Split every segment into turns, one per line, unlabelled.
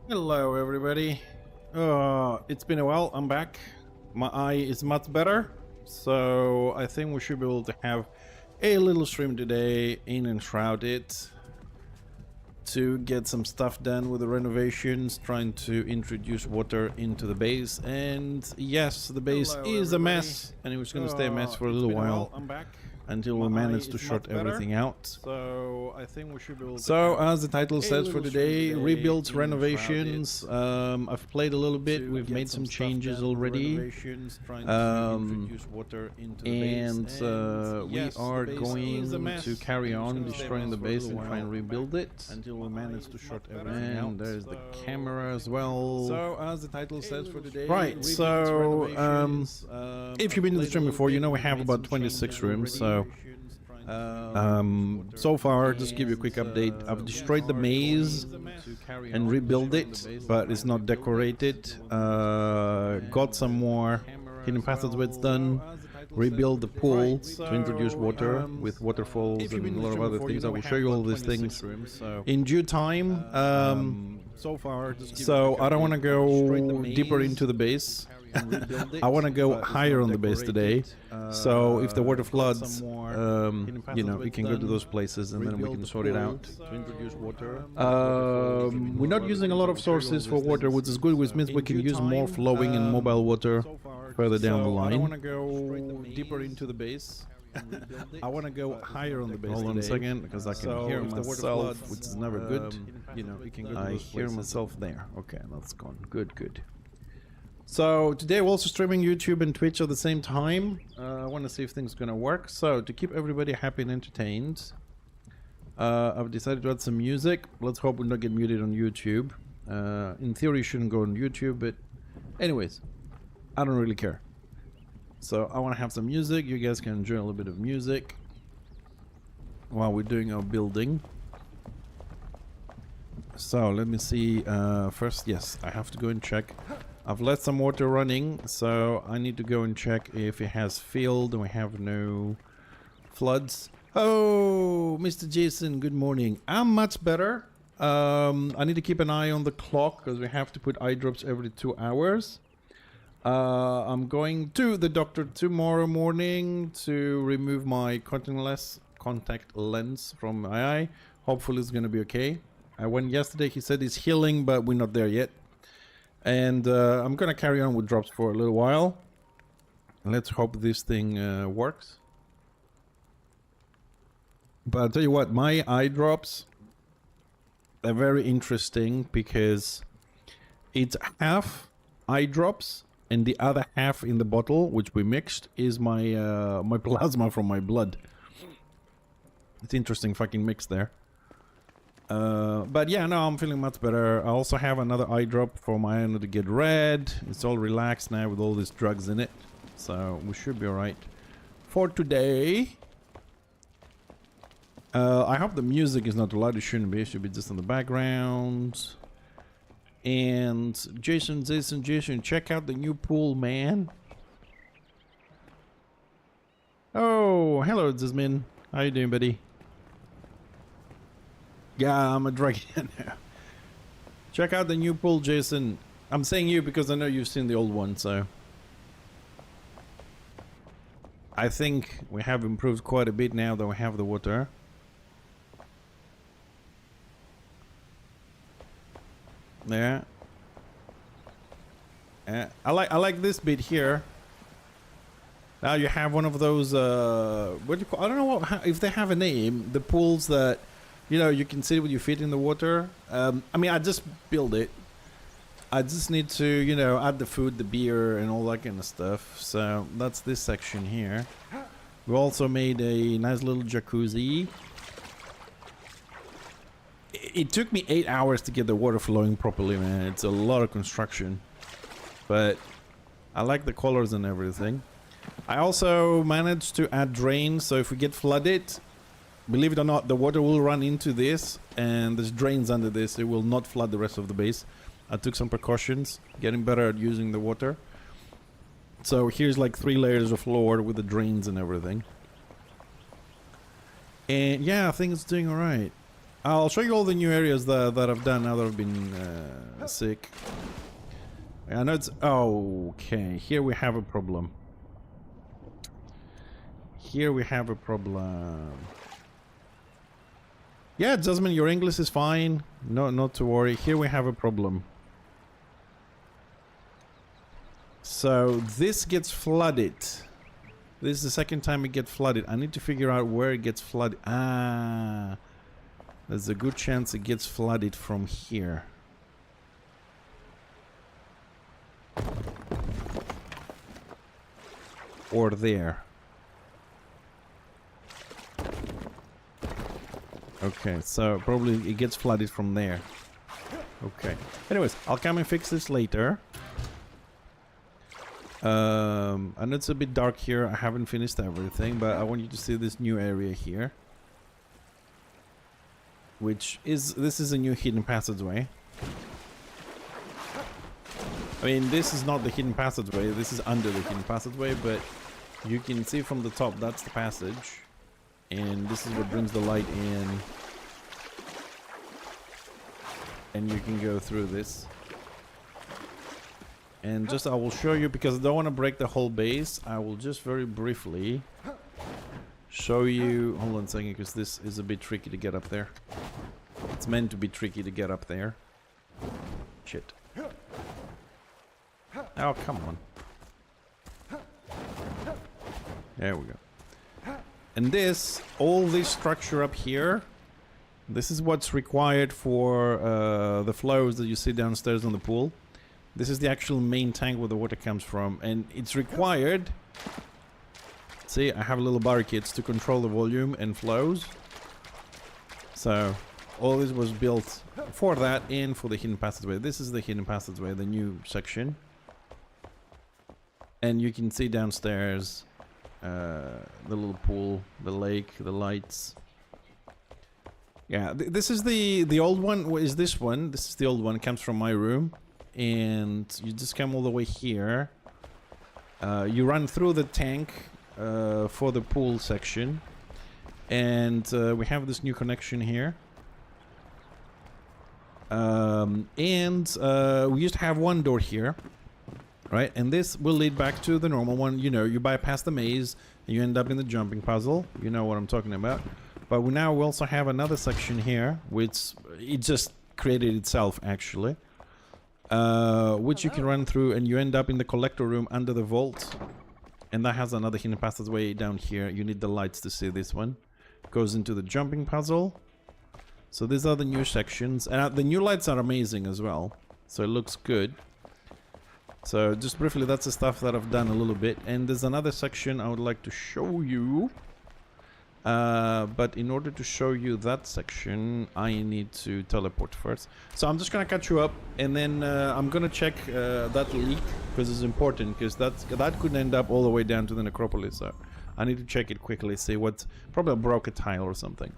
Hello everybody. It's been a while, I'm back. My eye is much better, so I think we should be able to have a little stream today in Enshrouded to get some stuff done with the renovations, trying to introduce water into the base. And yes, the base is a mess, and it was going to stay a mess for a little while. I'm back until we manage to sort everything out. So I think we should be able to. So as the title says for today, rebuilds, renovations. I've played a little bit. We've made some changes already. And we are going to carry on destroying the base and try and rebuild it until we manage to sort everything out. And there's the camera as well. So as the title says for today, right. So if you've been in the stream before, you know we have about 26 rooms. So so far, just to give you a quick update, I've destroyed the maze and rebuilt it, but it's not decorated. Got some more hidden passageways done. Rebuild the pool to introduce water with waterfalls and a lot of other things. I will show you all these things in due time. So I don't want to go deeper into the base. I want to go higher on the base today, so if the water floods, you know, we can go to those places and then we can sort it out. We're not using a lot of sources for water, which is good, which means we can use more flowing and mobile water further down the line. I want to go deeper into the base. I want to go higher on the base. Hold on a second, because I can hear myself, which is never good. You know, I hear myself there. Okay, that's gone. Good, good. So today we're also streaming YouTube and Twitch at the same time. I want to see if things are gonna work. So to keep everybody happy and entertained, I've decided to add some music. Let's hope we don't get muted on YouTube. In theory, you shouldn't go on YouTube, but anyways, I don't really care. So I want to have some music. You guys can enjoy a little bit of music while we're doing our building. So let me see. First, yes, I have to go and check. I've let some water running, so I need to go and check if it has filled and we have no floods. Oh, Mr. Jason, good morning. I'm much better. I need to keep an eye on the clock because we have to put eye drops every 2 hours. I'm going to the doctor tomorrow morning to remove my contact lens from my eye. Hopefully it's going to be okay. I went yesterday, he said it's healing, but we're not there yet. And I'm gonna carry on with drops for a little while. Let's hope this thing works. But I'll tell you what, my eye drops are very interesting because it's half eye drops and the other half in the bottle, which we mixed, is my my plasma from my blood. It's interesting fucking mix there. But yeah, no, I'm feeling much better. I also have another eye drop for my eye to get red. It's all relaxed now with all these drugs in it, so we should be alright for today. I hope the music is not too loud. It shouldn't be. It should be just in the background. And Jason, check out the new pool, man. Oh, hello, Zizmin. How you doing, buddy? Yeah, I'm a dragon now. Check out the new pool, Jason. I'm saying you because I know you've seen the old one, so I think we have improved quite a bit now that we have the water. Yeah. I like this bit here. Now you have one of those what do you call, I don't know if they have a name, the pools that, you know, you can sit with your feet in the water. I mean, I just build it. I just need to, you know, add the food, the beer, and all that kind of stuff. So that's this section here. We also made a nice little jacuzzi. It took me 8 hours to get the water flowing properly, man. It's a lot of construction. But I like the colors and everything. I also managed to add drains, so if we get flooded, believe it or not, the water will run into this, and there's drains under this. It will not flood the rest of the base. I took some precautions, getting better at using the water. So here's like 3 layers of floor with the drains and everything. And yeah, I think it's doing alright. I'll show you all the new areas that I've done now that I've been sick. I know it's... Okay, here we have a problem. Here we have a problem. Yeah, Jasmine, your English is fine. No, not to worry. Here we have a problem. So this gets flooded. This is the second time it gets flooded. I need to figure out where it gets flooded. Ah, there's a good chance it gets flooded from here. Or there. Okay, so probably it gets flooded from there. Okay. Anyways, I'll come and fix this later. And it's a bit dark here. I haven't finished everything, but I want you to see this new area here. Which is... This is a new hidden passageway. I mean, this is not the hidden passageway. This is under the hidden passageway, but you can see from the top that's the passage. And this is what brings the light in. And you can go through this. And just, I will show you, because I don't want to break the whole base. I will just very briefly show you. Hold on a second, because this is a bit tricky to get up there. It's meant to be tricky to get up there. Shit. Oh, come on. There we go. And this, all this structure up here, this is what's required for the flows that you see downstairs on the pool. This is the actual main tank where the water comes from, and it's required. See, I have little barricades to control the volume and flows. So, all this was built for that and for the hidden passageway. This is the hidden passageway, the new section. And you can see downstairs the little pool, the lake, the lights. Yeah, this is the old one. What is this one? This is the old one. It comes from my room. And you just come all the way here. You run through the tank for the pool section. And we have this new connection here. We used to have one door here. Right? And this will lead back to the normal one. You know, you bypass the maze and you end up in the jumping puzzle. You know what I'm talking about. But we also have another section here, which it just created itself, actually. Which you can run through, and you end up in the collector room under the vault. And that has another hidden passageway down here. You need the lights to see this one. Goes into the jumping puzzle. So these are the new sections. And the new lights are amazing as well. So it looks good. So just briefly, that's the stuff that I've done a little bit. And there's another section I would like to show you. But in order to show you that section, I need to teleport first. So I'm just gonna catch you up, and then I'm gonna check that leak, because it's important, because that could end up all the way down to the necropolis. So I need to check it quickly, see what's probably a broken tile or something.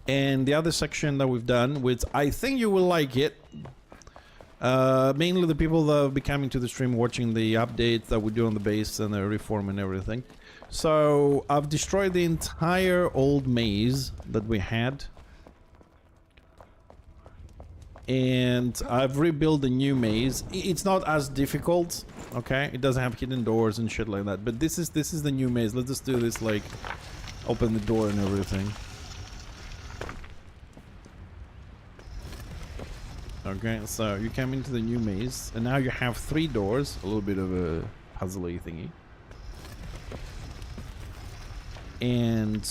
And the other section that we've done, which I think you will like it. Mainly the people that will be coming to the stream, watching the updates that we do on the base and the reform and everything. So I've destroyed the entire old maze that we had, and I've rebuilt a new maze. It's not as difficult, okay? It doesn't have hidden doors and shit like that. But this is the new maze. Let's just do this, like open the door and everything. Okay, so you come into the new maze, and now you have 3 doors. A little bit of a puzzly thingy. And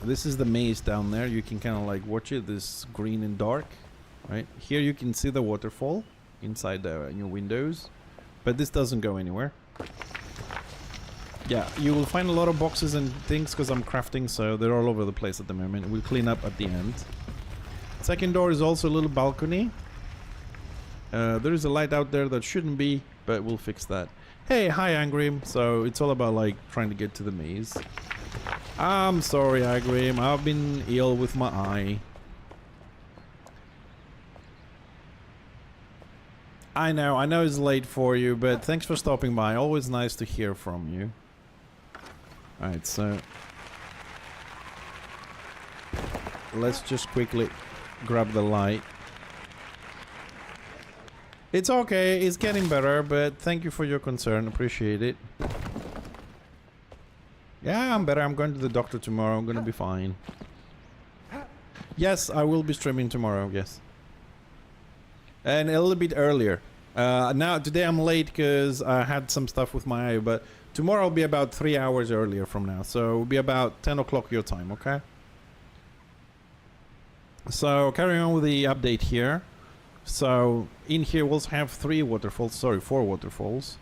this is the maze down there. You can kind of like watch it, this green and dark, right? Here you can see the waterfall inside your windows, but this doesn't go anywhere. Yeah, you will find a lot of boxes and things because I'm crafting, so they're all over the place at the moment. We'll clean up at the end. Second door is also a little balcony. There is a light out there that shouldn't be, but we'll fix that. Hey, hi Angrim. So it's all about like trying to get to the maze. I'm sorry, Agrim. I've been ill with my eye. I know it's late for you, but thanks for stopping by. Always nice to hear from you. Alright, so... let's just quickly grab the light. It's okay, it's getting better, but thank you for your concern, appreciate it. Yeah, I'm better, I'm going to the doctor tomorrow, I'm gonna be fine. Yes, I will be streaming tomorrow, yes. And a little bit earlier. Now, today I'm late because I had some stuff with my eye, but tomorrow will be about 3 hours earlier from now. So it'll be about 10 o'clock your time, okay? So carrying on with the update here. So in here we'll have 4 waterfalls.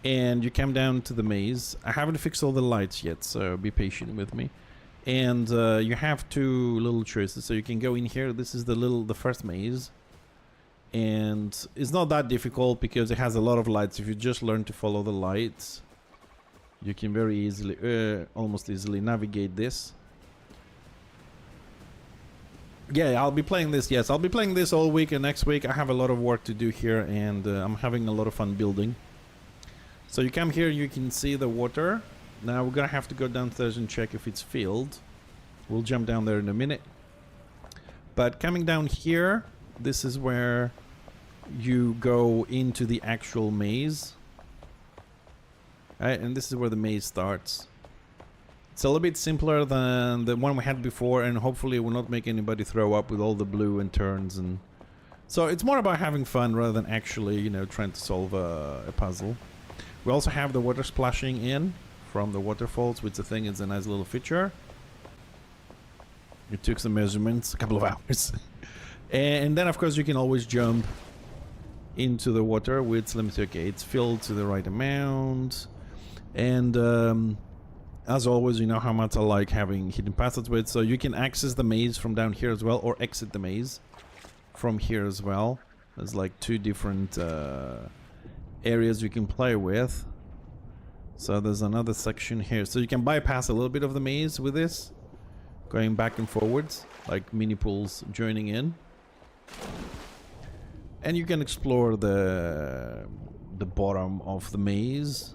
And you come down to the maze. I haven't fixed all the lights yet, so be patient with me. And you have 2 little choices. So you can go in here. This is the first maze. And it's not that difficult because it has a lot of lights. If you just learn to follow the lights, you can very easily, almost easily navigate this. Yeah, I'll be playing this, yes. I'll be playing this all week, and next week I have a lot of work to do here, and I'm having a lot of fun building. So you come here, you can see the water. Now we're gonna have to go downstairs and check if it's filled. We'll jump down there in a minute. But coming down here, this is where you go into the actual maze. Right, and this is where the maze starts. It's a little bit simpler than the one we had before, and hopefully it will not make anybody throw up with all the blue and turns. And so it's more about having fun rather than actually, you know, trying to solve a puzzle. We also have the water splashing in from the waterfalls, which I think is a nice little feature. It took some measurements, a couple of hours. And then of course you can always jump into the water, which, let me see, okay, it's filled to the right amount. And as always, you know how much I like having hidden passageways, so you can access the maze from down here as well, or exit the maze from here as well. There's like 2 different areas you can play with. So there's another section here, so you can bypass a little bit of the maze with this, going back and forwards, like mini pools joining in. And you can explore the bottom of the maze.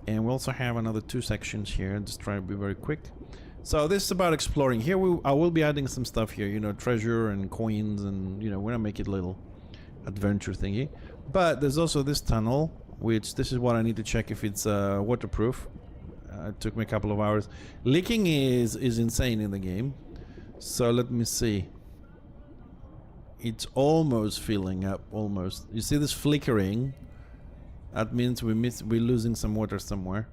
And we also have another 2 sections here. Just try to be very quick. So this is about exploring. Here I will be adding some stuff here, you know, treasure and coins, and you know, we're gonna make it a little adventure thingy. But there's also this tunnel, which this is what I need to check if it's waterproof. It took me a couple of hours. Leaking is insane in the game. So let me see. It's almost filling up, almost. You see this flickering? That means we're losing some water somewhere.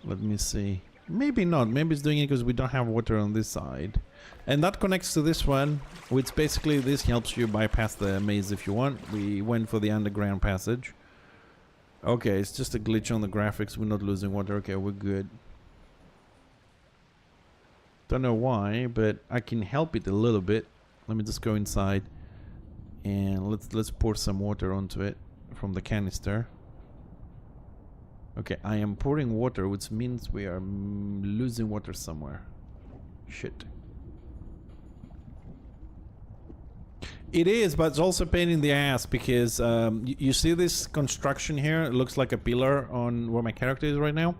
Let me see. Maybe not. Maybe it's doing it because we don't have water on this side. And that connects to this one, which basically this helps you bypass the maze if you want. We went for the underground passage. Okay, it's just a glitch on the graphics. We're not losing water. Okay, we're good. Don't know why, but I can help it a little bit. Let me just go inside and let's pour some water onto it from the canister. Okay, I am pouring water, which means we are losing water somewhere. Shit. It is, but it's also a pain in the ass because you see this construction here? It looks like a pillar on where my character is right now.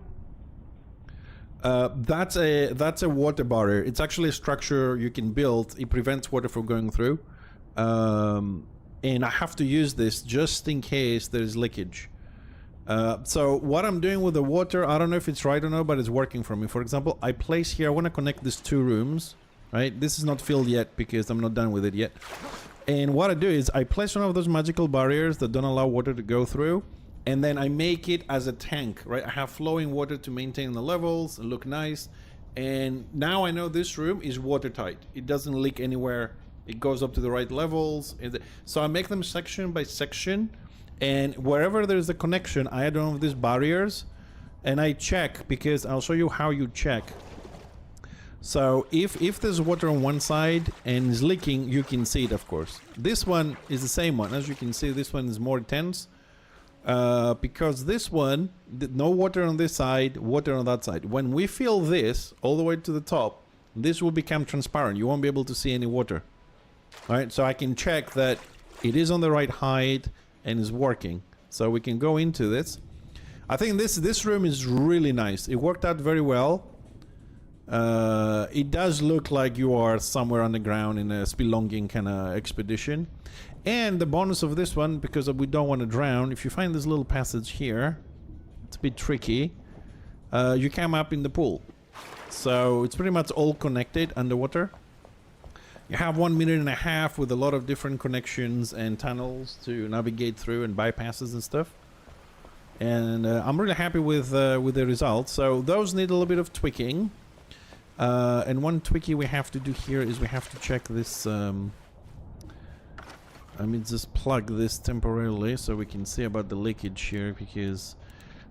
That's a water barrier. It's actually a structure you can build. It prevents water from going through. And I have to use this just in case there's leakage. So what I'm doing with the water, I don't know if it's right or not, but it's working for me. For example, I place here, I want to connect these 2 rooms, right? This is not filled yet because I'm not done with it yet. And what I do is I place one of those magical barriers that don't allow water to go through, and then I make it as a tank, right? I have flowing water to maintain the levels, look nice. And now I know this room is watertight. It doesn't leak anywhere. It goes up to the right levels. So I make them section by section, and wherever there's a connection, I add one of these barriers, and I check, because I'll show you how you check. So if there's water on one side and is leaking, you can see it, of course. This one is the same one. As you can see, this one is more intense. Because this one, no water on this side, water on that side. When we fill this all the way to the top, this will become transparent. You won't be able to see any water. Alright, so I can check that it is on the right height and is working. So we can go into this. I think this room is really nice. It worked out very well. It does look like you are somewhere underground in a spelunking kind of expedition. And the bonus of this one, because we don't want to drown, if you find this little passage here, it's a bit tricky, you come up in the pool. So it's pretty much all connected underwater. You have 1.5 minutes with a lot of different connections and tunnels to navigate through and bypasses and stuff. And I'm really happy with the results. So those need a little bit of tweaking. And one tweaky we have to do here is we have to check this. I mean, just plug this temporarily so we can see about the leakage here, because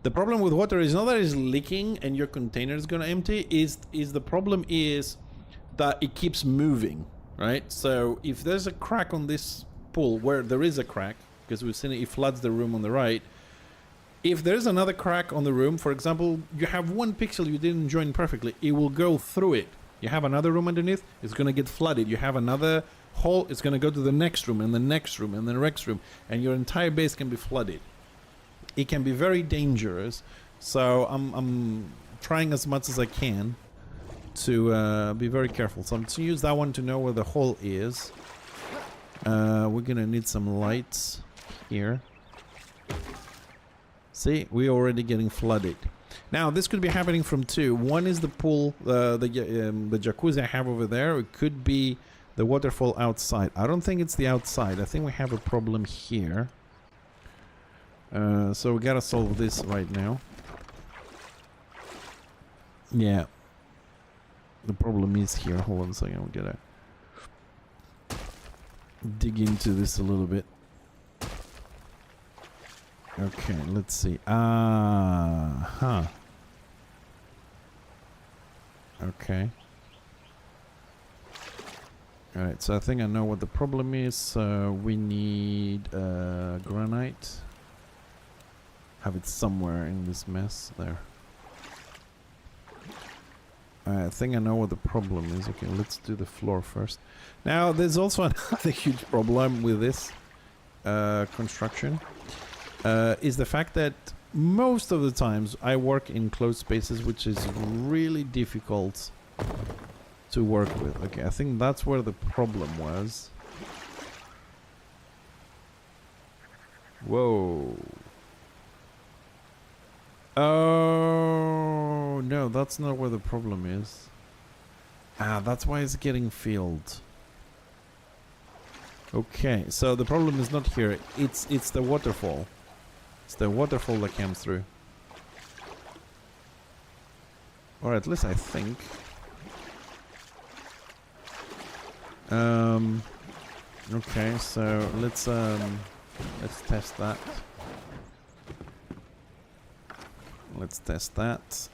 the problem with water is not that it's leaking and your container is gonna empty. The problem is that it keeps moving, right? So if there's a crack on this pool, where there is a crack, because we've seen it floods the room on the right. If there's another crack on the room, for example, you have one pixel you didn't join perfectly, it will go through it. You have another room underneath, it's going to get flooded. You have another hole, it's going to go to the next room and the next room and the next room, and your entire base can be flooded. It can be very dangerous, so I'm trying as much as I can to be very careful. So I'm going to use that one to know where the hole is. We're going to need some lights here. See, we're already getting flooded. Now, this could be happening from two. One is the pool, the jacuzzi I have over there. It could be the waterfall outside. I don't think it's the outside. I think we have a problem here. So we gotta solve this right now. Yeah. The problem is here. Hold on a second. We gotta dig into this a little bit. Okay, let's see. Okay. Alright, so I think I know what the problem is. We need granite. Have it somewhere in this mess there. I think I know what the problem is. Okay, let's do the floor first. Now, there's also another huge problem with this construction. Is the fact that most of the times I work in closed spaces, which is really difficult to work with. Okay, I think that's where the problem was. Whoa. Oh, no, that's not where the problem is. Ah, that's why it's getting filled. Okay, so the problem is not here. It's the waterfall. It's the waterfall that came through. Or at least I think. Okay, so let's test that. Let's test that.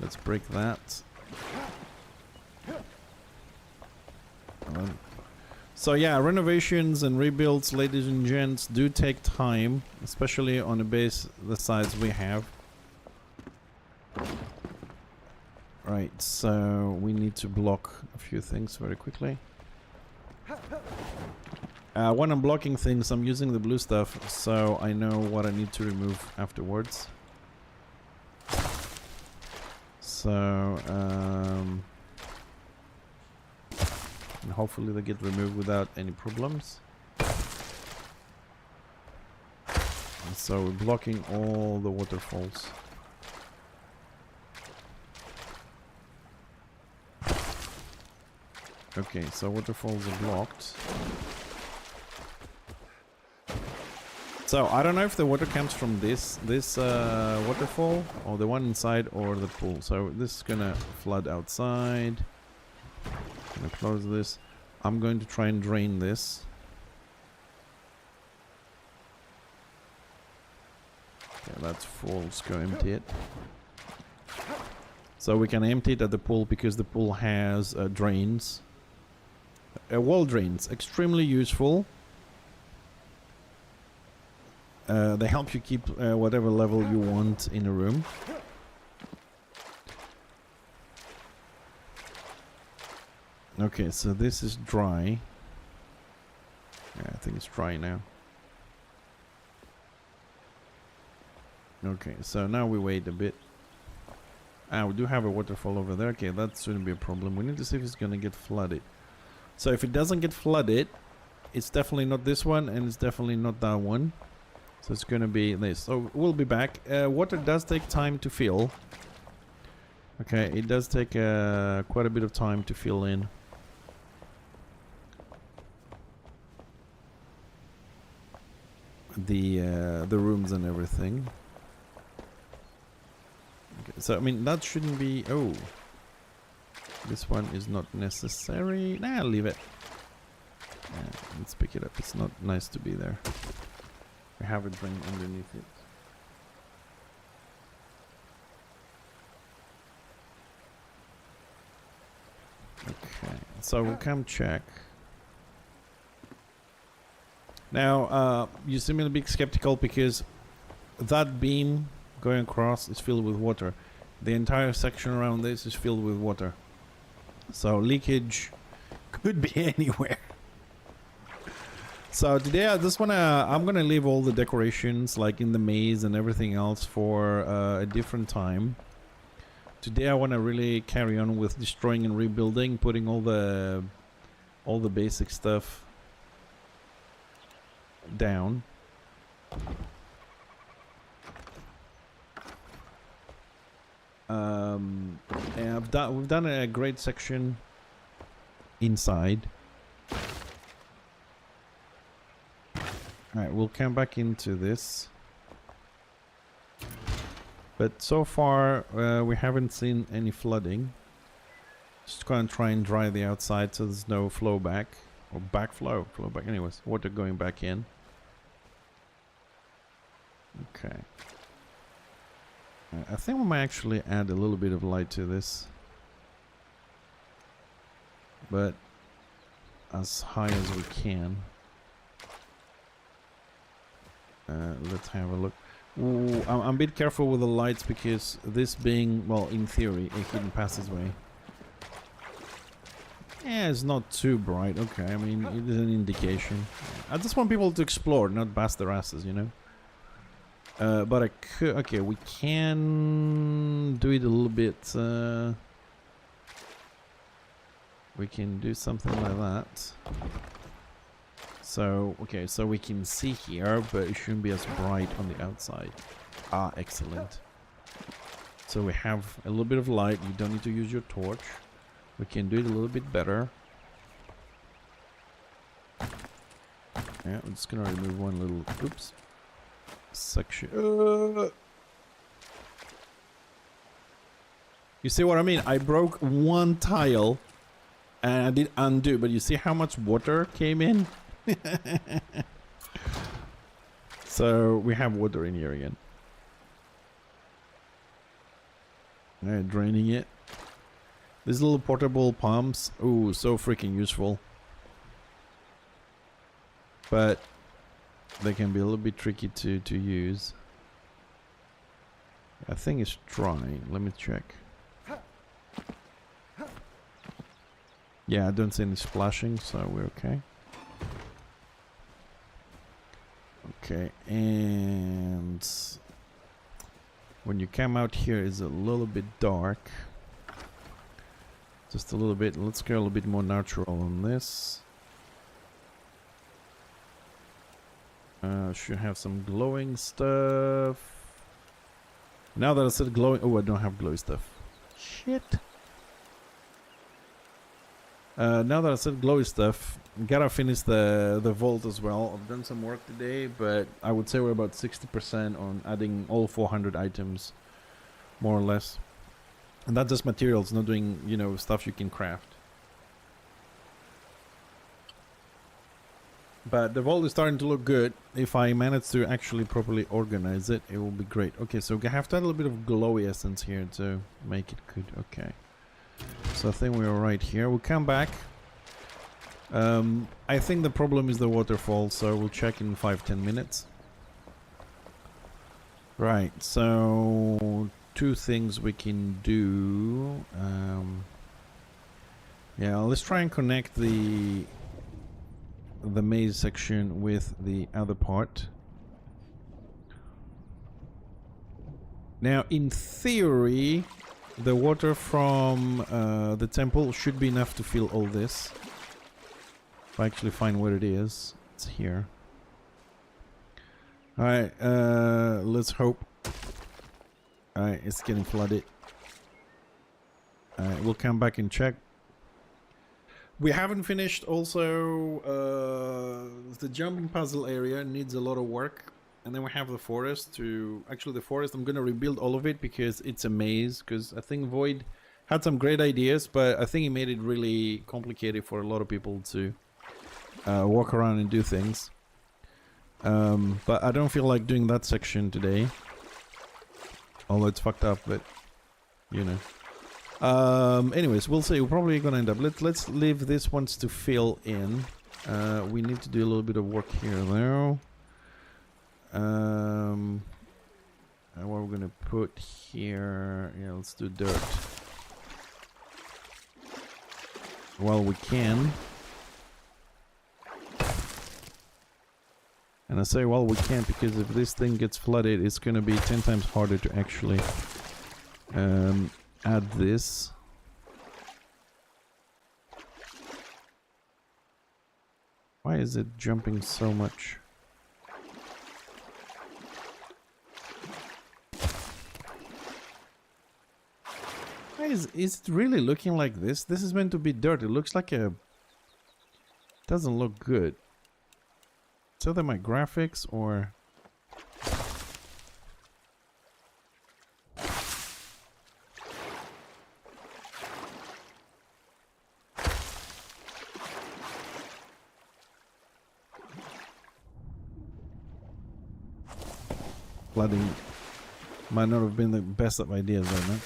Let's break that. So yeah, renovations and rebuilds, ladies and gents, do take time, especially on a base the size we have. Right, so we need to block a few things very quickly. When I'm blocking things, I'm using the blue stuff, so I know what I need to remove afterwards. So, and hopefully they get removed without any problems. And so we're blocking all the waterfalls. Okay, so waterfalls are blocked. So I don't know if the water comes from this waterfall or the one inside or the pool. So this is gonna flood outside. Gonna close this. I'm going to try and drain this. Okay, that's full. Let's go empty it. So we can empty it at the pool because the pool has drains. Wall drains, extremely useful. They help you keep whatever level you want in a room. Okay, so this is dry. Yeah, I think it's dry now. Okay, so now we wait a bit. Ah, we do have a waterfall over there. Okay, that shouldn't be a problem. We need to see if it's gonna get flooded. So if it doesn't get flooded, it's definitely not this one, and it's definitely not that one. So it's gonna be this. So we'll be back. Water does take time to fill. Okay, it does take quite a bit of time to fill in. The rooms and everything. Okay, so I mean that shouldn't be. Oh, this one is not necessary. Nah, leave it. Let's pick it up. It's not nice to be there. I have a drain underneath it. Okay, so we'll come check. Now, you seem a bit skeptical because that beam going across is filled with water. The entire section around this is filled with water. So leakage could be anywhere. So today I just I'm gonna leave all the decorations like in the maze and everything else for a different time. Today I want to really carry on with destroying and rebuilding, putting all the basic stuff down. And we've done a great section inside. Alright, we'll come back into this. But so far, we haven't seen any flooding. Just gonna try and dry the outside so there's no flow back. Or backflow. Flow back. Anyways, water going back in. Okay. I think we might actually add a little bit of light to this. But as high as we can. Let's have a look. Ooh, I'm a bit careful with the lights because this being, well, in theory, a hidden passageway. Yeah, it's not too bright. Okay, I mean, it is an indication. I just want people to explore, not bust their asses, you know? But I could... Okay, we can do it a little bit... we can do something like that. So, okay, so we can see here, but it shouldn't be as bright on the outside. Ah, excellent. So we have a little bit of light. You don't need to use your torch. We can do it a little bit better. Yeah, I'm just gonna remove one little, oops, section. You see what I mean? I broke one tile and I did undo, but you see how much water came in? So we have water in here again. Draining it. These little portable pumps, ooh, so freaking useful. But they can be a little bit tricky to use. I think it's dry. Let me check. Yeah, I don't see any splashing, so we're okay. Okay, and when you come out here, it's a little bit dark. Just a little bit. Let's go a little bit more natural on this. Should have some glowing stuff. Now that I said glowing, oh, I don't have glowy stuff. Shit. Now that I said glowy stuff, gotta finish the vault as well. I've done some work today, but I would say we're about 60% on adding all 400 items, more or less. And that's just materials, not doing, you know, stuff you can craft. But the vault is starting to look good. If I manage to actually properly organize it, it will be great. Okay, so we have to add a little bit of glowy essence here to make it good. Okay. So I think we're right here. We'll come back. I think the problem is the waterfall, so we'll check in 5-10 minutes. Right, so two things we can do. Yeah, let's try and connect the maze section with the other part. Now, in theory, the water from the temple should be enough to fill all this. If I actually find where it is, it's here. Alright, let's hope. Alright, it's getting flooded. Alright, we'll come back and check. We haven't finished also, the jumping puzzle area needs a lot of work. And then we have the forest to... Actually, the forest, I'm going to rebuild all of it because it's a maze. Because I think Void had some great ideas, but I think he made it really complicated for a lot of people to walk around and do things. But I don't feel like doing that section today. Although it's fucked up, but you know. Anyways, we'll see. We're probably gonna end up. Let's leave this ones to fill in. We need to do a little bit of work here now. What we're gonna put here? Yeah, let's do dirt. While we can. And I say while we can't because if this thing gets flooded, it's gonna be 10 times harder to actually add this. Why is it jumping so much? Why is it really looking like this? This is meant to be dirt. It looks like a... Doesn't look good. So that my graphics or... Flooding might not have been the best of ideas right now.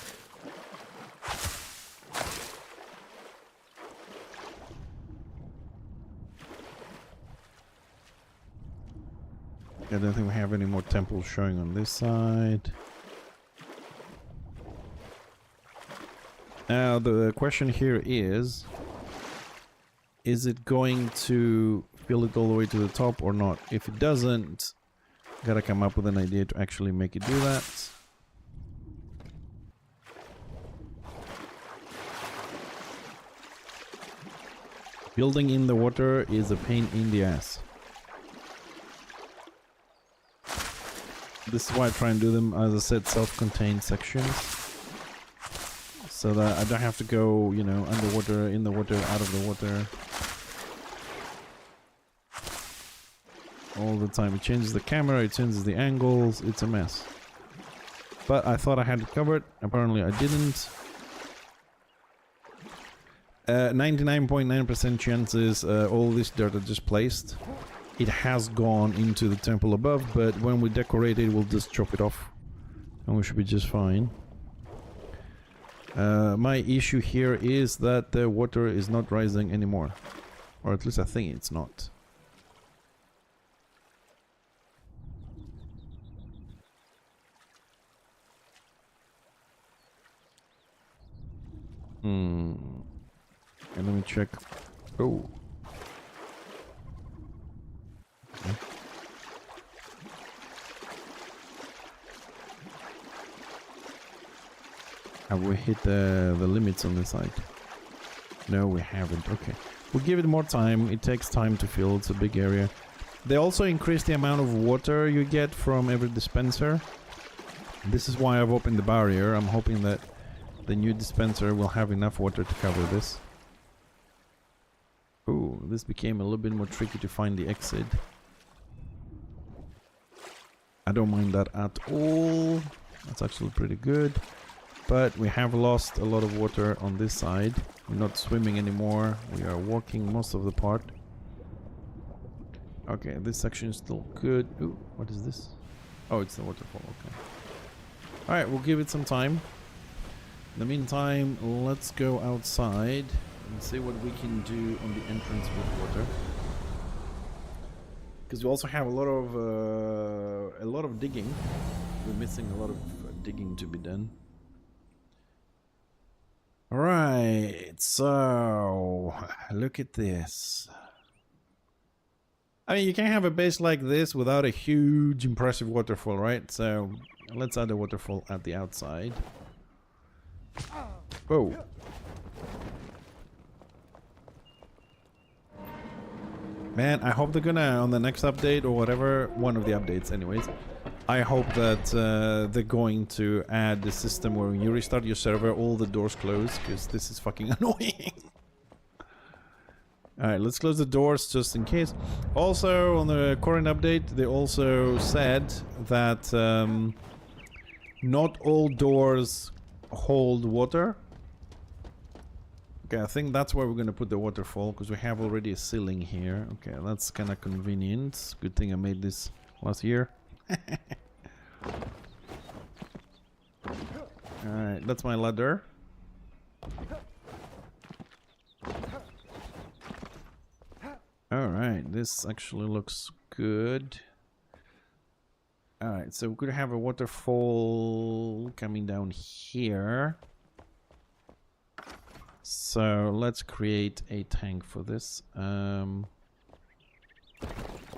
I don't think we have any more temples showing on this side. Now the question here is it going to fill it all the way to the top or not? If it doesn't, gotta come up with an idea to actually make it do that. Building in the water is a pain in the ass. This is why I try and do them, as I said, self-contained sections. So that I don't have to go, you know, underwater, in the water, out of the water. All the time. It changes the camera, it changes the angles, it's a mess. But I thought I had it covered. Apparently I didn't. 99.9% chances all this dirt I just placed. It has gone into the temple above, but when we decorate it, we'll just chop it off. And we should be just fine. My issue here is that the water is not rising anymore. Or at least I think it's not. And let me check. Oh. Okay. Have we hit the limits on this side? No, we haven't. Okay. We'll give it more time. It takes time to fill. It's a big area. They also increase the amount of water you get from every dispenser. This is why I've opened the barrier. I'm hoping that the new dispenser will have enough water to cover this. Ooh, this became a little bit more tricky to find the exit. I don't mind that at all. That's actually pretty good. But we have lost a lot of water on this side. We're not swimming anymore. We are walking most of the part. Okay, this section is still good. Ooh, what is this? Oh, it's the waterfall. Okay. Alright, we'll give it some time. In the meantime, let's go outside and see what we can do on the entrance with water. Because we also have a lot of digging. We're missing a lot of digging to be done. Alright, so look at this. I mean, you can't have a base like this without a huge, impressive waterfall, right? So let's add a waterfall at the outside. Whoa. Man, I hope they're gonna, on the next update or whatever, one of the updates anyways, I hope that they're going to add the system where when you restart your server, all the doors close, because this is fucking annoying. Alright, let's close the doors just in case. Also, on the current update, they also said that not all doors hold water. Okay, I think that's where we're going to put the waterfall, because we have already a ceiling here. Okay, that's kind of convenient. Good thing I made this last year. Alright, that's my ladder. Alright, this actually looks good. Alright, so we could have a waterfall coming down here. So let's create a tank for this.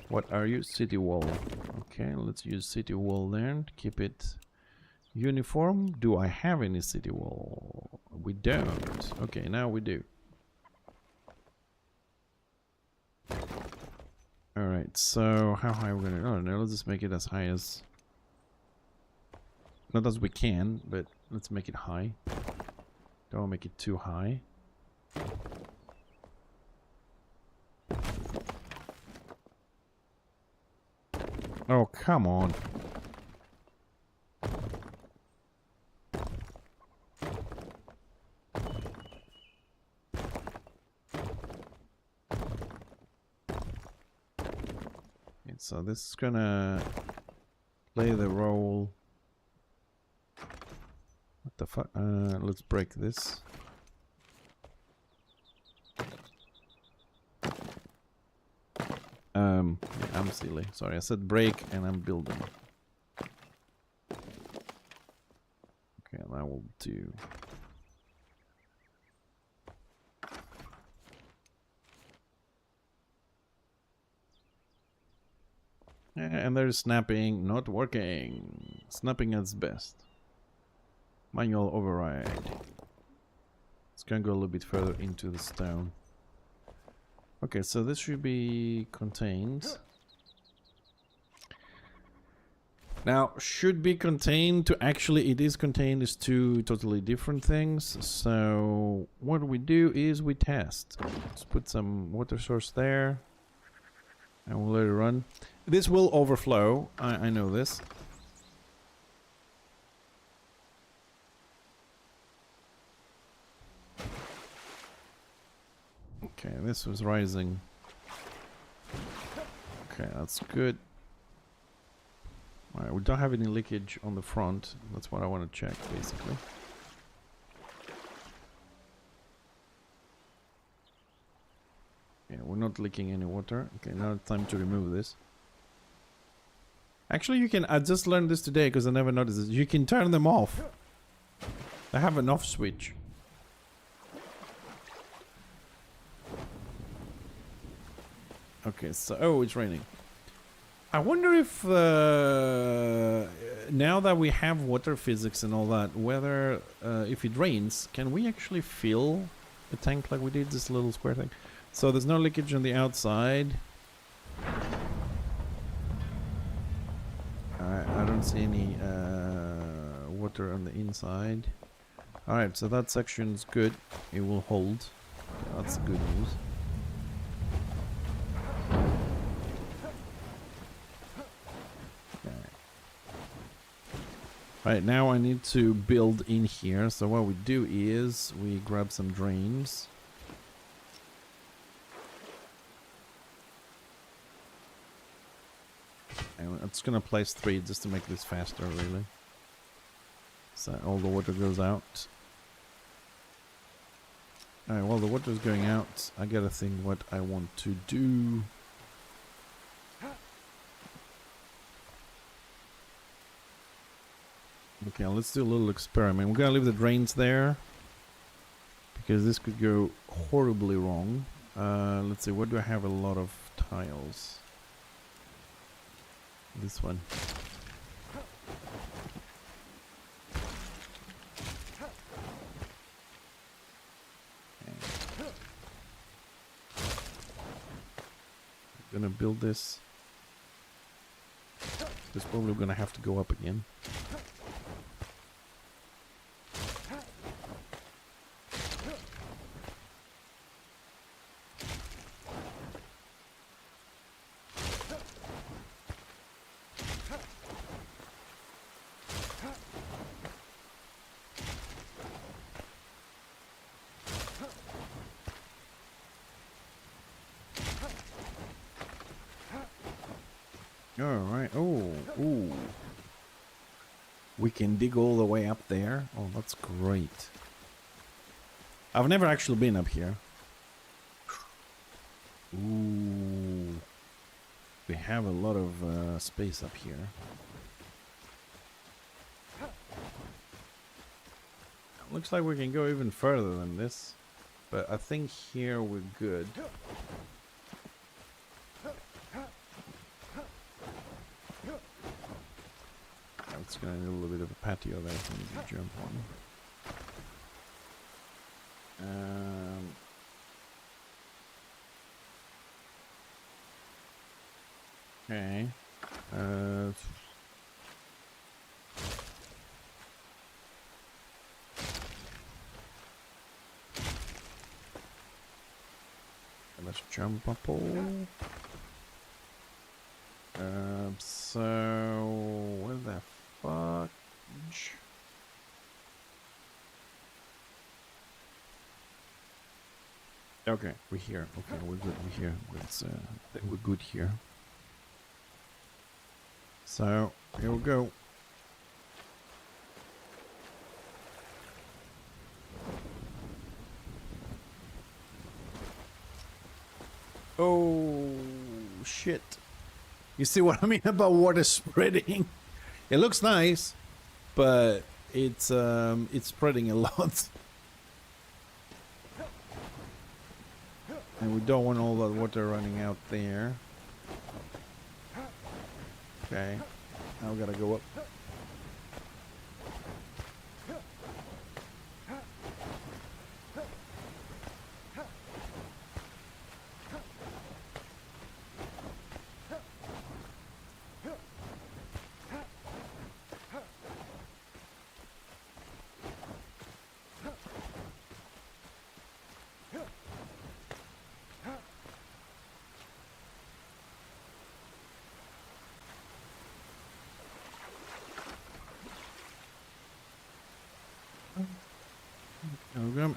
What are you? City wall. Okay, let's use city wall there. Keep it uniform. Do I have any city wall? We don't. Okay, now we do. Alright, so how high are we gonna... Oh no, let's just make it as high as... Not as we can, but let's make it high. Don't make it too high. Oh, come on. Okay, so this is gonna play the role. What the fuck? Let's break this. Yeah, I'm silly. Sorry, I said break and I'm building. Okay, that will do. And there's snapping, not working. Snapping at its best. Manual override. It's gonna go a little bit further into the stone. Okay, so this should be contained. Now, should be contained to actually it is contained is two totally different things. So what we do is we test. Let's put some water source there. And we'll let it run. This will overflow. I know this. Okay, this was rising. Okay, that's good. Alright, we don't have any leakage on the front. That's what I want to check, basically. Yeah, we're not leaking any water. Okay, now it's time to remove this. Actually, you can... I just learned this today because I never noticed this. You can turn them off. They have an off switch. Okay, so... Oh, it's raining. I wonder if... now that we have water physics and all that, whether... if it rains, can we actually fill a tank like we did? This little square thing. So there's no leakage on the outside. I don't see any water on the inside. Alright, so that section's good. It will hold. That's good news. Right, now I need to build in here. So what we do is we grab some drains. And it's gonna place 3 just to make this faster, really. So all the water goes out. Alright, while the water's going out, I gotta think what I want to do. Okay, let's do a little experiment. We're gonna leave the drains there because this could go horribly wrong. Let's see, where do I have a lot of tiles? This one. Gonna build this. It's probably gonna have to go up again. Alright, ooh. We can dig all the way up there. Oh, that's great. I've never actually been up here. Ooh. We have a lot of space up here. Looks like we can go even further than this. But I think here we're good. It's gonna need a little bit of a patio there for me to jump on. Okay. Let's jump up all. So where the fudge? Okay, we're here. Okay, we're good. We're here. Let's we're good here. So here we go. Oh shit. You see what I mean about water spreading? It looks nice, but it's spreading a lot. And we don't want all that water running out there. Okay. Now we gotta go up.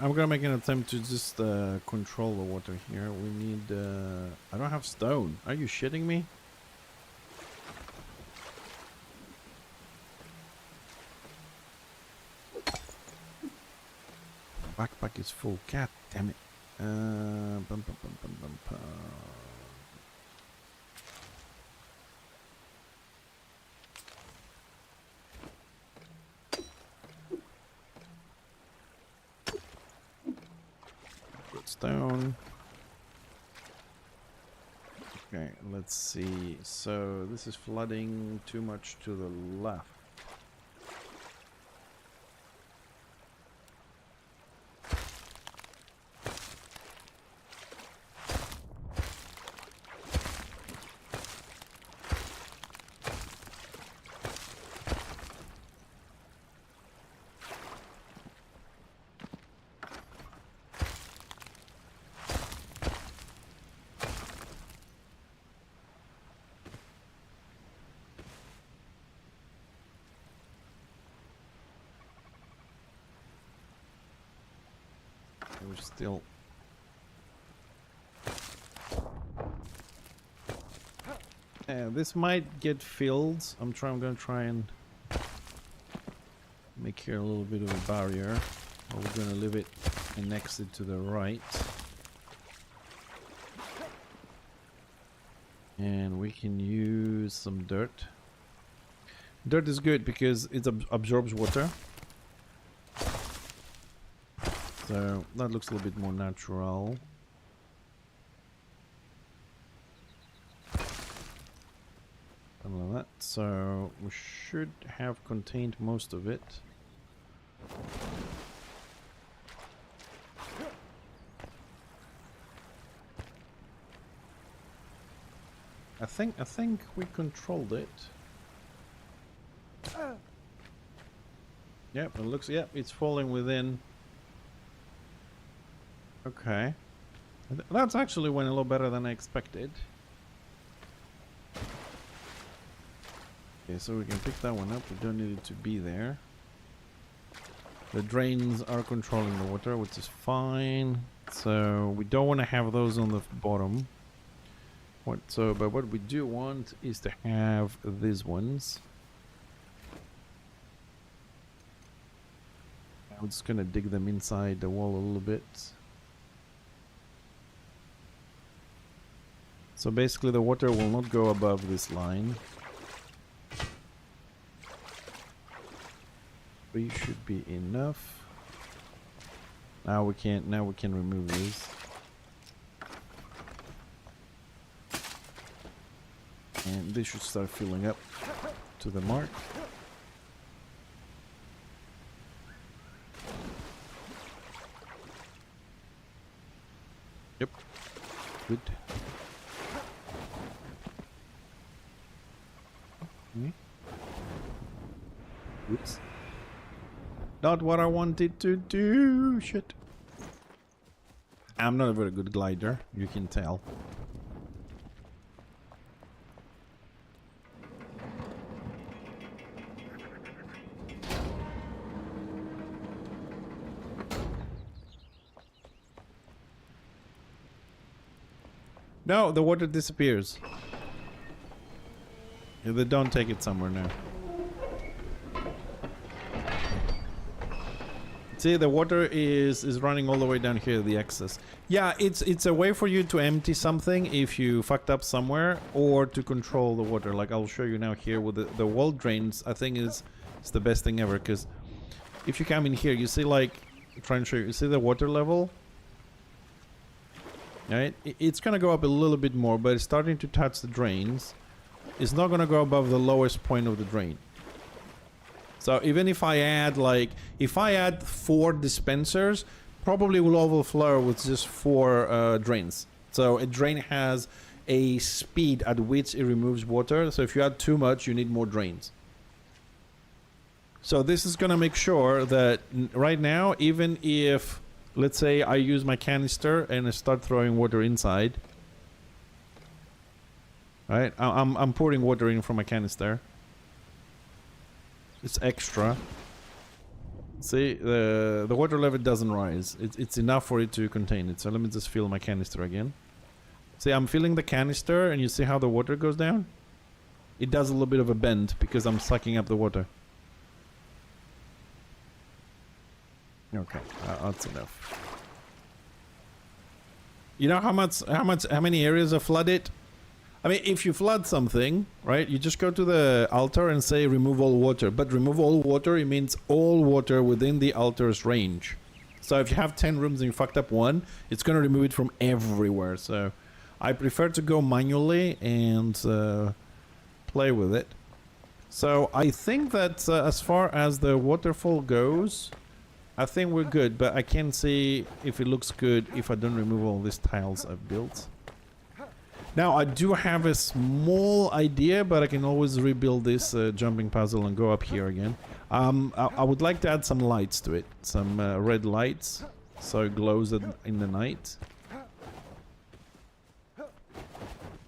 I'm gonna make an attempt to just control the water here. We need. I don't have stone. Are you shitting me? Backpack is full. God damn it. Bum, bum, bum, bum, bum, bum. Stone. Okay, let's see. So this is flooding too much to the left. We're still. This might get filled. I'm gonna try and make here a little bit of a barrier. Or we're gonna leave it and exit to the right. And we can use some dirt. Dirt is good because it absorbs water. So that looks a little bit more natural. Something like that. So we should have contained most of it. I think we controlled it. Yep, it looks, yep, it's falling within. Okay. That's actually went a lot better than I expected. Okay, so we can pick that one up. We don't need it to be there. The drains are controlling the water, which is fine. So we don't want to have those on the bottom. But what we do want is to have these ones. I'm just gonna dig them inside the wall a little bit. So basically the water will not go above this line. Three should be enough. Now we can remove these. And they should start filling up to the mark. Yep. Good. Okay. Oops. Not what I wanted to do. Shit. I'm not a very good glider, you can tell. No, the water disappears. Yeah, they don't take it somewhere now. See, the water is running all the way down here, the excess. Yeah, it's a way for you to empty something if you fucked up somewhere, or to control the water. Like I'll show you now here with the wall drains. I think it's the best thing ever, because if you come in here, you see, like, try and show you. You see the water level? Right? It's gonna go up a little bit more, but it's starting to touch the drains. It's not gonna go above the lowest point of the drain. So even if I add, like, if I add 4 dispensers, probably will overflow with just 4 drains. So a drain has a speed at which it removes water. So if you add too much, you need more drains. So this is gonna make sure that right now, even if, let's say I use my canister and I start throwing water inside. Right? I'm pouring water in from a canister. It's extra. See, the water level doesn't rise. It's enough for it to contain it. So let me just fill my canister again. See, I'm filling the canister and you see how the water goes down? It does a little bit of a bend because I'm sucking up the water. Okay, that's enough. You know how many areas are flooded? I mean, if you flood something, right, you just go to the altar and say remove all water. But remove all water, it means all water within the altar's range. So if you have 10 rooms and you fucked up one, it's going to remove it from everywhere. So I prefer to go manually and play with it. So I think that as far as the waterfall goes, I think we're good, but I can't see if it looks good if I don't remove all these tiles I've built. Now, I do have a small idea, but I can always rebuild this jumping puzzle and go up here again. I would like to add some lights to it. Some red lights, so it glows in the night.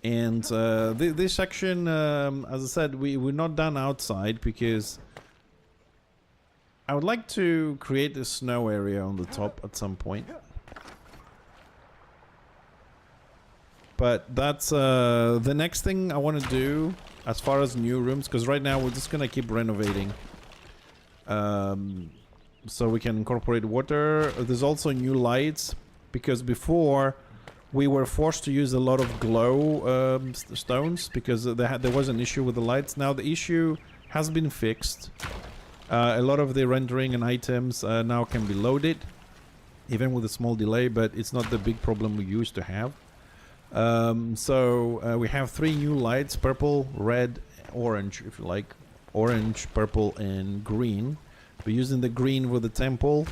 And this section, as I said, we're not done outside because I would like to create a snow area on the top at some point. But that's the next thing I want to do as far as new rooms, because right now we're just going to keep renovating. So we can incorporate water. There's also new lights, because before we were forced to use a lot of glow stones because there was an issue with the lights. Now the issue has been fixed. A lot of the rendering and items now can be loaded, even with a small delay, but it's not the big problem we used to have. So we have 3 new lights: purple, red, orange, if you like. Orange, purple, and green. We're using the green with the temple.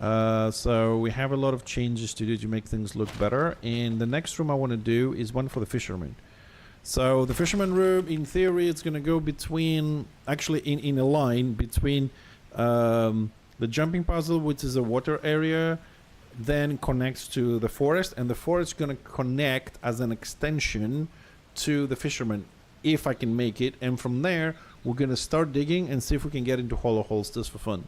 So we have a lot of changes to do to make things look better. And the next room I want to do is one for the fishermen. So the fisherman room, in theory, it's going to go between, actually in a line between the jumping puzzle, which is a water area, then connects to the forest, and the forest is going to connect as an extension to the fisherman, if I can make it. And from there, we're going to start digging and see if we can get into hollow holes just for fun.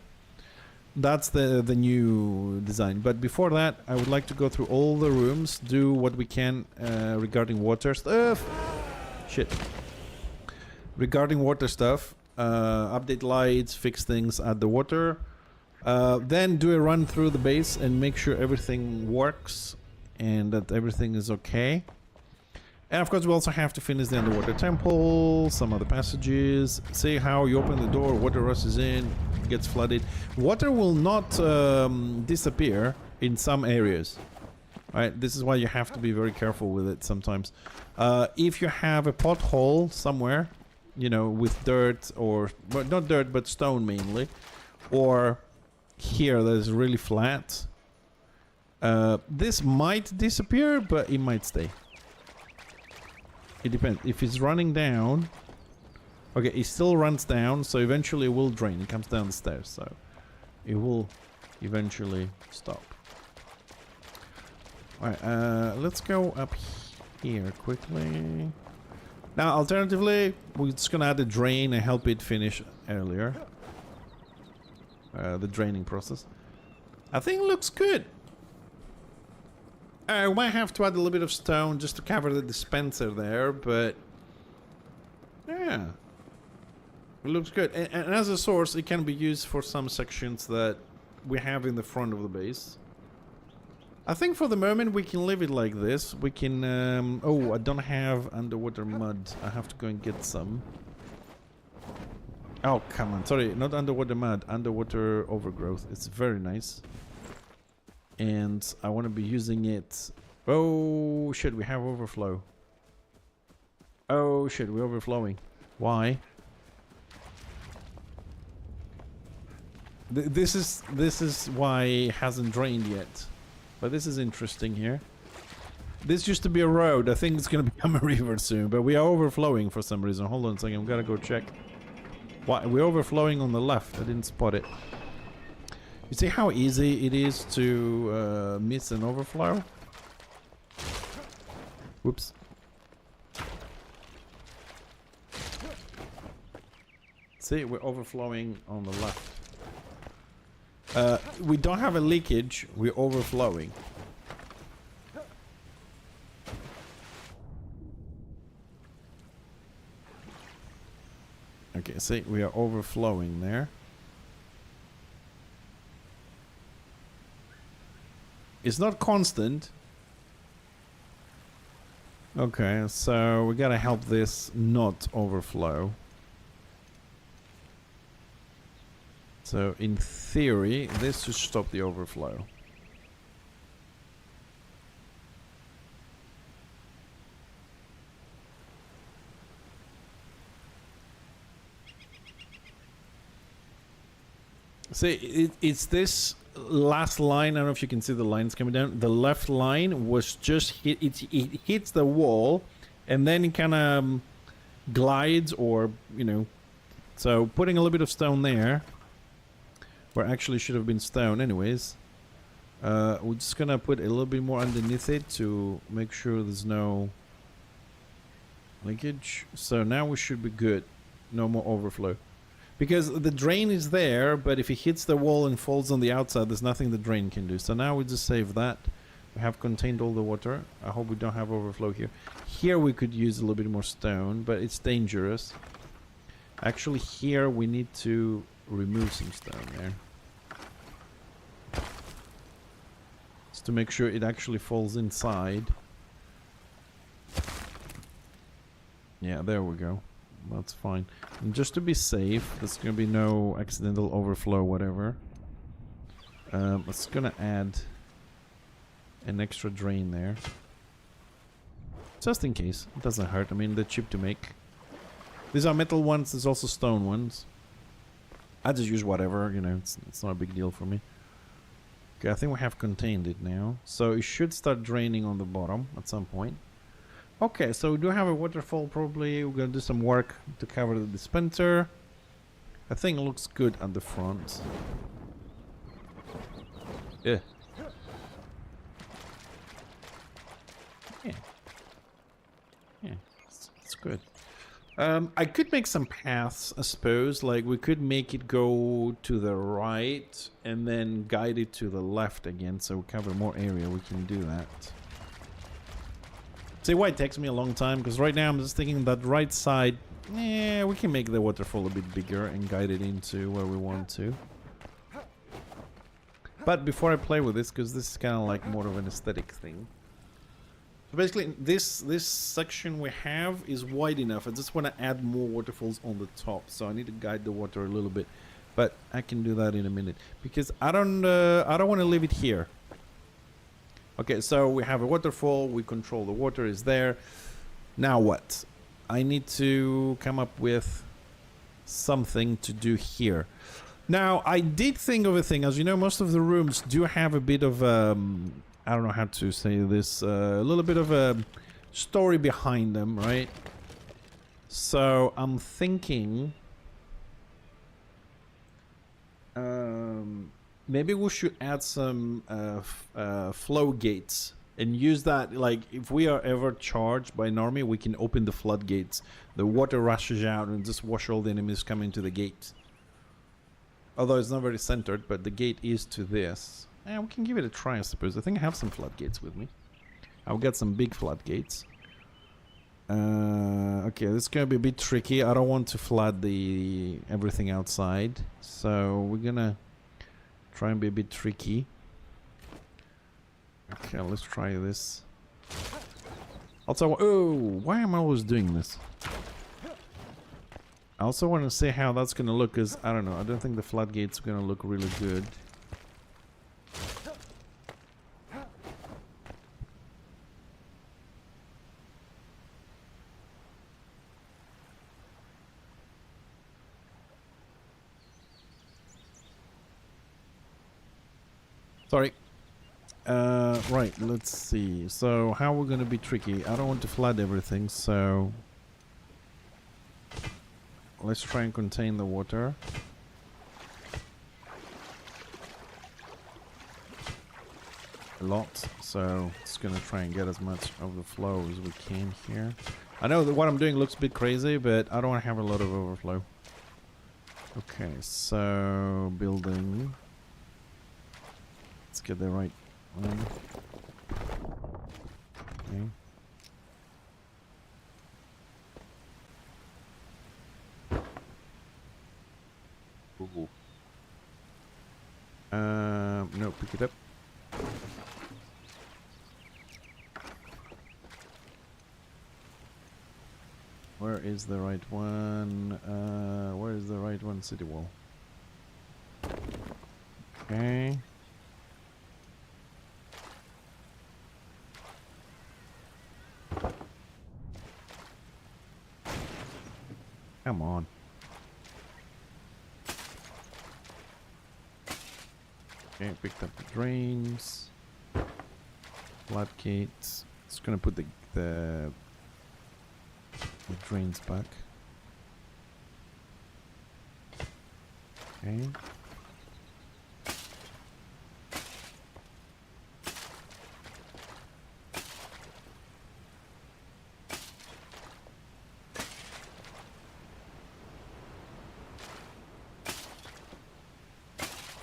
That's the new design. But before that, I would like to go through all the rooms, do what we can regarding water stuff. Shit. Regarding water stuff, update lights, fix things, add the water. Then do a run through the base and make sure everything works and that everything is okay. And of course we also have to finish the underwater temple, some other passages. See how you open the door, water rushes in, gets flooded. Water will not disappear in some areas. Right, this is why you have to be very careful with it sometimes. If you have a pothole somewhere, you know, with dirt or, well, not dirt, but stone mainly, or here that is really flat, this might disappear, but it might stay. It depends. If it's running down, okay, it still runs down, so eventually it will drain. It comes down the stairs, so it will eventually stop. Alright, let's go up here quickly. Now, alternatively, we're just gonna add a drain and help it finish earlier. The draining process. I think it looks good. We might have to add a little bit of stone just to cover the dispenser there, but yeah, it looks good. And as a source, it can be used for some sections that we have in the front of the base. I think for the moment we can leave it like this. We can, oh, I don't have underwater mud. I have to go and get some. Oh, come on. Sorry, not underwater mud, underwater overgrowth. It's very nice. And I want to be using it. Oh, shit, we have overflow. Oh, shit, we're overflowing. Why? This is why it hasn't drained yet. But this is interesting here. This used to be a road. I think it's going to become a river soon. But we are overflowing for some reason. Hold on a second. I've got to go check. Why? We're overflowing on the left. I didn't spot it. You see how easy it is to miss an overflow? Whoops. See, we're overflowing on the left. We don't have a leakage, we're overflowing. Okay, see, we are overflowing there. It's not constant. Okay, so we gotta help this not overflow. So in theory, this should stop the overflow. See, it's this last line. I don't know if you can see the lines coming down. The left line was just hit. It hits the wall, and then it kind of glides, or you know. So putting a little bit of stone there, where actually should have been stone, anyways. We're just gonna put a little bit more underneath it to make sure there's no leakage. So now we should be good. No more overflow. Because the drain is there, but if it hits the wall and falls on the outside, there's nothing the drain can do. So now we just save that. We have contained all the water. I hope we don't have overflow here. Here we could use a little bit more stone, but it's dangerous. Actually, here we need to remove some stone there. Just to make sure it actually falls inside. Yeah, there we go. That's fine. And just to be safe, there's gonna be no accidental overflow, whatever. It's gonna add an extra drain there. Just in case. It doesn't hurt. I mean, they're cheap to make. These are metal ones, there's also stone ones. I just use whatever, you know, it's not a big deal for me. Okay, I think we have contained it now. So it should start draining on the bottom at some point. Okay, so we do have a waterfall probably. We're gonna do some work to cover the dispenser. I think it looks good at the front. Yeah. Yeah. Yeah, it's good. I could make some paths, I suppose. Like, we could make it go to the right and then guide it to the left again, so we cover more area. We can do that. See why it takes me a long time? Because right now I'm just thinking that right side, we can make the waterfall a bit bigger and guide it into where we want to. But before I play with this, because this is kind of like more of an aesthetic thing. So basically, this section we have is wide enough. I just want to add more waterfalls on the top, so I need to guide the water a little bit. But I can do that in a minute because I don't want to leave it here. Okay, so we have a waterfall. We control the water is there. Now what? I need to come up with something to do here. Now I did think of a thing. As you know, most of the rooms do have a bit of I don't know how to say this, a little bit of a story behind them, right? So I'm thinking maybe we should add some flow gates and use that, like, if we are ever charged by an army, we can open the floodgates. The water rushes out and just wash all the enemies coming to the gate. Although it's not very centered, but the gate is to this. Yeah, we can give it a try, I suppose. I think I have some floodgates with me. I'll get some big floodgates. Okay, this is gonna be a bit tricky. I don't want to flood everything outside, so we're gonna try and be a bit tricky. Okay, let's try this. Also, oh, why am I always doing this? I also want to see how that's gonna look, because I don't know. I don't think the floodgates are gonna look really good. Sorry. Right, let's see. So, how we're gonna be tricky? I don't want to flood everything, so let's try and contain the water. A lot, so it's gonna try and get as much of the flow as we can here. I know that what I'm doing looks a bit crazy, but I don't want to have a lot of overflow. Okay, so building. Let's get the right one. Okay. Ooh. No, pick it up. Where is the right one? Where is the right one? City wall. Okay. Come on. Okay, picked up the drains. Floodgates. Just gonna put the drains back. Okay.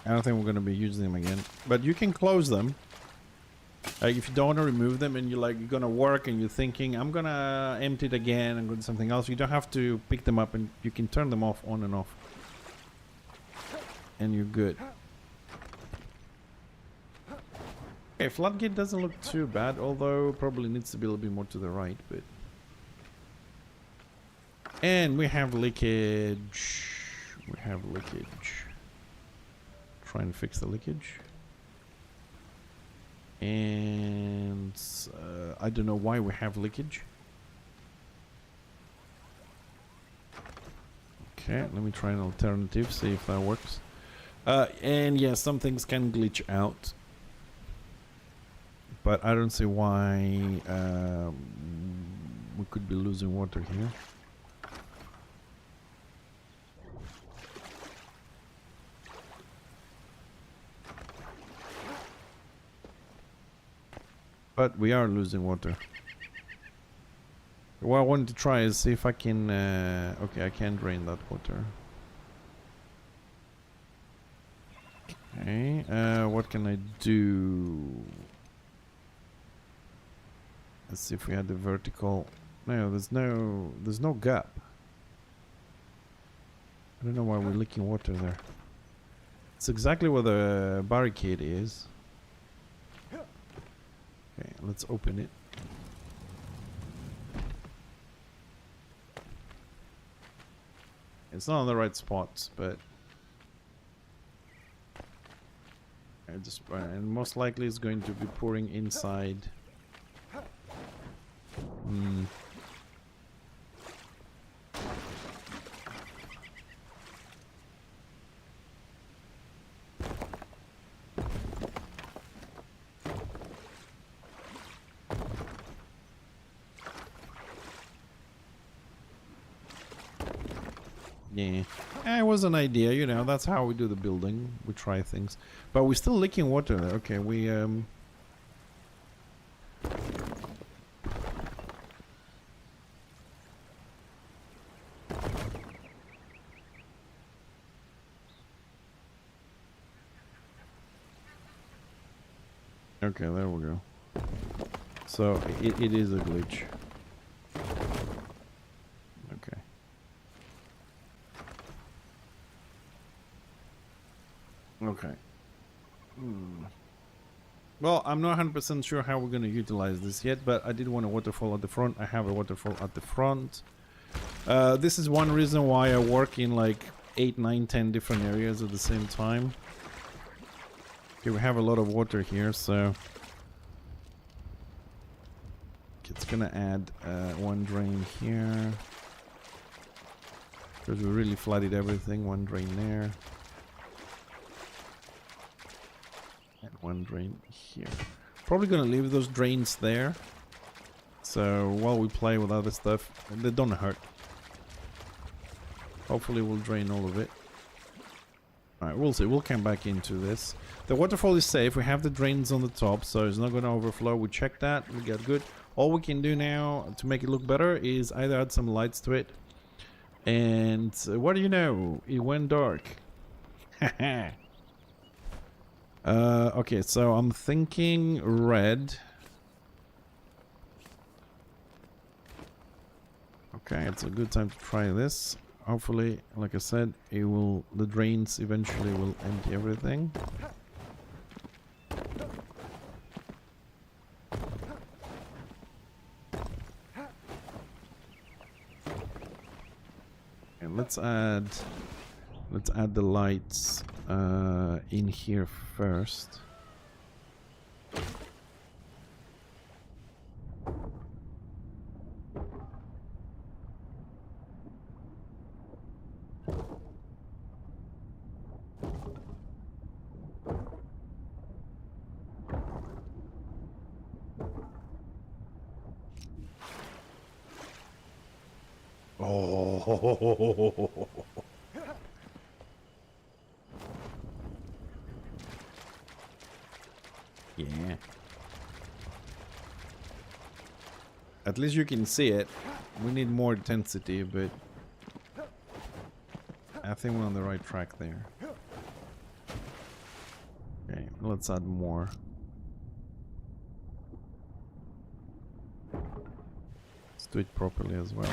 I don't think we're going to be using them again, but you can close them. Like, if you don't want to remove them and you're going to work and you're thinking, I'm going to empty it again and go to something else, you don't have to pick them up, and you can turn them off, on and off. And you're good. Okay, floodgate doesn't look too bad, although probably needs to be a little bit more to the right, but... And we have leakage. We have leakage. Try and fix the leakage. And I don't know why we have leakage. Okay, let me try an alternative, see if that works. And yeah, some things can glitch out, but I don't see why we could be losing water here. But we are losing water. What I wanted to try is see if I can... okay, I can drain that water. Okay, what can I do? Let's see if we had the vertical... No, there's no gap. I don't know why we're leaking water there. It's exactly where the barricade is. Okay, let's open it. It's not on the right spots, but and most likely it's going to be pouring inside. Yeah, it was an idea, you know, that's how we do the building. We try things. But we're still leaking water there. Okay, we okay, there we go. So it is a glitch. Okay. Okay. Well, I'm not 100% sure how we're going to utilize this yet, but I did want a waterfall at the front. I have a waterfall at the front. This is one reason why I work in like 8, 9, 10 different areas at the same time. Okay, we have a lot of water here, so it's gonna add one drain here because we really flooded everything. One drain there and one drain here. Probably gonna leave those drains there, so while we play with other stuff, they don't hurt. Hopefully we'll drain all of it. Alright, we'll see. We'll come back into this. The waterfall is safe. We have the drains on the top, so it's not going to overflow. We checked that. We got good. All we can do now to make it look better is either add some lights to it. And what do you know? It went dark. Okay, so I'm thinking red. Okay, it's a good time to try this. Hopefully, like I said, the drains eventually will empty everything. And let's add the lights in here first. Oh. Yeah. At least you can see it. We need more intensity, but I think we're on the right track there. Okay, let's add more. Let's do it properly as well.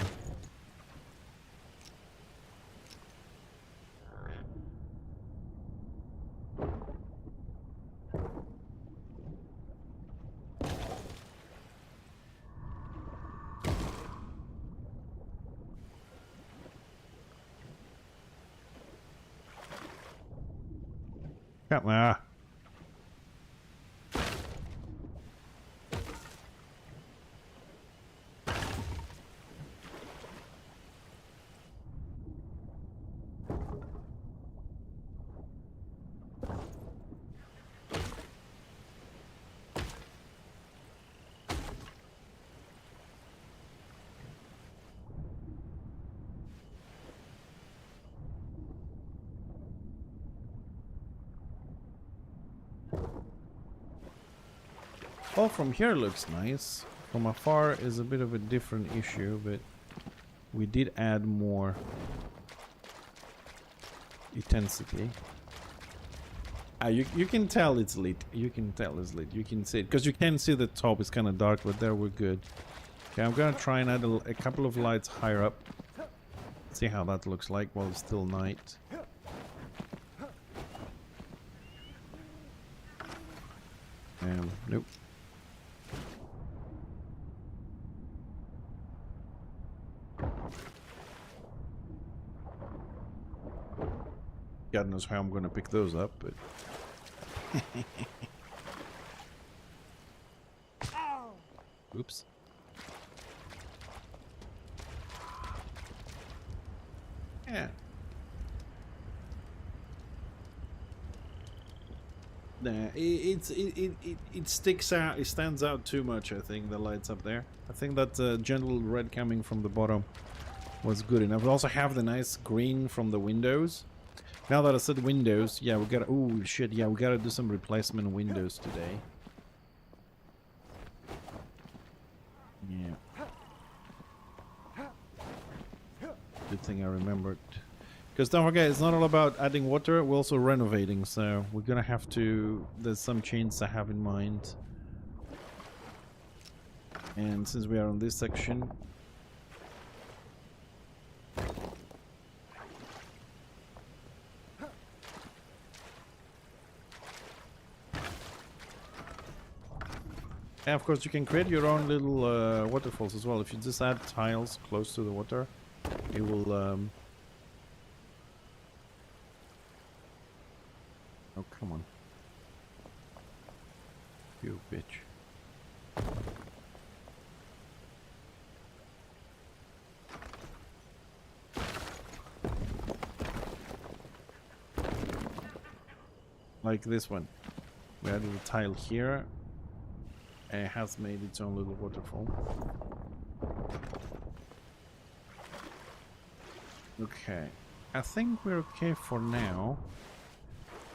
Come on. Oh, from here looks nice. From afar is a bit of a different issue, but we did add more intensity. You can tell it's lit. You can tell it's lit. You can see it because you can see the top is kind of dark, but there we're good. Okay, I'm gonna try and add a couple of lights higher up. See how that looks like while it's still night. Nope. God knows how I'm gonna pick those up, but oops. Yeah. Nah, it sticks out. It stands out too much. I think the lights up there. I think that gentle red coming from the bottom was good enough. We also have the nice green from the windows. Now that I said windows, yeah, we gotta. Oh shit! Yeah, we gotta do some replacement windows today. Yeah. Good thing I remembered. Because don't forget, it's not all about adding water, we're also renovating, so we're gonna have to... There's some changes I have in mind. And since we are on this section... And of course you can create your own little waterfalls as well. If you just add tiles close to the water, it will... Oh, come on. You bitch. Like this one. We added a tile here. And it has made its own little waterfall. Okay. I think we're okay for now.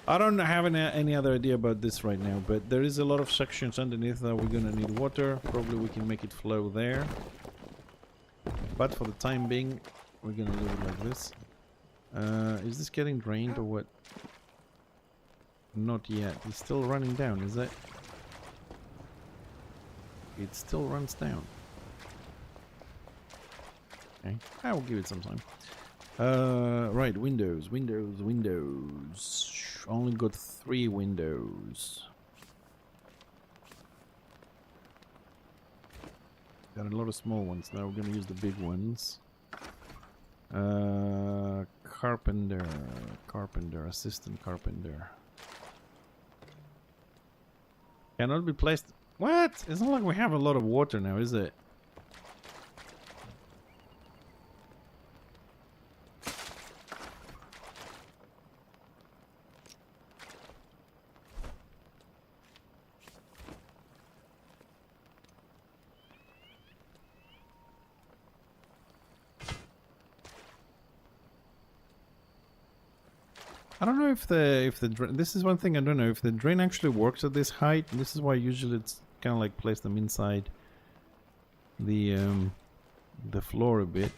I don't have any other idea about this right now, but there is a lot of sections underneath that we're gonna need water. Probably we can make it flow there. But for the time being, we're gonna leave it like this. Is this getting drained or what? Not yet. It's still running down, is it? It still runs down. Okay, I will give it some time. Right, windows. Only got 3 windows. Got a lot of small ones. Now we're gonna use the big ones. Carpenter, assistant carpenter. Cannot be placed. What? It's not like we have a lot of water now, is it? I don't know if the drain, this is one thing I don't know if the drain actually works at this height. This is why usually it's kind of like place them inside the floor a bit.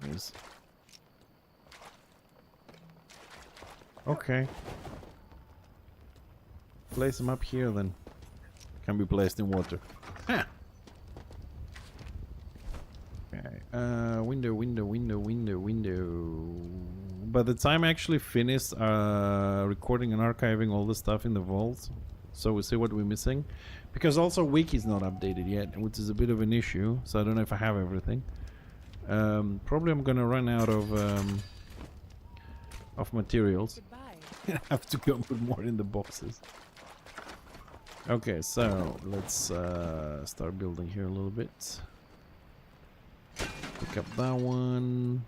Anyways. Okay. Place them up here then. Can be placed in water. Ah. Okay. Window. By the time I actually finish recording and archiving all the stuff in the vault, so we see what we're missing. Because also wiki is not updated yet, which is a bit of an issue. So I don't know if I have everything. Probably I'm gonna run out of materials. I have to go put more in the boxes. Okay, so let's start building here a little bit. Pick up that one.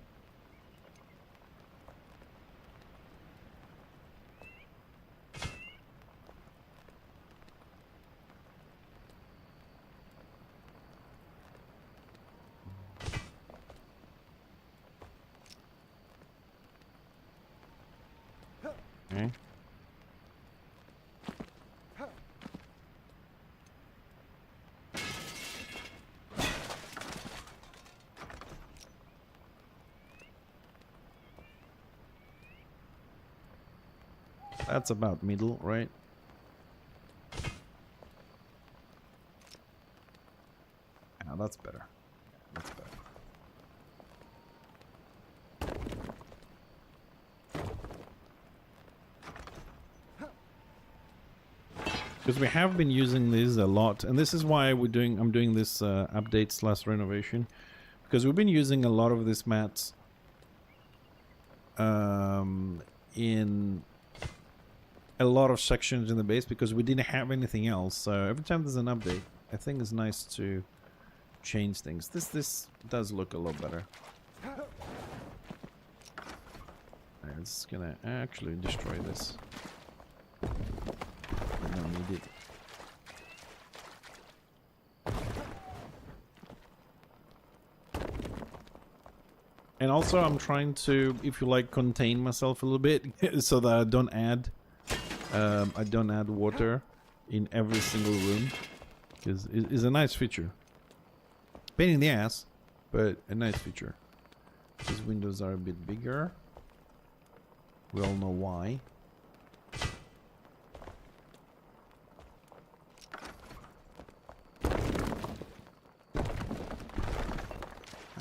That's about middle, right? Yeah, that's better. That's better. Because we have been using these a lot, and this is why I'm doing this update / renovation, because we've been using a lot of these mats in a lot of sections in the base because we didn't have anything else. So every time there's an update, I think it's nice to change things. This does look a lot better. It's gonna actually destroy this. I don't need it. And also I'm trying to, if you like, contain myself a little bit so that I don't add water in every single room, because it is a nice feature. Pain in the ass, but a nice feature. These windows are a bit bigger. We all know why.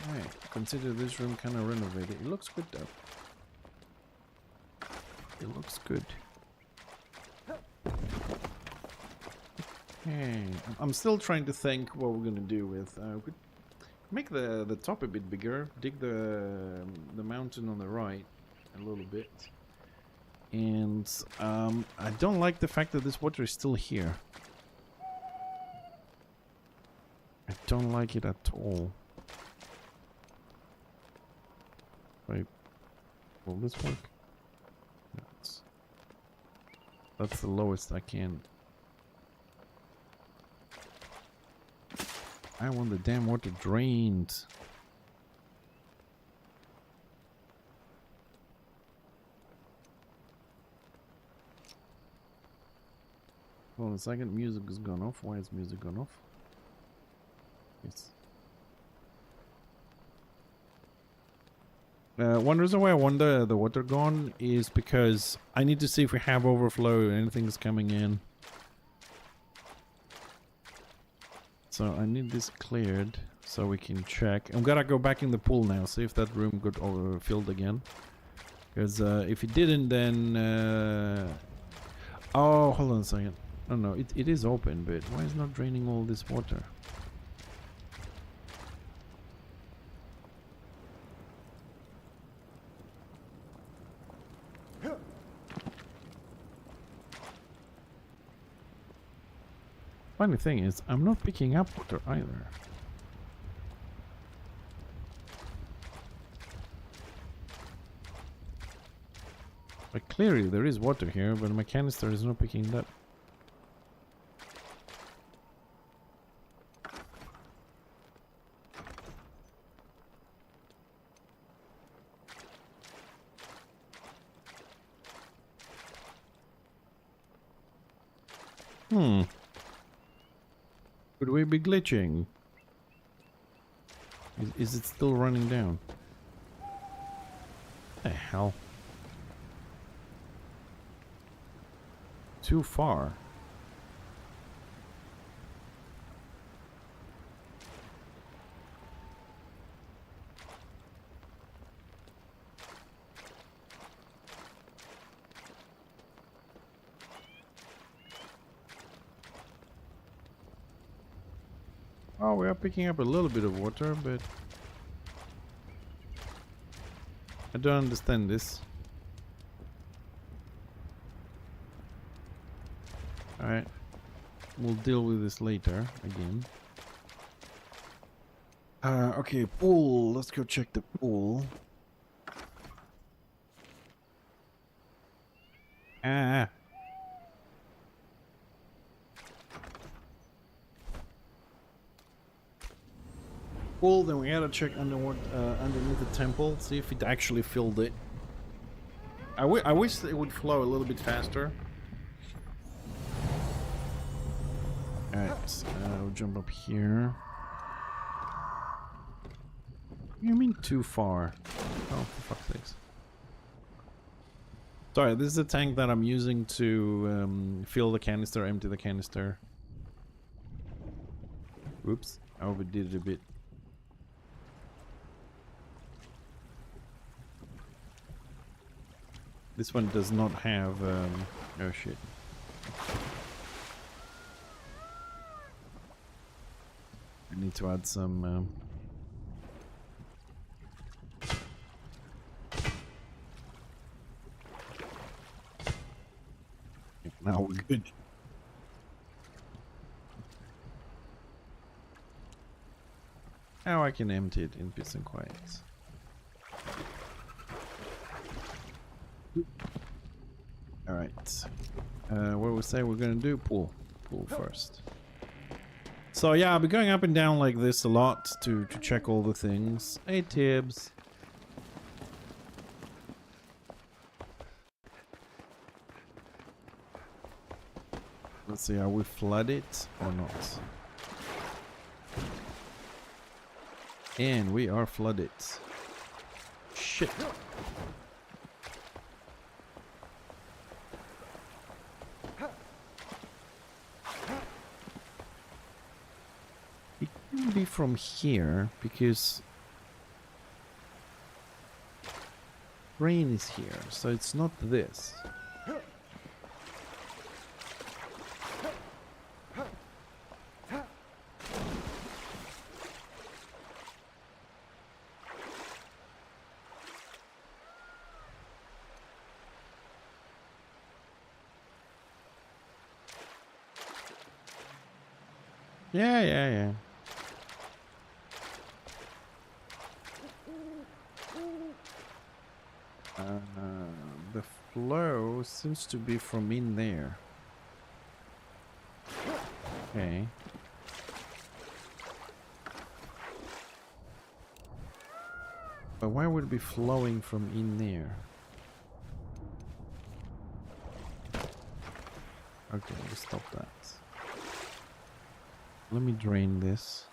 Alright, consider this room kind of renovated. It looks good though. It looks good. Okay, I'm still trying to think what we're gonna do with. We make the top a bit bigger. Dig the mountain on the right a little bit. And I don't like the fact that this water is still here. I don't like it at all. Wait, will this work? No, that's the lowest I can. I want the damn water drained. Hold on a second, music has gone off. Why is music gone off? Yes. One reason why I want the water gone is because I need to see if we have overflow, anything's coming in. So I need this cleared so we can check. I'm gonna go back in the pool now, see if that room got overfilled again. Because if it didn't, then... Oh, hold on a second. Oh no, it is open, but why is it not draining all this water? Funny thing is, I'm not picking up water either. But clearly there is water here, but my canister is not picking it up. Could we be glitching? Is it still running down? What the hell? Too far. Oh, we are picking up a little bit of water, but I don't understand this. Alright, we'll deal with this later again. Okay, pool. Let's go check the pool. Ah. Pool, then we gotta check underneath the temple, see if it actually filled it. I wish it would flow a little bit faster. Alright, we'll jump up here. What do you mean too far? Oh, for fuck's sakes. Sorry, this is a tank that I'm using to fill the canister, empty the canister. Oops, I overdid it a bit. This one does not have, oh shit. I need to add some, now we're good. Now I can empty it in peace and quiet. Alright. What we say we're gonna do? Pull first. So yeah, I'll be going up and down like this a lot to check all the things. Hey Tibbs. Let's see, are we flooded or not? And we are flooded. Shit. It can be from here because rain is here, so it's not this. Yeah. The flow seems to be from in there. Okay. But why would it be flowing from in there? Okay, let's stop that. Let me drain this.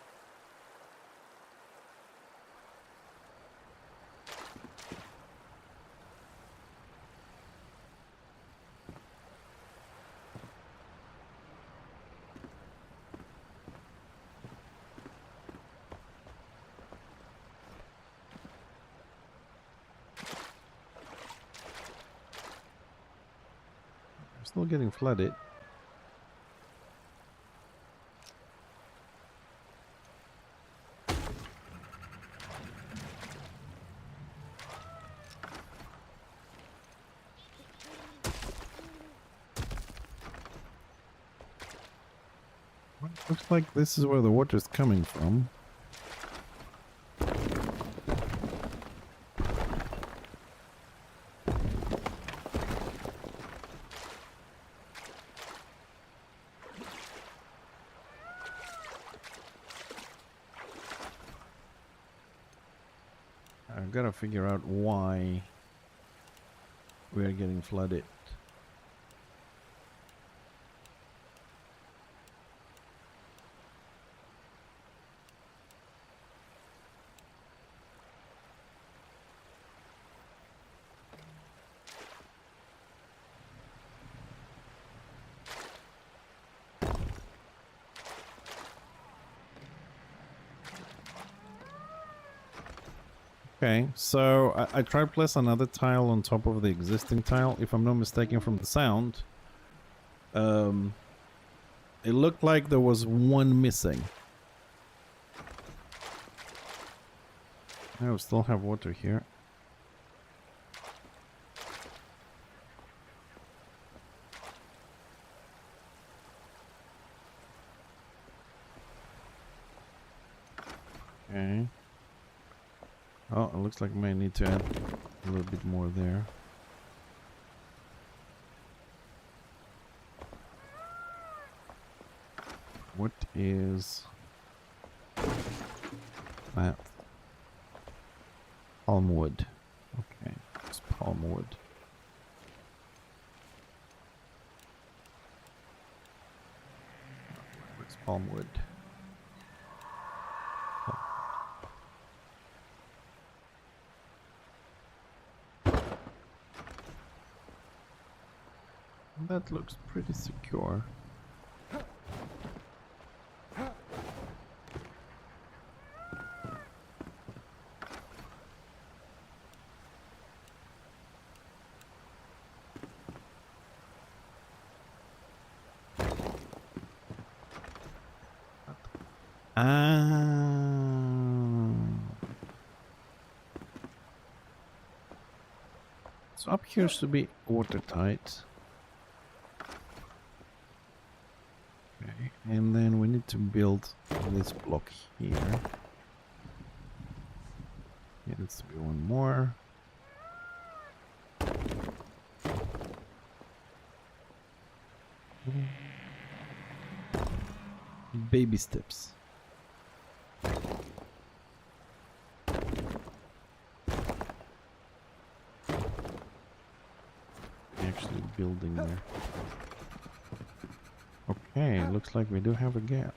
I'm still getting flooded. Looks like this is where the water's coming from. I've got to figure out why we are getting flooded. Okay, so I tried to place another tile on top of the existing tile. If I'm not mistaken from the sound, it looked like there was one missing. I still have water here. Okay. Oh, it looks like I might need to add a little bit more there. What is that? Palm wood. Okay, it's palm wood. Where's palm wood? That looks pretty secure. So up here should be watertight. Okay, and then we need to build this block here. Yeah, needs to be one more. Baby steps. Actually building there. Okay, looks like we do have a gap.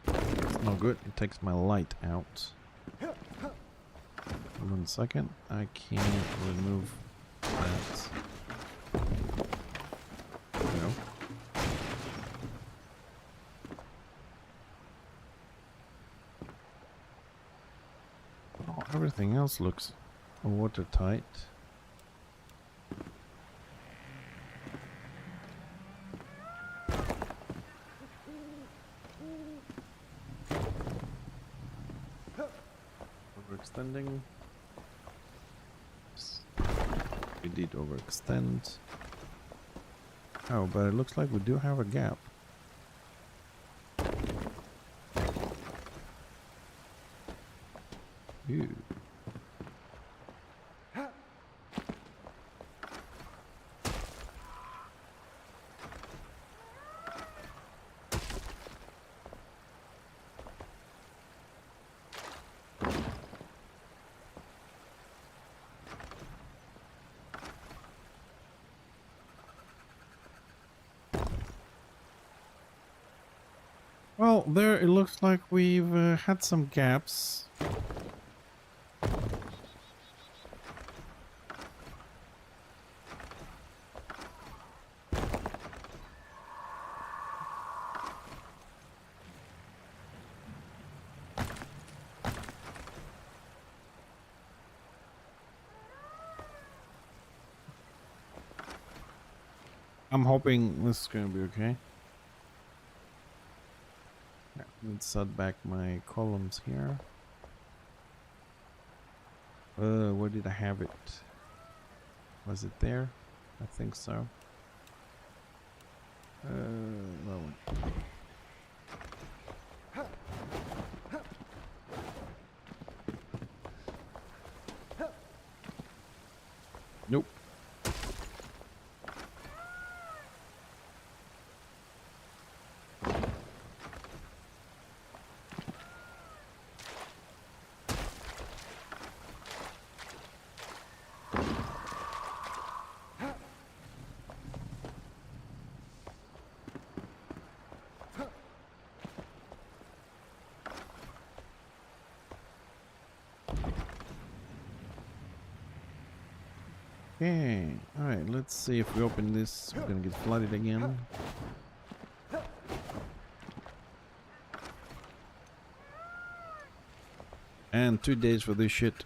It's not good, it takes my light out. Hold on a second, I can't remove that. No. Oh, everything else looks watertight. Overextending. We did overextend. Oh, but it looks like we do have a gap. Ew. Well, there it looks like we've had some gaps. I'm hoping this is going to be okay. Let's set back my columns here. Where did I have it? Was it there? I think so. No. Nope. Okay, alright, let's see if we open this, we're gonna get flooded again. And 2 days for this shit.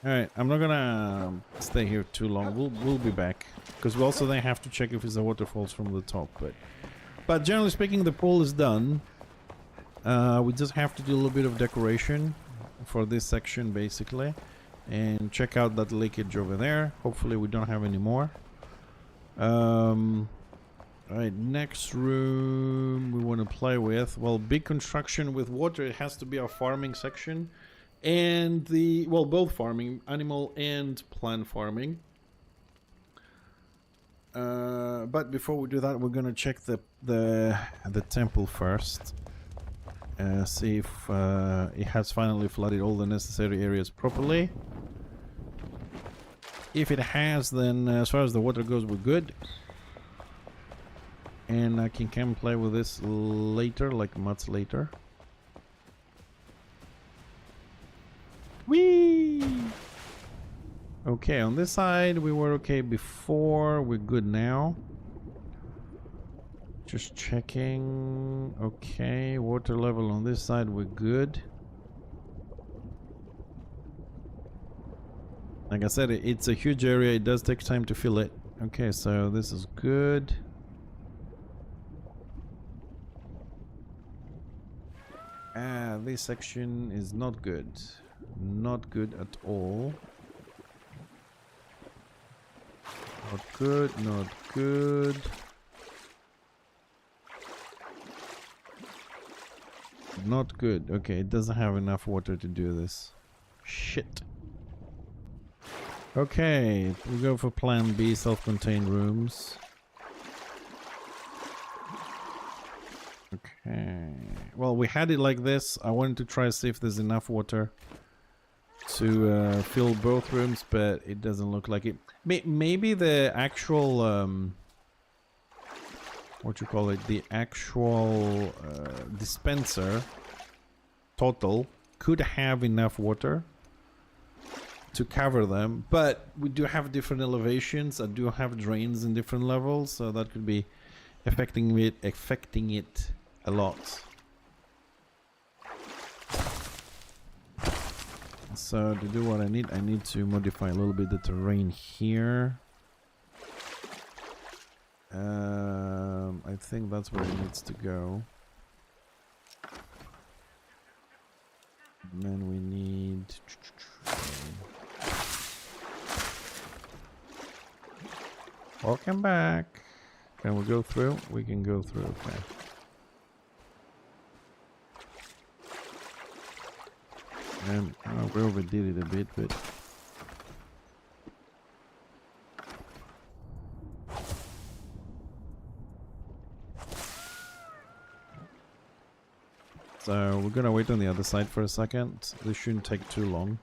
Alright, I'm not gonna stay here too long. We'll be back. Because we also then have to check if it's the waterfalls from the top, but But generally speaking, the pool is done. We just have to do a little bit of decoration for this section, basically. And check out that leakage over there. Hopefully we don't have any more. Alright, next room we want to play with. Well, big construction with water. It has to be our farming section. And the, well, both farming, animal and plant farming. But before we do that, we're gonna check the temple first. See if it has finally flooded all the necessary areas properly. If it has, then as far as the water goes, we're good. And I can come play with this later, like much later. Whee! Okay, on this side we were okay before, we're good now. Just checking. Okay, water level on this side, we're good. Like I said, it's a huge area, it does take time to fill it. Okay, so this is good. This section is not good. Not good at all. Not good, not good. Not good. Okay, it doesn't have enough water to do this. Shit. Okay, we go for plan B, self-contained rooms. Okay. Well, we had it like this. I wanted to try to see if there's enough water to fill both rooms, but it doesn't look like it. Maybe the actual what you call it, the actual dispenser total could have enough water to cover them, but we do have different elevations. I do have drains in different levels, so that could be affecting it a lot. So to do what I need to modify a little bit the terrain here. I think that's where it needs to go. And then we need... Welcome back. Can we go through? We can go through, okay. And we overdid it a bit, but... So we're gonna wait on the other side for a second. This shouldn't take too long.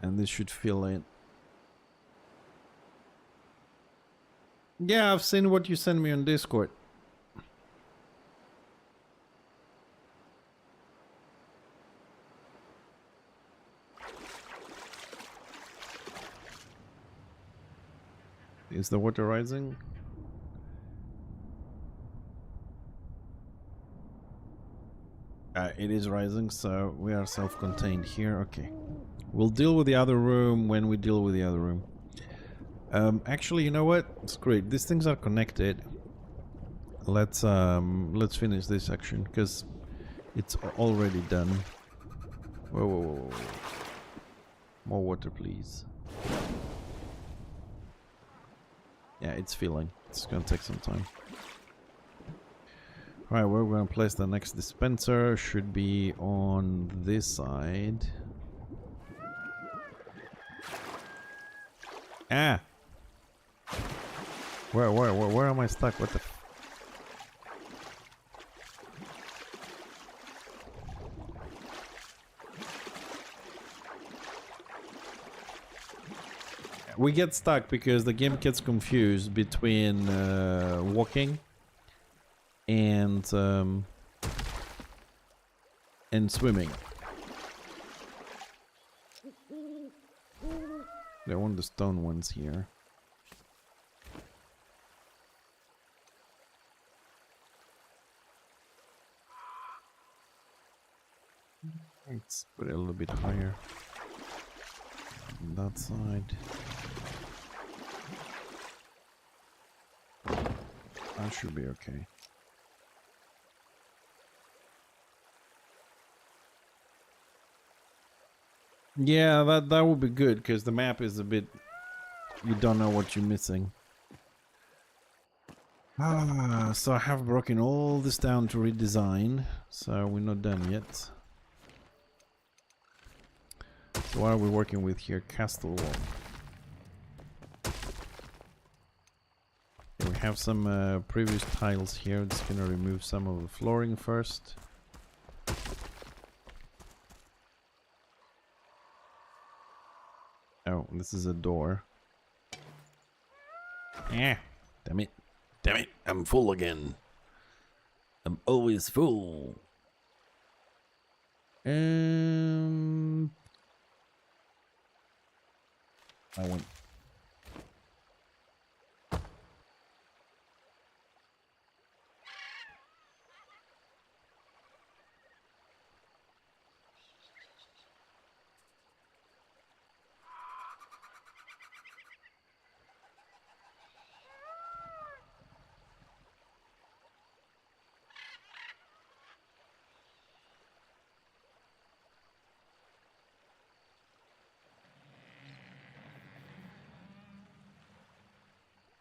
And this should fill it. Yeah, I've seen what you sent me on Discord. Is the water rising? It is rising, so we are self-contained here. Okay. We'll deal with the other room when we deal with the other room. Actually, you know what? It's great. These things are connected. Let's finish this section because it's already done. Whoa, whoa, whoa, whoa. More water, please. Yeah, it's filling. It's gonna take some time. Alright, where we're gonna place the next dispenser should be on this side. Ah! Where am I stuck? What the f... We get stuck because the game gets confused between walking and swimming. They want the stone ones here. Let's put it a little bit higher on that side. That should be okay. Yeah, that would be good, because the map is a bit... You don't know what you're missing. So I have broken all this down to redesign, so we're not done yet. So what are we working with here? Castle wall. Okay, we have some previous tiles here. Just gonna remove some of the flooring first. Oh, this is a door. Yeah, damn it. Damn it, I'm full again. I'm always full. I went.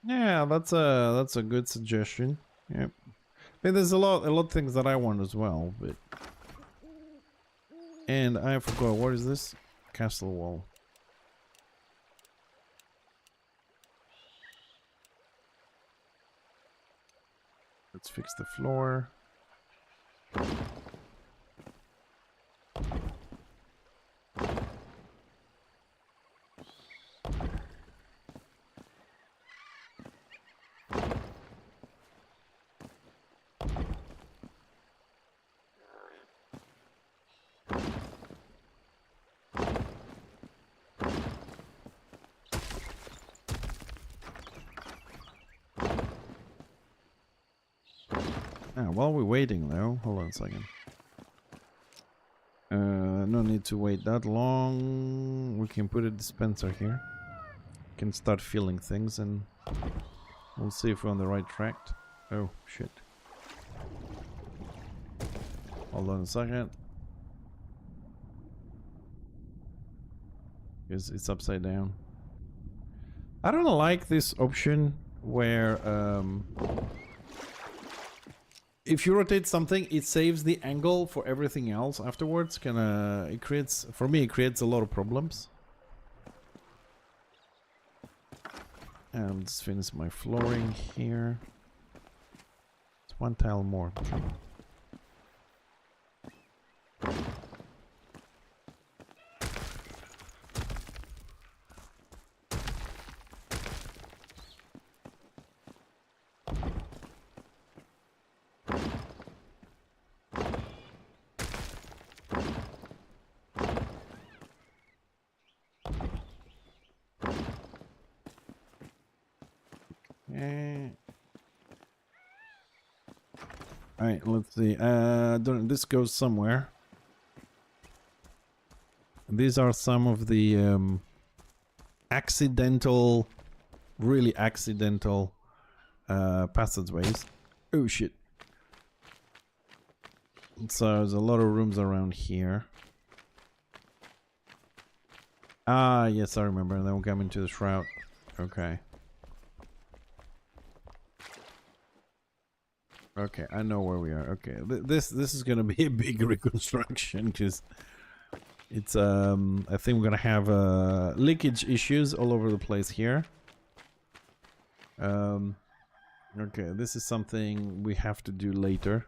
Yeah, that's a good suggestion. Yep. I mean, there's a lot of things that I want as well, but and I forgot, what is this? Castle wall. Let's fix the floor. While we're waiting though, hold on a second. No need to wait that long. We can put a dispenser here. Can start filling things and we'll see if we're on the right track. Oh shit. Hold on a second. Because it's upside down. I don't like this option where if you rotate something, it saves the angle for everything else afterwards. It creates, for me, it creates a lot of problems. And just finish my flooring here. It's one tile more. Alright, let's see. This goes somewhere. These are some of the accidental, really accidental passageways. Oh shit. So there's a lot of rooms around here. Ah, yes, I remember. And then we'll come into the shroud. Okay. Okay, I know where we are. Okay, this is gonna be a big reconstruction because it's I think we're gonna have leakage issues all over the place here. Okay, this is something we have to do later,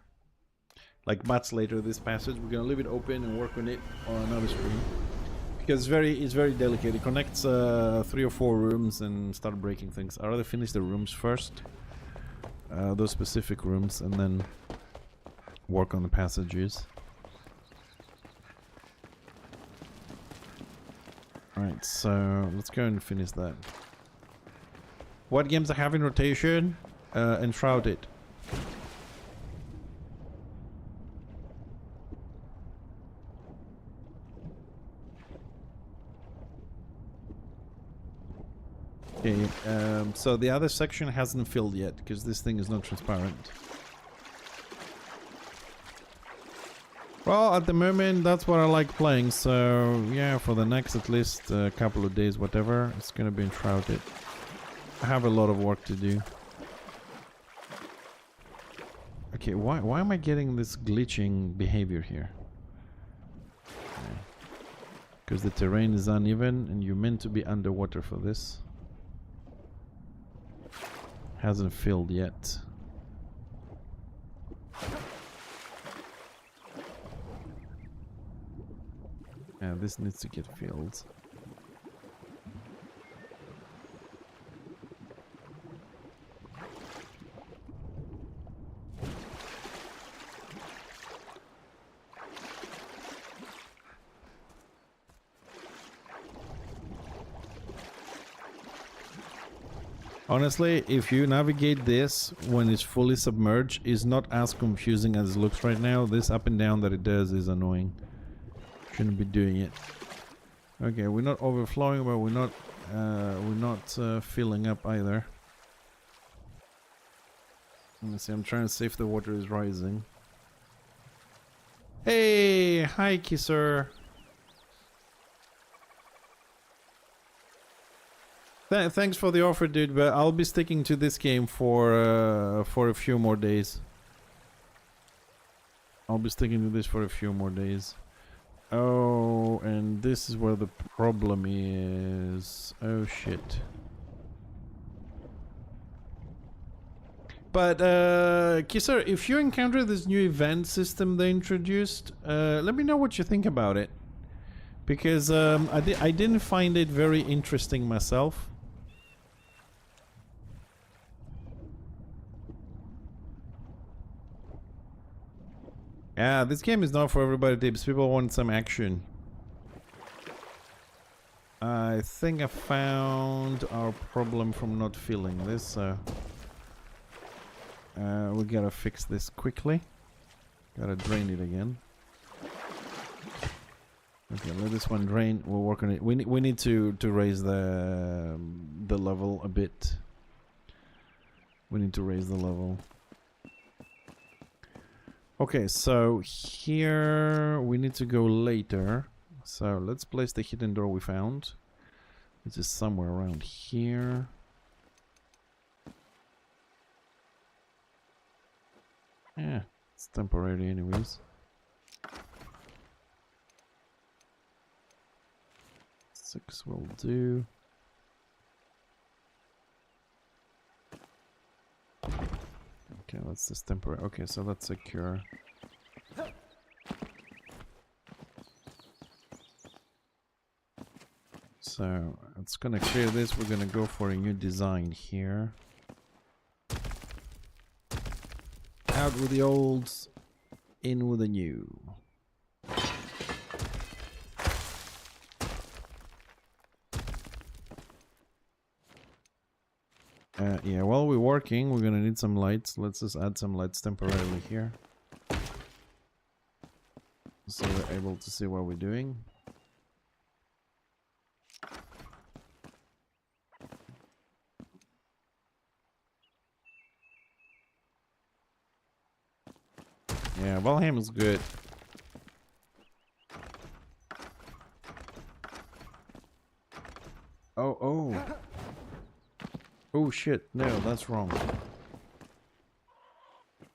like much later. This passage, we're gonna leave it open and work on it on another screen because it's very delicate. It connects 3 or 4 rooms and start breaking things. I'd rather finish the rooms first. Those specific rooms, and then work on the passages. Alright, so let's go and finish that. What games I have in rotation? Enshrouded. Okay, so the other section hasn't filled yet because this thing is not transparent. Well, at the moment, that's what I like playing, so yeah, for the next at least couple of days, whatever, it's gonna be Enshrouded. I have a lot of work to do. Okay, why am I getting this glitching behavior here? Because the terrain is uneven and you're meant to be underwater for this. Hasn't filled yet. Yeah, this needs to get filled. Honestly, if you navigate this when it's fully submerged, it's not as confusing as it looks right now. This up and down that it does is annoying. Shouldn't be doing it. Okay, we're not overflowing, but we're not filling up either. Let me see. I'm trying to see if the water is rising. Hey, hi, Kisser. Thanks for the offer, dude. But I'll be sticking to this game for a few more days. I'll be sticking to this for a few more days. Oh, and this is where the problem is. Oh shit. But Kisser, if you encounter this new event system they introduced, let me know what you think about it. Because I didn't find it very interesting myself. Yeah, this game is not for everybody, tips. People want some action. I think I found our problem from not filling this. We gotta fix this quickly. Gotta drain it again. Okay, let this one drain. We'll work on it. We need to raise the level a bit. We need to raise the level. Okay, so here we need to go later. So let's place the hidden door we found, which is somewhere around here. Yeah, it's temporary anyways. Six will do. Okay, that's just temporary. Okay, so that's secure. So it's gonna clear this. We're gonna go for a new design here. Out with the olds, in with the new. Yeah, while we're working, we're gonna need some lights. Let's just add some lights temporarily here, so we're able to see what we're doing. Yeah, Valheim is good. Oh. Oh shit, no, that's wrong.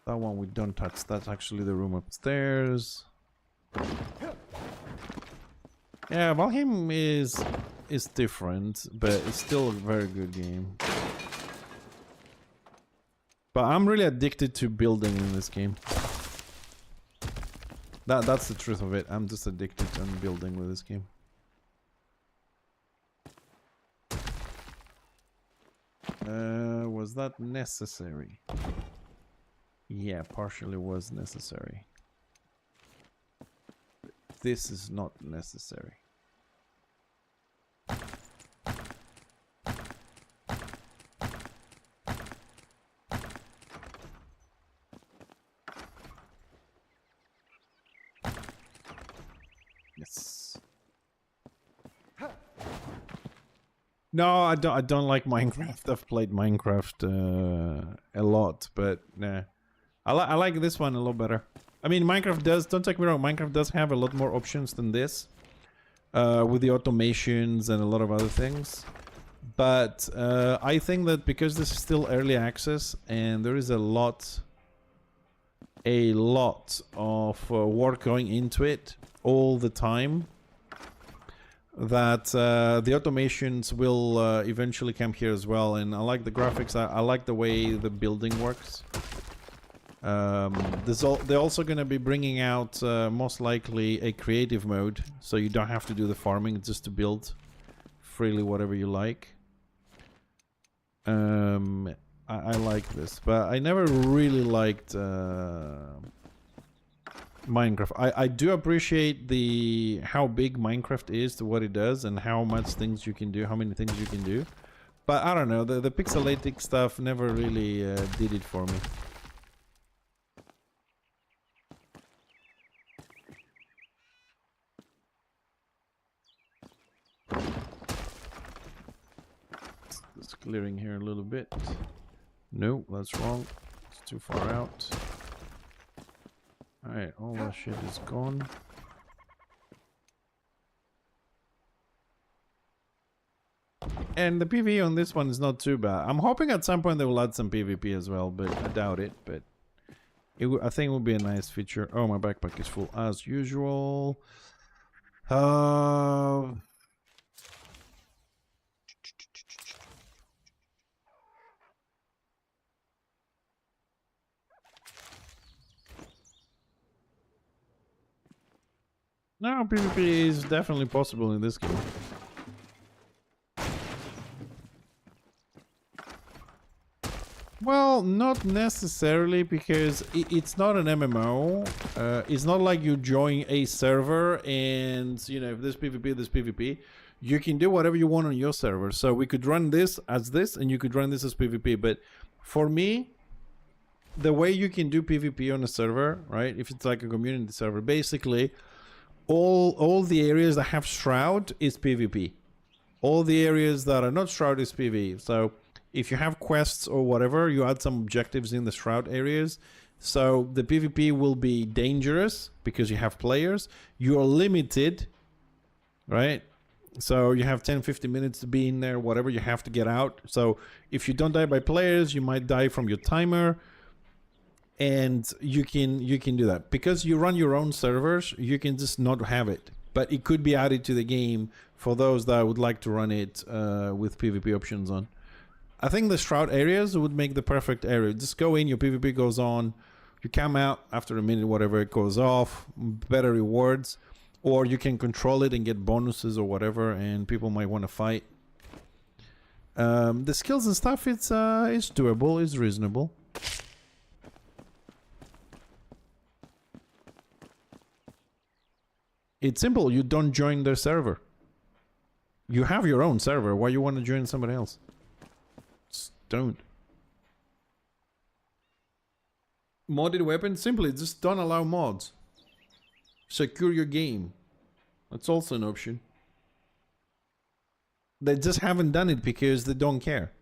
That one we don't touch. That's actually the room upstairs. Yeah, Valheim is different, but it's still a very good game. But I'm really addicted to building in this game. That's the truth of it. I'm just addicted to building with this game. Was that necessary? Yeah, partially was necessary. This is not necessary. Yes. No, I don't. I don't like Minecraft. I've played Minecraft a lot, but nah. I like this one a lot better. I mean, Minecraft does. Don't take me wrong. Minecraft does have a lot more options than this, with the automations and a lot of other things. But I think that because this is still early access and there is a lot of work going into it all the time, that the automations will eventually come here as well. And I like the graphics. I like the way the building works. They're also going to be bringing out most likely a creative mode, so you don't have to do the farming, just to build freely whatever you like. I like this, but I never really liked Minecraft. I do appreciate how big Minecraft is to what it does and how much things you can do, how many things you can do. But I don't know, the pixelated stuff never really did it for me. Just clearing here a little bit. No, that's wrong. It's too far out. Alright, all that shit is gone. And the PvE on this one is not too bad. I'm hoping at some point they will add some PvP as well, but I doubt it. But I think it would be a nice feature. Oh, my backpack is full as usual. No, PvP is definitely possible in this game. Well, not necessarily, because it's not an MMO. It's not like you join a server and, you know, if there's PvP, there's PvP. You can do whatever you want on your server. So we could run this as this, and you could run this as PvP. But for me, the way you can do PvP on a server, right? If it's like a community server, basically, all the areas that have Shroud is PvP. All the areas that are not Shroud is PvE. So if you have quests or whatever, you add some objectives in the Shroud areas. So the PvP will be dangerous because you have players. You are limited, right? So you have 10-15 minutes to be in there, whatever, you have to get out. So if you don't die by players, you might die from your timer. And you can do that. Because you run your own servers, you can just not have it. But it could be added to the game for those that would like to run it with PvP options on. I think the Shroud areas would make the perfect area. Just go in, your PvP goes on, you come out after a minute, whatever, it goes off, better rewards, or you can control it and get bonuses or whatever, and people might want to fight. The skills and stuff, it's doable, it's reasonable. It's simple, you don't join their server. You have your own server, why you want to join somebody else? Just don't. Modded weapons? Simply, just don't allow mods. Secure your game. That's also an option. They just haven't done it because they don't care.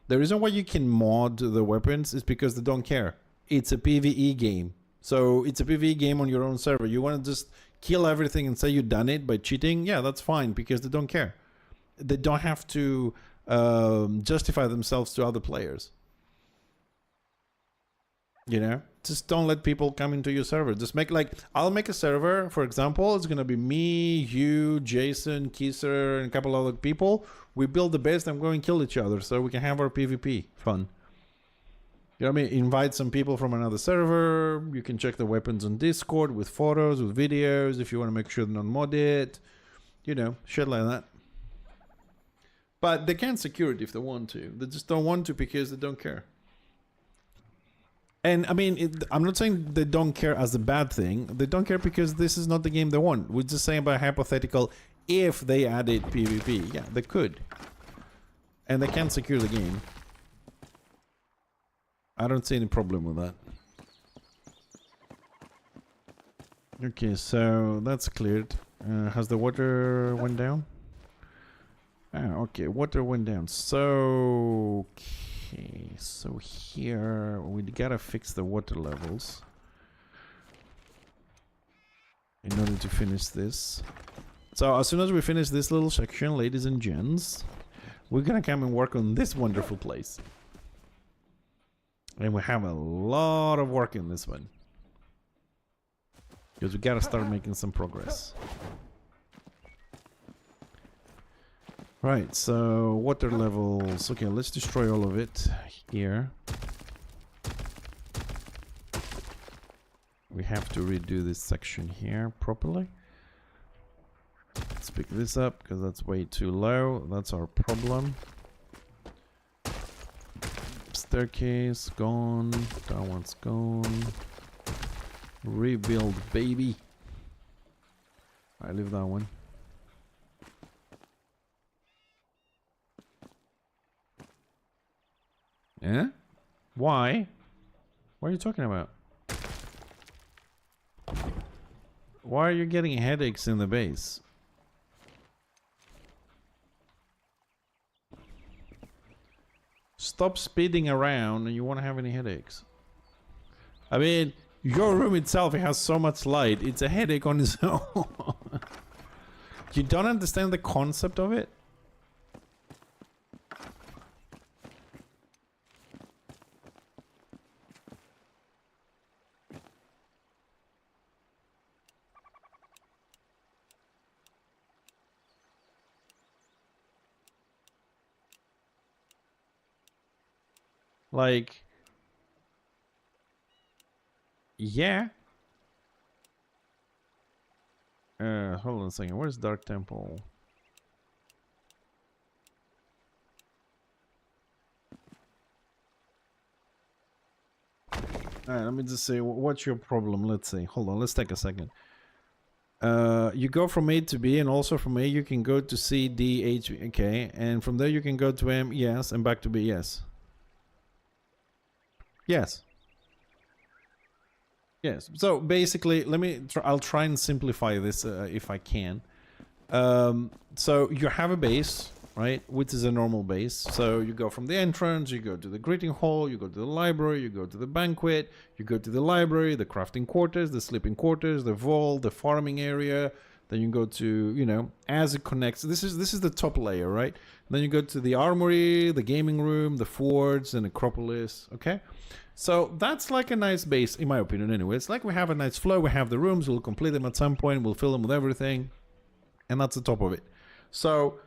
The reason why you can mod the weapons is because they don't care. It's a PvE game. So it's a PvE game on your own server. You want to just kill everything and say you've done it by cheating? Yeah, that's fine, because they don't care. They don't have to justify themselves to other players. You know, just don't let people come into your server. Just make, like, I'll make a server, for example, it's gonna be me, you, Jason, Kisser, and a couple other people. We build the base and go and kill each other so we can have our PvP fun. You know what I mean? Invite some people from another server. You can check the weapons on Discord with photos, with videos, if you want to make sure they're not modded. You know, shit like that. But they can secure it if they want to. They just don't want to because they don't care. And I mean, I'm not saying they don't care as a bad thing. They don't care because this is not the game they want. We're just saying about hypothetical, if they added PvP. Yeah, they could. And they can secure the game. I don't see any problem with that. Okay, so that's cleared. Has the water went down? Okay, water went down. So, okay, so here we gotta fix the water levels in order to finish this. So as soon as we finish this little section, ladies and gents, we're gonna come and work on this wonderful place. And we have a lot of work in this one, because we gotta start making some progress. Right, so water levels. Okay, let's destroy all of it here. We have to redo this section here properly. Let's pick this up because that's way too low. That's our problem. Staircase gone. That one's gone. Rebuild, baby. I leave that one. Eh? Why? What are you talking about? Why are you getting headaches in the base? Stop speeding around and you won't have any headaches. I mean, your room itself, it has so much light. It's a headache on its own. You don't understand the concept of it? Like, yeah. Hold on a second. Where's Dark Temple? Alright, let me just say, what's your problem? Let's see. Hold on, let's take a second. You go from A to B, and also from A you can go to C, D, H, okay. And from there you can go to M, yes, and back to B, yes. Yes. Yes. So basically, I'll try and simplify this if I can. So you have a base, right? Which is a normal base. So you go from the entrance, you go to the greeting hall, you go to the library, you go to the banquet, you go to the library, the crafting quarters, the sleeping quarters, the vault, the farming area. Then you go to, you know, as it connects. This is the top layer, right? And then you go to the armory, the gaming room, the forge, and Acropolis. Okay. So that's like a nice base, in my opinion, anyway. It's like we have a nice flow. We have the rooms. We'll complete them at some point. We'll fill them with everything. And that's the top of it. So,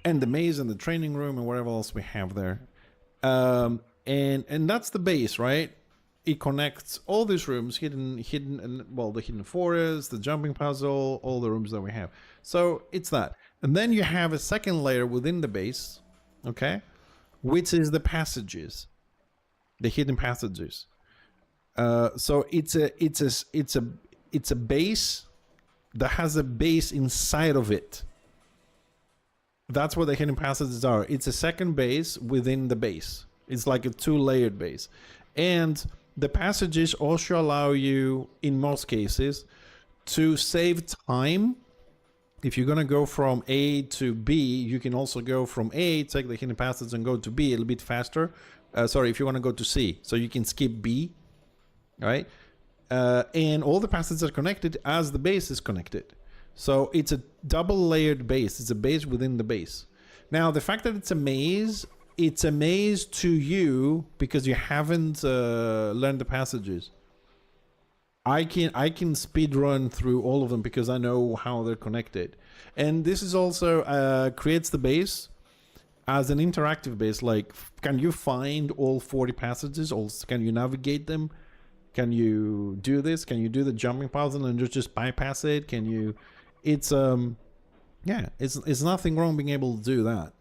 and the maze and the training room and whatever else we have there. And that's the base, right? It connects all these rooms, hidden, and well, the hidden forest, the jumping puzzle, all the rooms that we have. So it's that. And then you have a second layer within the base, okay? Which is the passages. The hidden passages. So it's a base that has a base inside of it. That's what the hidden passages are. It's a second base within the base. It's like a two-layered base. And the passages also allow you, in most cases, to save time. If you're gonna go from A to B, you can also go from A, take the hidden passage, and go to B a little bit faster. Sorry, if you want to go to C, so you can skip B, right? And all the passages are connected as the base is connected. So it's a double-layered base. It's a base within the base. Now, the fact that it's a maze to you because you haven't learned the passages. I can speed run through all of them because I know how they're connected. And this is also creates the base as an interactive base. Like, can you find all 40 passages? Also, can you navigate them? Can you do this? Can you do the jumping puzzle and just bypass it? Can you? It's yeah, it's nothing wrong being able to do that.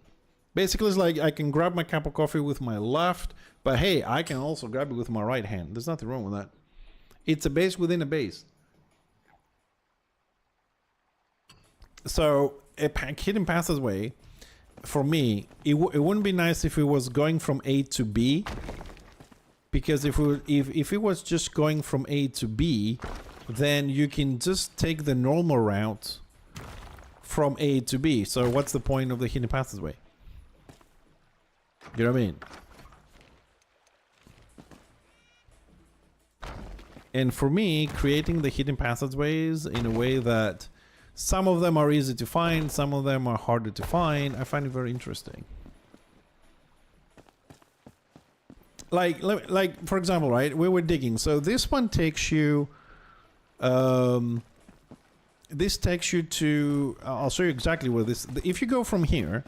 Basically, it's like I can grab my cup of coffee with my left, but hey, I can also grab it with my right hand. There's nothing wrong with that. It's a base within a base. So a hidden passageway, for me, it wouldn't be nice if it was going from A to B, because if it was just going from A to B, then you can just take the normal route from A to B. So what's the point of the hidden passageway? You know what I mean? And for me, creating the hidden passageways in a way that some of them are easy to find, some of them are harder to find, I find it very interesting. Like for example, right, we were digging. So this one takes you, this takes you to, I'll show you exactly where this, if you go from here,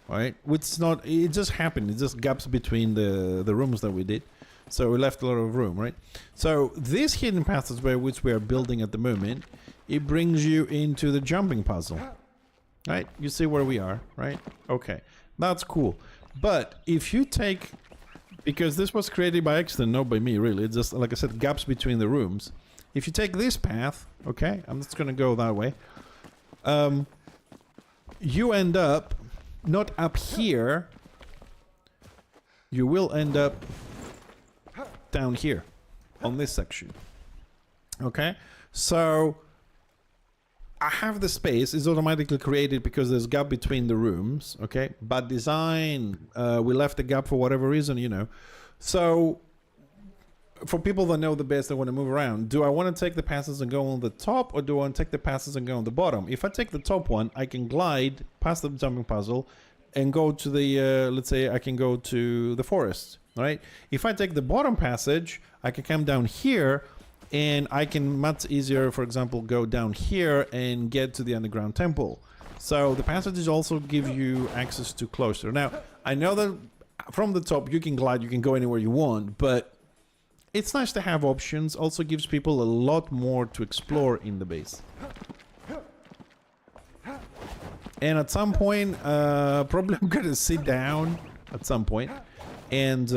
right, it's not, it just happened, it just gaps between the rooms that we did. So we left a lot of room, right? So this hidden passageway, which we are building at the moment, it brings you into the jumping puzzle, right? You see where we are, right? Okay, that's cool. But if you take, because this was created by accident, not by me, really. It's just, like I said, gaps between the rooms. If you take this path, okay, I'm just gonna go that way. You end up not up here. You will end up down here on this section. Okay, so I have the space is automatically created because there's gap between the rooms. Okay, but design, we left a gap for whatever reason, you know. So for people that know the base, they want to move around. Do I want to take the passes and go on the top, or do I want to take the passes and go on the bottom? If I take the top one, I can glide past the jumping puzzle and go to the let's say I can go to the forest. Right? If I take the bottom passage, I can come down here and I can much easier, for example, go down here and get to the underground temple. So the passages also give you access to closer. Now, I know that from the top you can glide, you can go anywhere you want, but it's nice to have options. Also gives people a lot more to explore in the base. And at some point, probably I'm gonna sit down at some point and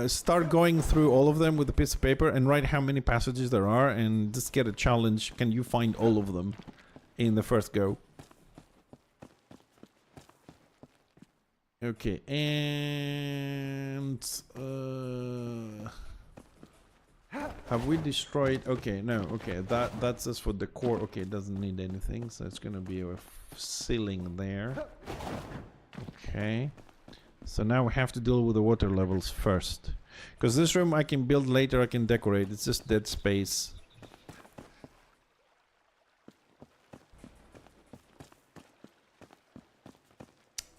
start going through all of them with a piece of paper and write how many passages there are and just get a challenge. Can you find all of them in the first go? Okay, and have we destroyed? Okay, no, okay, that's just for the core. Okay, it doesn't need anything, so it's gonna be a ceiling there. Okay, so now we have to deal with the water levels first, because this room I can build later, I can decorate, it's just dead space.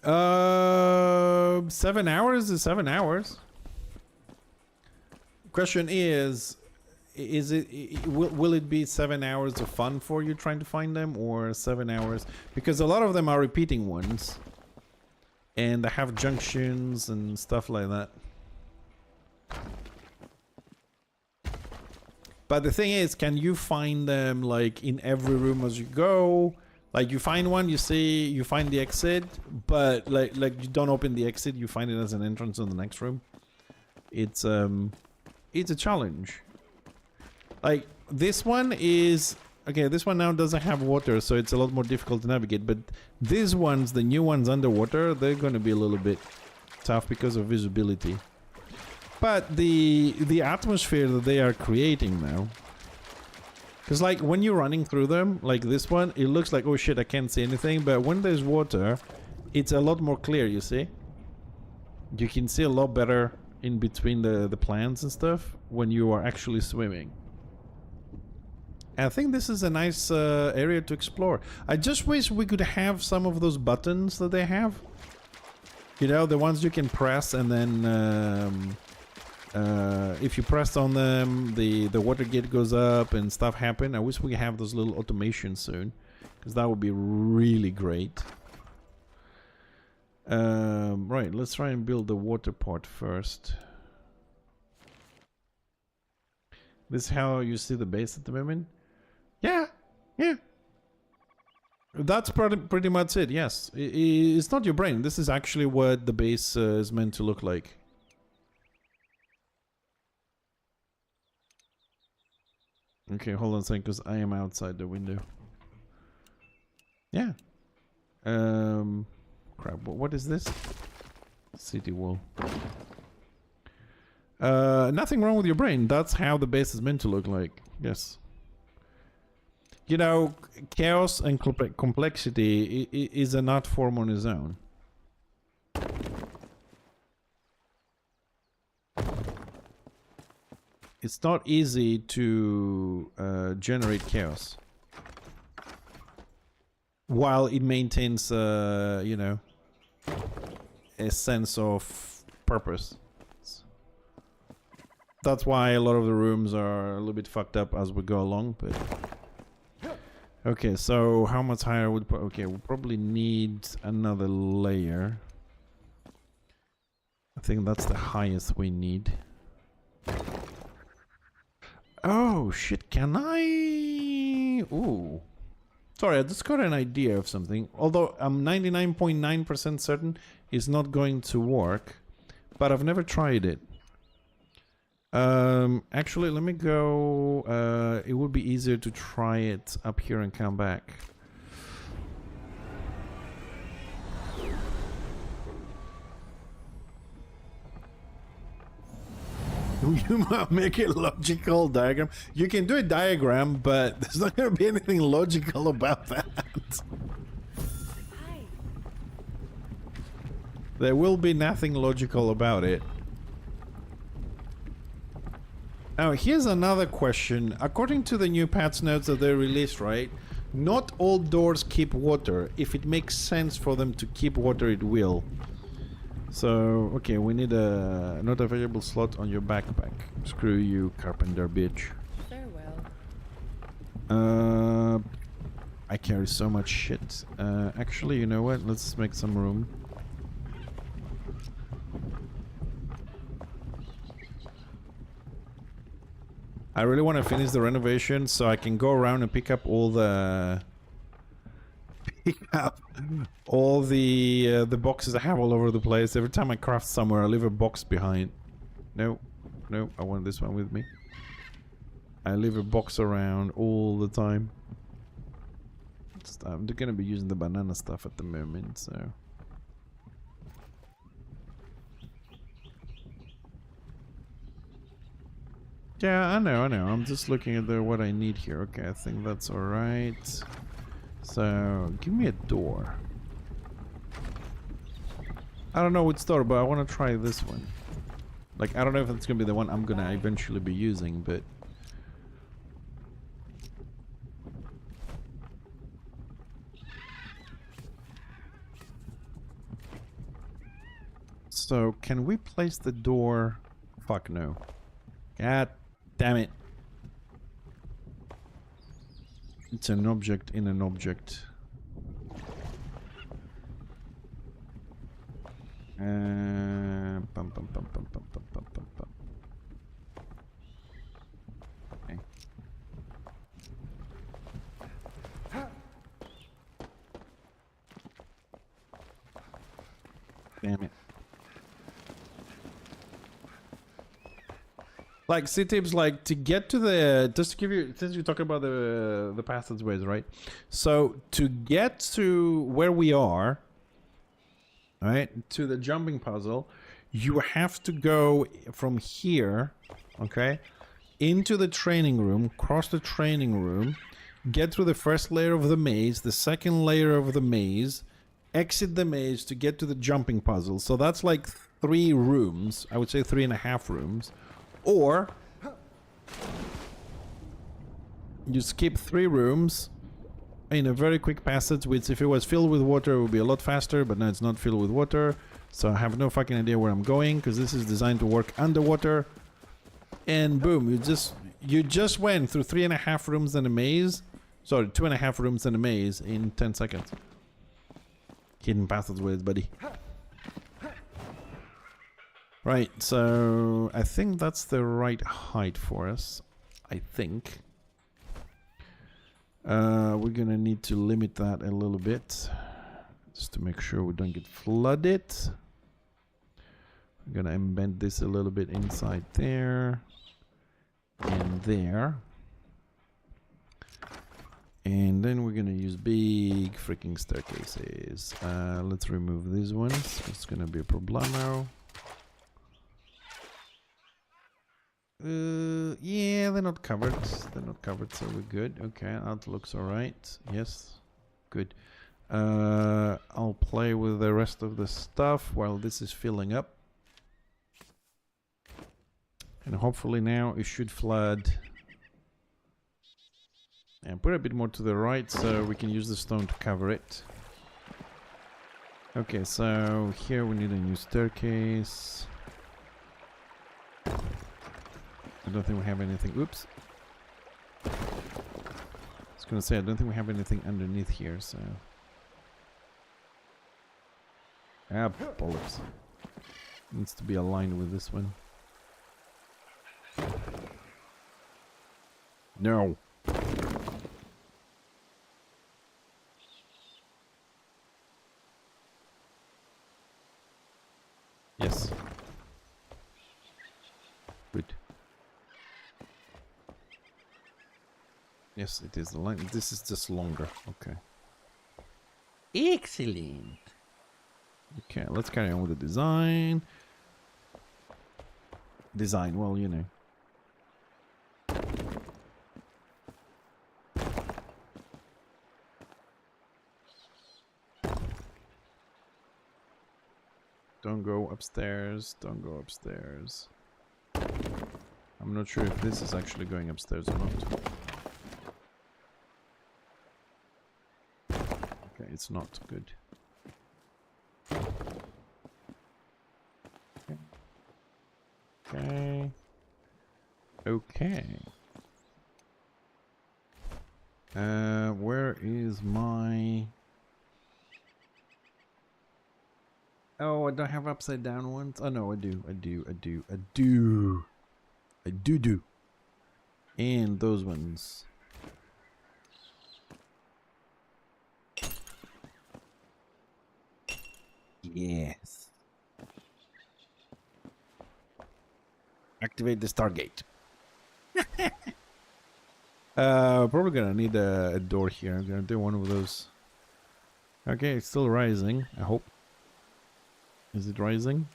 Uh, 7 hours is 7 hours. Question is it will it be 7 hours of fun for you trying to find them, or 7 hours, because a lot of them are repeating ones and they have junctions and stuff like that. But the thing is, can you find them like in every room as you go? Like you find one, you see, you find the exit, but like you don't open the exit, you find it as an entrance in the next room. It's a challenge. Like this one is okay. This one now doesn't have water, so it's a lot more difficult to navigate. But these ones, the new ones underwater, they're going to be a little bit tough because of visibility. But the atmosphere that they are creating now, because like when you're running through them, like this one, it looks like, oh shit, I can't see anything. But when there's water, it's a lot more clear. You see, you can see a lot better in between the plants and stuff when you are actually swimming. I think this is a nice area to explore. I just wish we could have some of those buttons that they have. You know, the ones you can press and then if you press on them, the water gate goes up and stuff happen. I wish we have those little automations soon, because that would be really great. Right, let's try and build the water part first. This is how you see the base at the moment. Yeah, yeah. That's pretty much it, yes. It's not your brain. This is actually what the base is meant to look like. Okay, hold on a second, because I am outside the window. Yeah. Crap, what is this? City wall. Nothing wrong with your brain. That's how the base is meant to look like. Yes. You know, chaos and complexity is an art form on its own. It's not easy to generate chaos while it maintains, you know, a sense of purpose. That's why a lot of the rooms are a little bit fucked up as we go along, but... Okay, so how much higher would... Okay, we'll probably need another layer. I think that's the highest we need. Oh, shit, can I... Ooh. Sorry, I just got an idea of something. Although I'm 99.9% certain it's not going to work. But I've never tried it. Actually, let me go... it would be easier to try it up here and come back. You might make a logical diagram. You can do a diagram, but there's not going to be anything logical about that. Hi. There will be nothing logical about it. Now, here's another question. According to the new patch notes that they released, right? Not all doors keep water. If it makes sense for them to keep water, it will. So, okay, we need a not available slot on your backpack. Screw you, carpenter bitch. Farewell. I carry so much shit. Actually, you know what? Let's make some room. I really want to finish the renovation so I can go around and pick up all the... the boxes I have all over the place. Every time I craft somewhere, I leave a box behind. No, no, I want this one with me. I leave a box around all the time. I'm gonna be using the banana stuff at the moment, so... Yeah, I know. I'm just looking at what I need here. Okay, I think that's alright. So, give me a door. I don't know which door, but I want to try this one. Like, I don't know if it's going to be the one I'm going to eventually be using, but... So, can we place the door... Fuck no. God damn it. It's an object in an object. Bum, bum, bum, bum, bum, bum, bum, bum, bum. Okay. Damn it. Like, C-tips, like, to get to the... Just to give you... Since you're talking about the passageways, right? So, to get to where we are, right, to the jumping puzzle, you have to go from here, okay, into the training room, cross the training room, get through the first layer of the maze, the second layer of the maze, exit the maze to get to the jumping puzzle. So that's like 3 rooms. I would say 3.5 rooms. Or you skip 3 rooms in a very quick passage, which if it was filled with water it would be a lot faster, but now it's not filled with water, so I have no fucking idea where I'm going, because this is designed to work underwater. And boom, you just went through 3.5 rooms and a maze. Sorry, 2.5 rooms and a maze in 10 seconds. Hidden passageways, buddy. Right, so I think that's the right height for us. I think. We're gonna need to limit that a little bit, just to make sure we don't get flooded. I'm gonna embed this a little bit inside there and there. And then we're gonna use big freaking staircases. Let's remove these ones. It's gonna be a problemo. Yeah, they're not covered. They're not covered, so we're good. Okay, that looks alright. Yes, good. I'll play with the rest of the stuff while this is filling up. And hopefully now it should flood. And put a bit more to the right so we can use the stone to cover it. Okay, so here we need a new staircase. I don't think we have anything. Oops. I was gonna say, I don't think we have anything underneath here, so. Ah, bollocks. Needs to be aligned with this one. No. Yes. Good. Yes, it is the line. This is just longer. Okay.
Excellent.
Okay, let's carry on with the design. Design, well, you know. Don't go upstairs. Don't go upstairs. I'm not sure if this is actually going upstairs or not. Okay, it's not good. Okay. Okay. Where is my... Oh, I don't have upside down ones? Oh no, I do. And those ones. Yes. Activate the Stargate. Probably gonna need a door here. I'm gonna do one of those. Okay, it's still rising, I hope. Is it rising?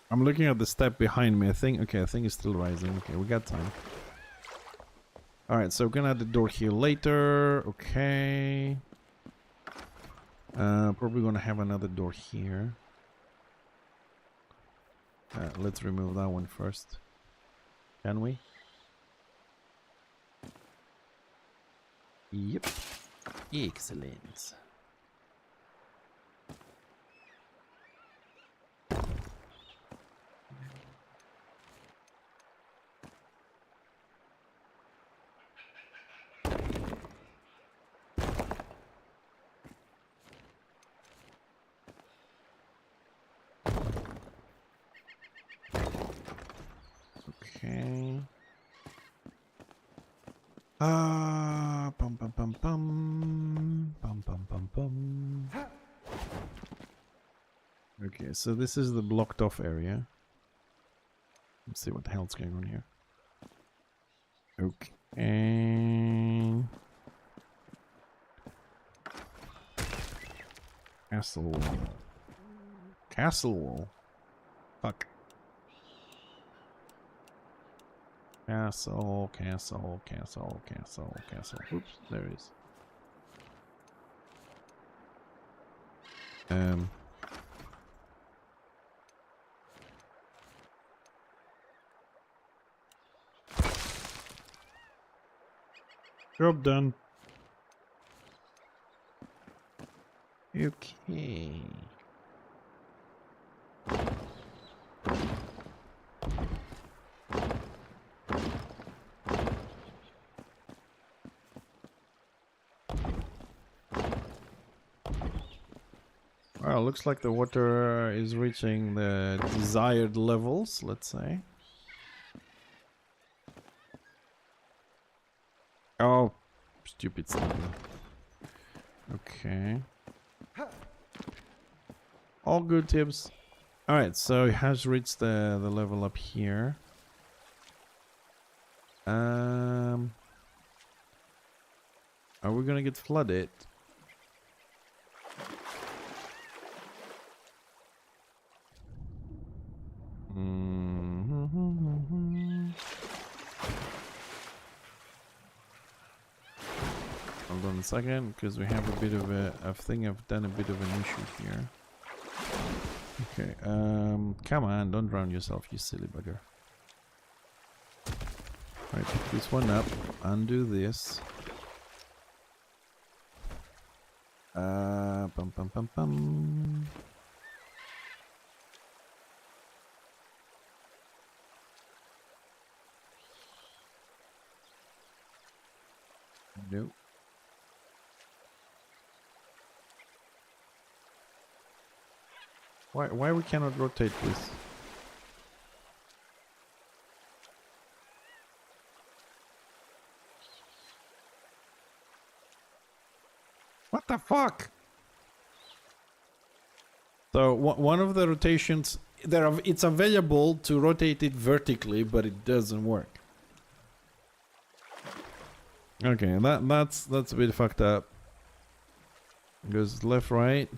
I'm looking at the step behind me. I think it's still rising. Okay, we got time. Alright, so we're gonna add the door here later. Okay. Probably gonna have another door here. Let's remove that one first. Can we? Yep. Excellent. Okay. Bum bum bum bum. Bum bum bum bum. Okay, so this is the blocked off area. Let's see what the hell's going on here. Okay. Castle wall. Castle wall. Fuck. Castle, castle, castle, castle, castle. Oops, there it is. Job done. Okay. Well, looks like the water is reaching the desired levels, let's say. Oh, stupid stuff. Okay. All good tips. Alright, so it has reached the level up here. Are we gonna get flooded? Hold on a second, because we have a bit of a... I think I've done a bit of an issue here. Okay, come on, don't drown yourself, you silly bugger. Alright, pick this one up, undo this. Bum bum bum bum. Nope. Why we cannot rotate this? What the fuck? So one of the rotations it's available to rotate it vertically, but it doesn't work. Okay, that's a bit fucked up. Goes left, right.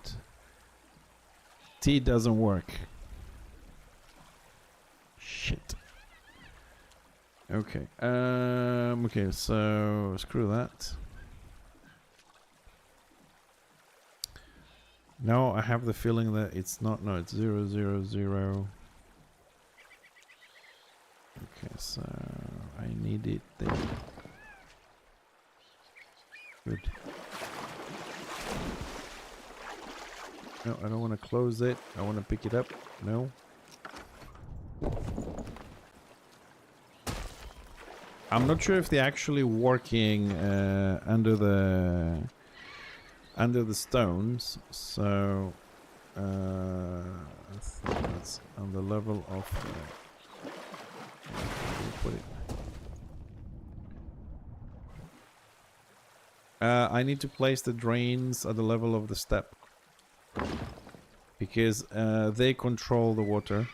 T doesn't work. Shit. Okay. Okay, so screw that. Now I have the feeling that it's not. No, it's 0, 0, 0. Okay, so I need it there. Good. No, I don't want to close it. I want to pick it up. No. I'm not sure if they're actually working under the stones. So I think that's on the level of. Put it. I need to place the drains at the level of the step. Because they control the water.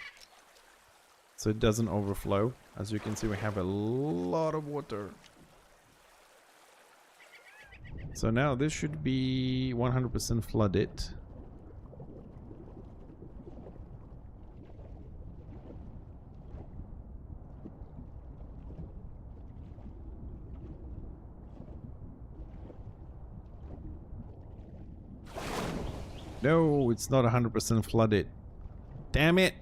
So it doesn't overflow. As you can see, we have a lot of water. So now this should be 100% flooded. No, it's not 100% flooded. Damn it!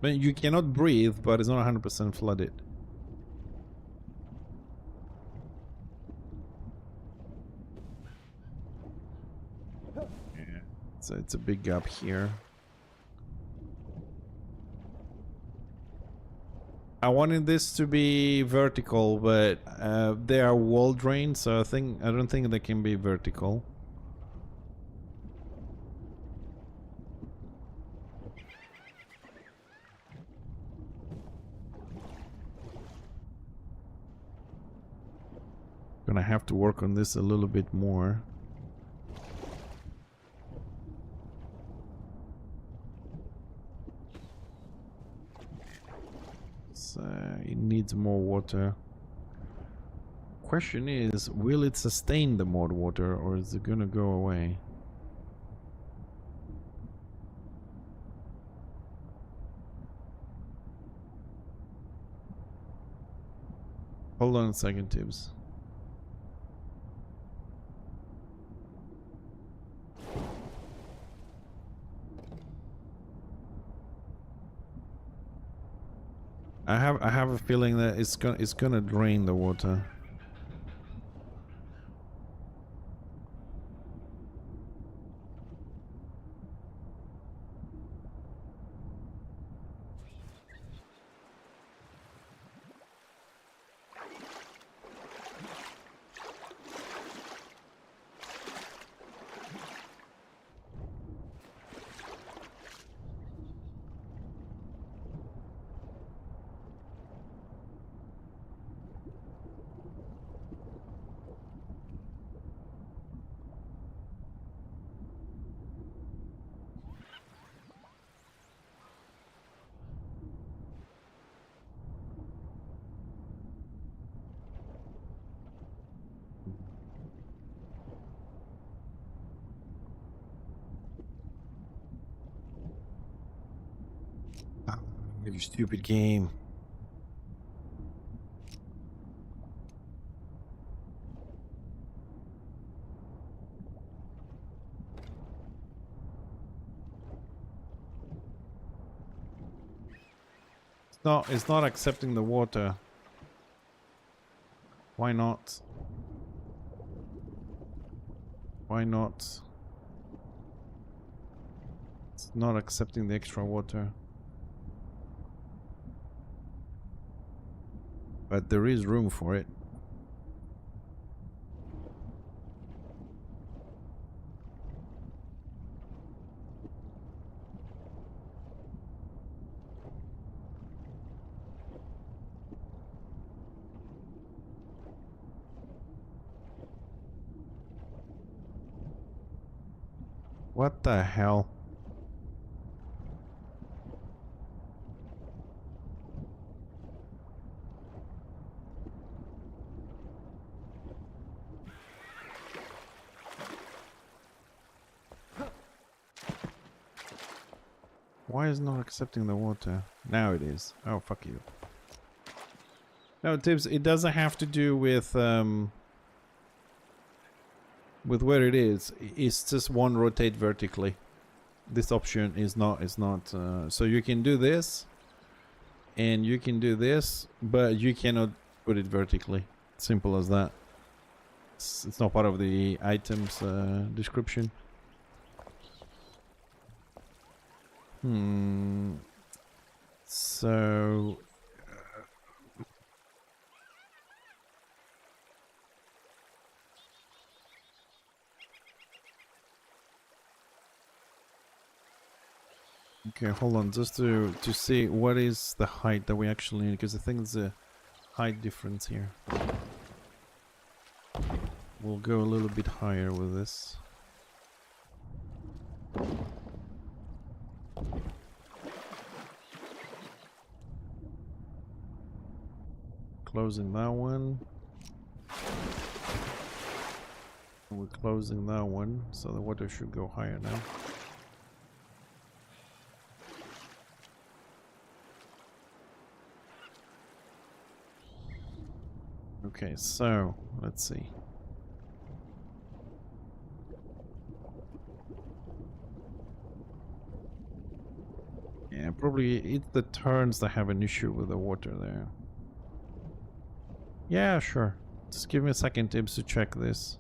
But you cannot breathe, but it's not 100% flooded. Yeah, so it's a big gap here. I wanted this to be vertical, but they are wall drains, so I don't think they can be vertical. Gonna have to work on this a little bit more. So it needs more water. Question is, will it sustain the more water, or is it gonna go away? Hold on a second, Tibbs. I have a feeling that it's gonna drain the water. You stupid game. It's not accepting the water. Why not? Why not? It's not accepting the extra water. But there is room for it. What the hell? Why is it not accepting the water? Now it is. Oh, fuck you. No, Tibbs, it doesn't have to do with where it is. It's just one rotate vertically. This option is not so you can do this and you can do this, but you cannot put it vertically. Simple as that. It's not part of the items description. So okay, hold on, just to see what is the height that we actually need, because I think there's a height difference here. We'll go a little bit higher with this. Closing that one. We're closing that one, so the water should go higher now. Okay, so let's see. Yeah, probably it's the turns that have an issue with the water there. Yeah, sure. Just give me a second, Tibbs, to check this.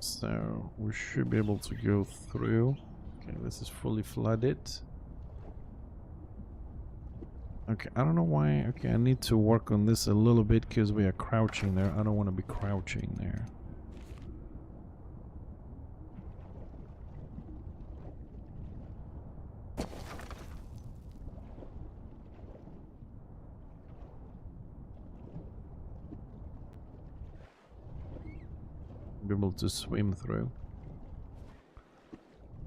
So we should be able to go through. Okay, this is fully flooded. Okay, I don't know why. Okay, I need to work on this a little bit because we are crouching there. I don't want to be crouching there. Be able to swim through.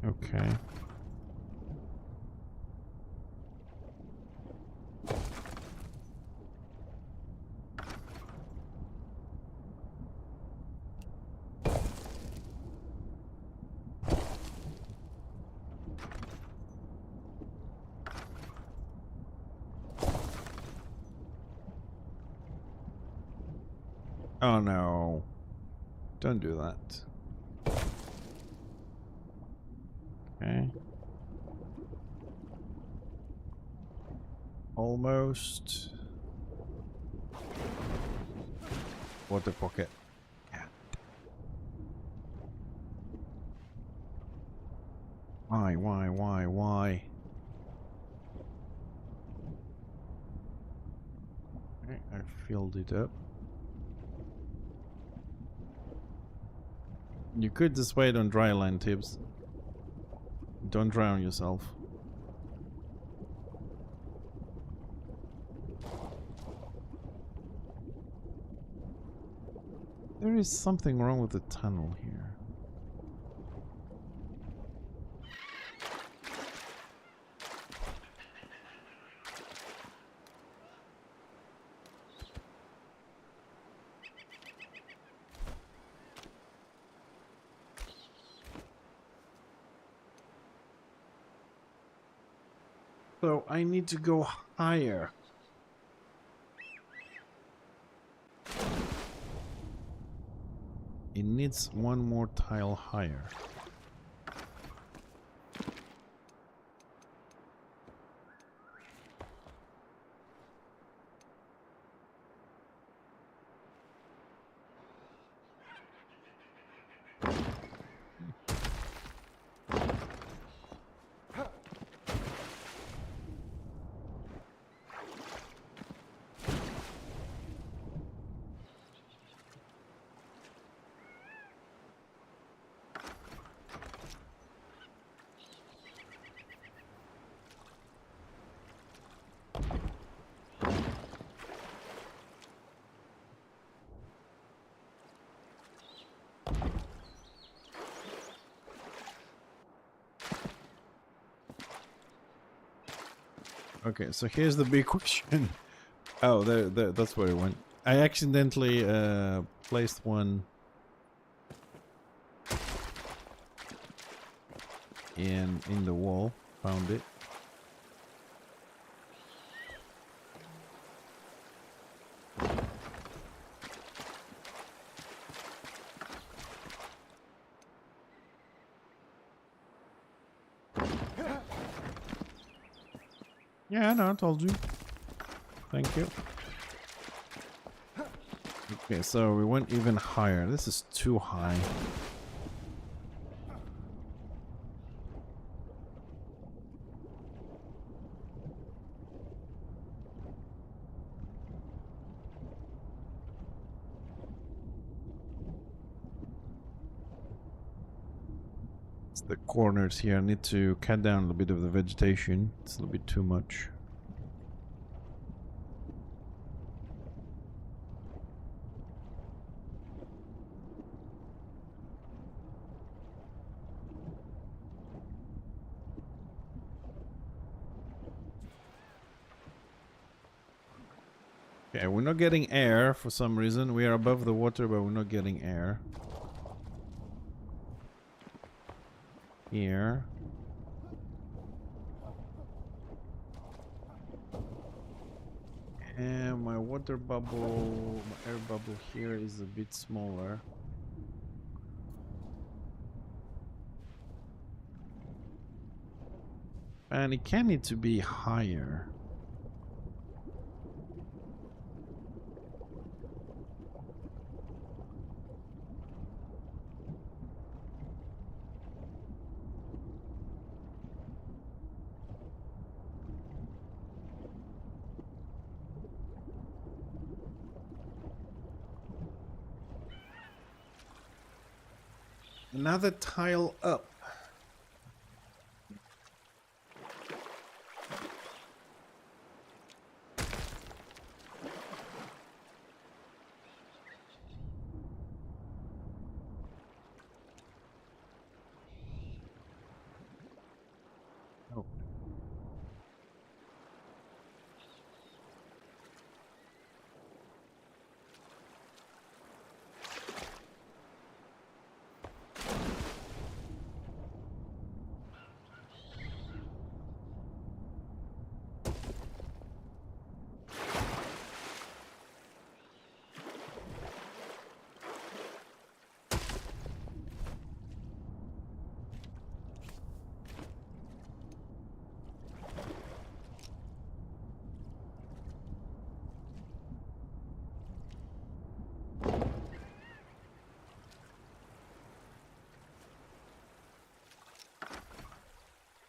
Okay. Oh no. Don't do that. Okay. Almost. Water pocket. Yeah. Why? Okay, I filled it up. You could just wait on dry land, Tibbs. Don't drown yourself. There is something wrong with the tunnel here. So I need to go higher. It needs one more tile higher. Okay, so here's the big question. Oh, that's where it went. I accidentally placed one in the wall. Found it. Yeah, no, I told you. Thank you. Okay, so we went even higher. This is too high. It's the corners here. I need to cut down a little bit of the vegetation. It's a little bit too much. Okay, we're not getting air for some reason. We are above the water, but we're not getting air. Here. And my water bubble, my air bubble here is a bit smaller. And it can need to be higher. Another tile up. Oh.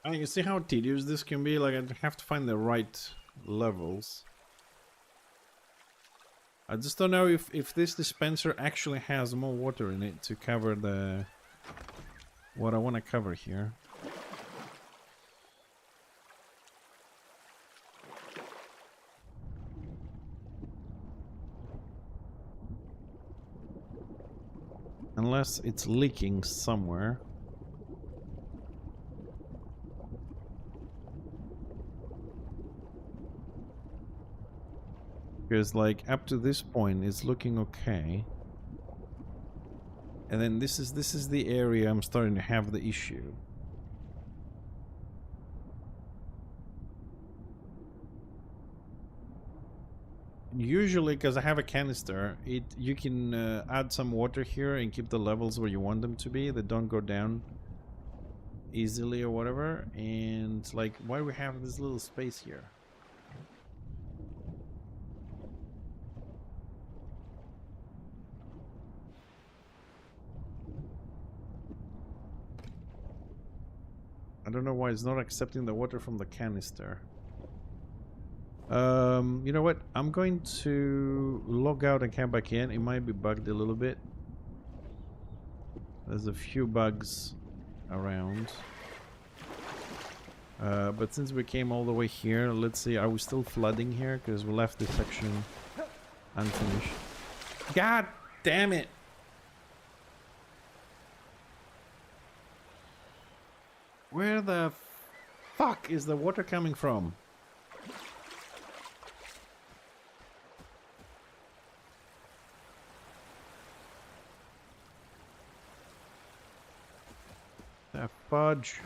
You see how tedious this can be? Like, I have to find the right levels. I just don't know if this dispenser actually has more water in it to cover the... what I want to cover here. Unless it's leaking somewhere. Because like up to this point it's looking okay. And then this is the area I'm starting to have the issue. usually, because I have a canister, you can add some water here and keep the levels where you want them to be. They don't go down easily or whatever. And like, why do we have this little space here? I don't know why it's not accepting the water from the canister. You know what? I'm going to log out and come back in. It might be bugged a little bit. There's a few bugs around. But since we came all the way here, let's see, are we still flooding here? Because we left this section unfinished. God damn it! Where the fuck is the water coming from? The fudge.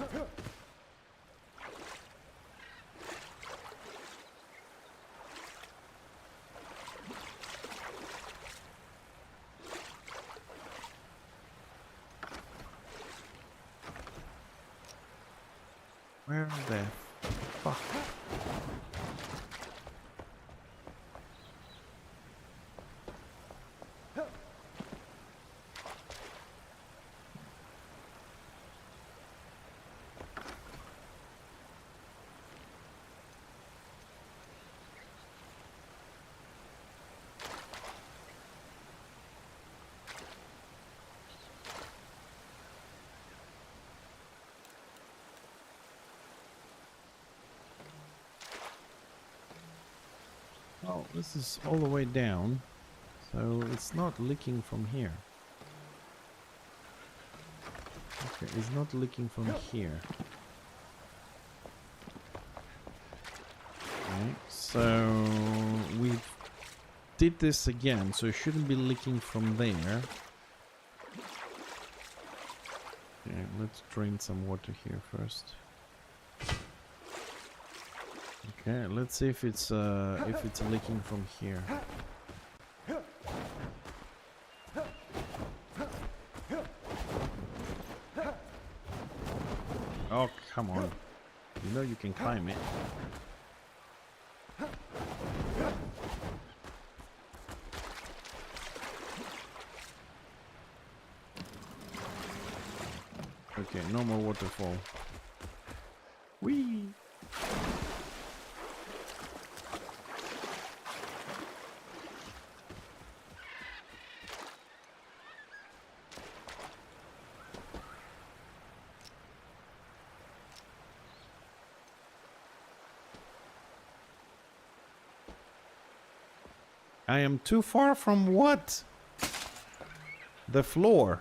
Where the fuck? Oh, this is all the way down, so it's not leaking from here. Okay, it's not leaking from here. Okay, so we did this again, so it shouldn't be leaking from there. Okay, let's drain some water here first. Okay, let's see if it's leaking from here. Oh, come on. You know you can climb it. Okay, no more waterfall. Whee! I am too far from what? The floor.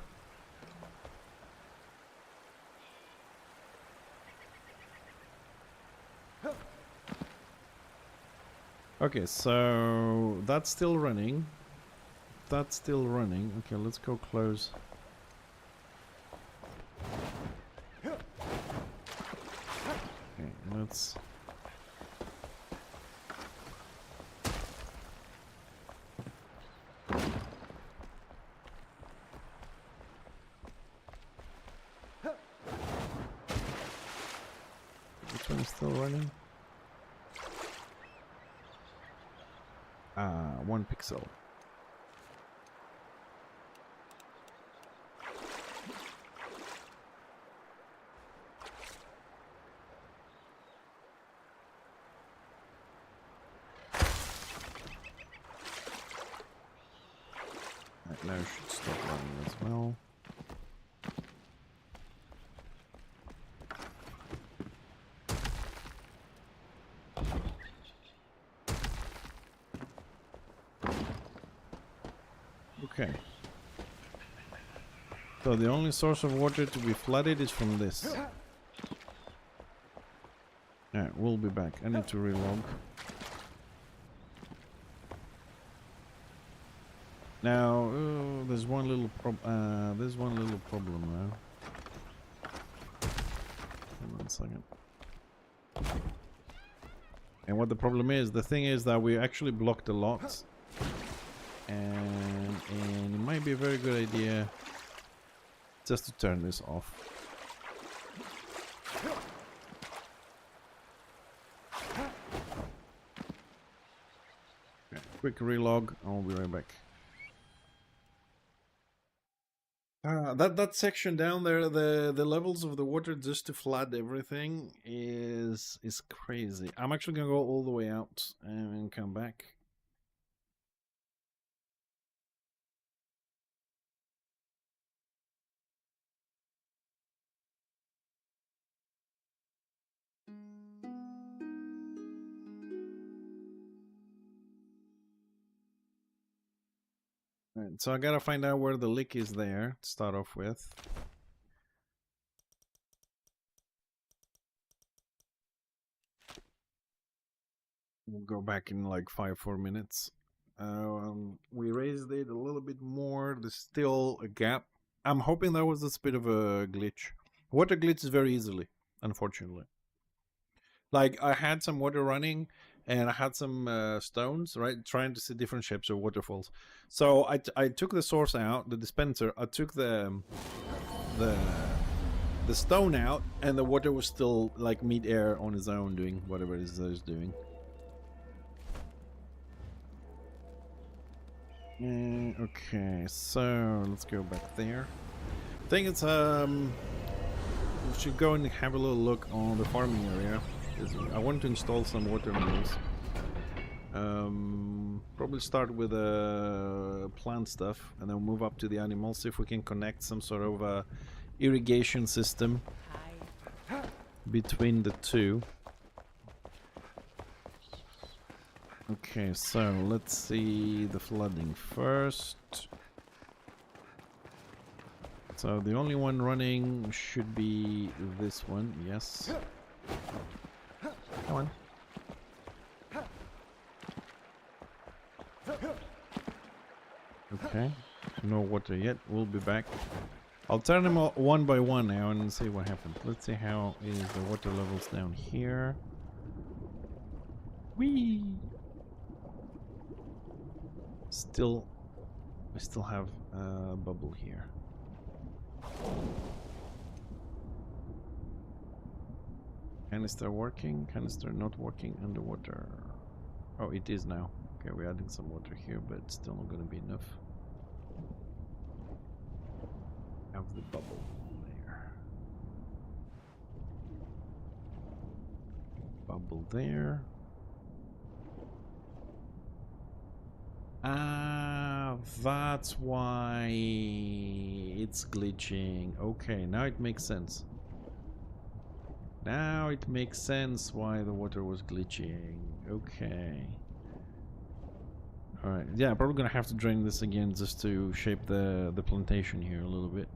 Okay, so that's still running. That's still running. Okay, let's go close. Okay, let's... Which one is still running? 1 pixel. Right, now it should stop running as well. Okay. So the only source of water to be flooded is from this. Alright, we'll be back. I need to relog. Now, there's one little problem now. Hold on a second. And what the problem is, the thing is that we actually blocked a lot. And it might be a very good idea just to turn this off. Okay, quick relog, I'll be right back. That section down there, the levels of the water just to flood everything is crazy. I'm actually gonna go all the way out and come back. Right, so I gotta find out where the leak is there to start off with. We'll go back in like 4 minutes. We raised it a little bit more. There's still a gap. I'm hoping that was a bit of a glitch. Water glitches very easily, unfortunately. Like, I had some water running and I had some stones, right? Trying to see different shapes of waterfalls. So I took the source out, the dispenser. I took the stone out, and the water was still like mid-air on its own, doing whatever it is that it's doing. Okay, so let's go back there. I think it's we should go and have a little look on the farming area. I want to install some water mills. Probably start with plant stuff and then move up to the animals, see if we can connect some sort of irrigation system between the two. Okay, so let's see the flooding first. So the only one running should be this one, yes. Come on. Okay, no water yet, we'll be back. I'll turn them all one by one now and see what happens. Let's see how is the water levels down here. Whee! We still have a bubble here. Canister working, canister not working underwater. Oh, it is now. Okay, we're adding some water here, but it's still not going to be enough. Have the bubble there. Bubble there. Ah, that's why it's glitching. Okay, now it makes sense. Now it makes sense why the water was glitching. Okay. Alright, yeah, probably gonna have to drain this again just to shape the plantation here a little bit.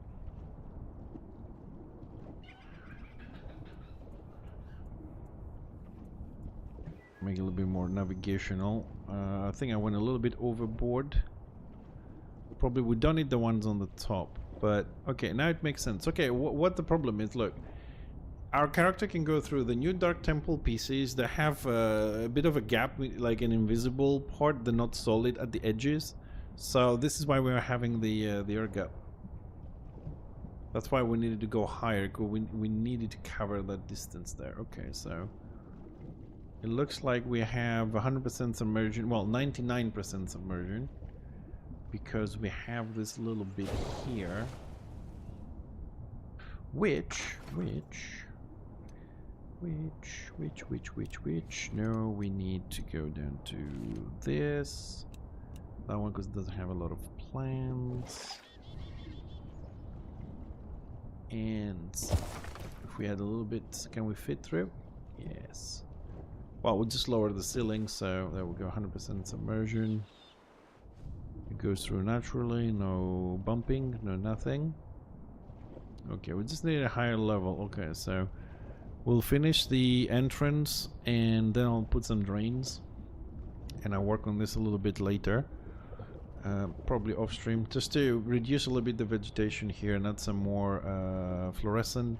Make it a little bit more navigational. I think I went a little bit overboard. Probably we don't need the ones on the top, but okay, now it makes sense. Okay, what the problem is, look. Our character can go through the new Dark Temple pieces that have a bit of a gap, like an invisible part, they're not solid at the edges. So this is why we're having the air gap. That's why we needed to go higher, because we needed to cover that distance there. Okay, so it looks like we have 100% submersion, well, 99% submersion, because we have this little bit here, which, no, we need to go down to this, that one, because it doesn't have a lot of plants, and if we add a little bit, can we fit through? Yes. Well, we'll just lower the ceiling, so there we go, 100% submersion. It goes through naturally, no bumping, no nothing. Okay, we just need a higher level. Okay, so we'll finish the entrance and then I'll put some drains. And I'll work on this a little bit later. Probably off stream, just to reduce a little bit the vegetation here and add some more fluorescent.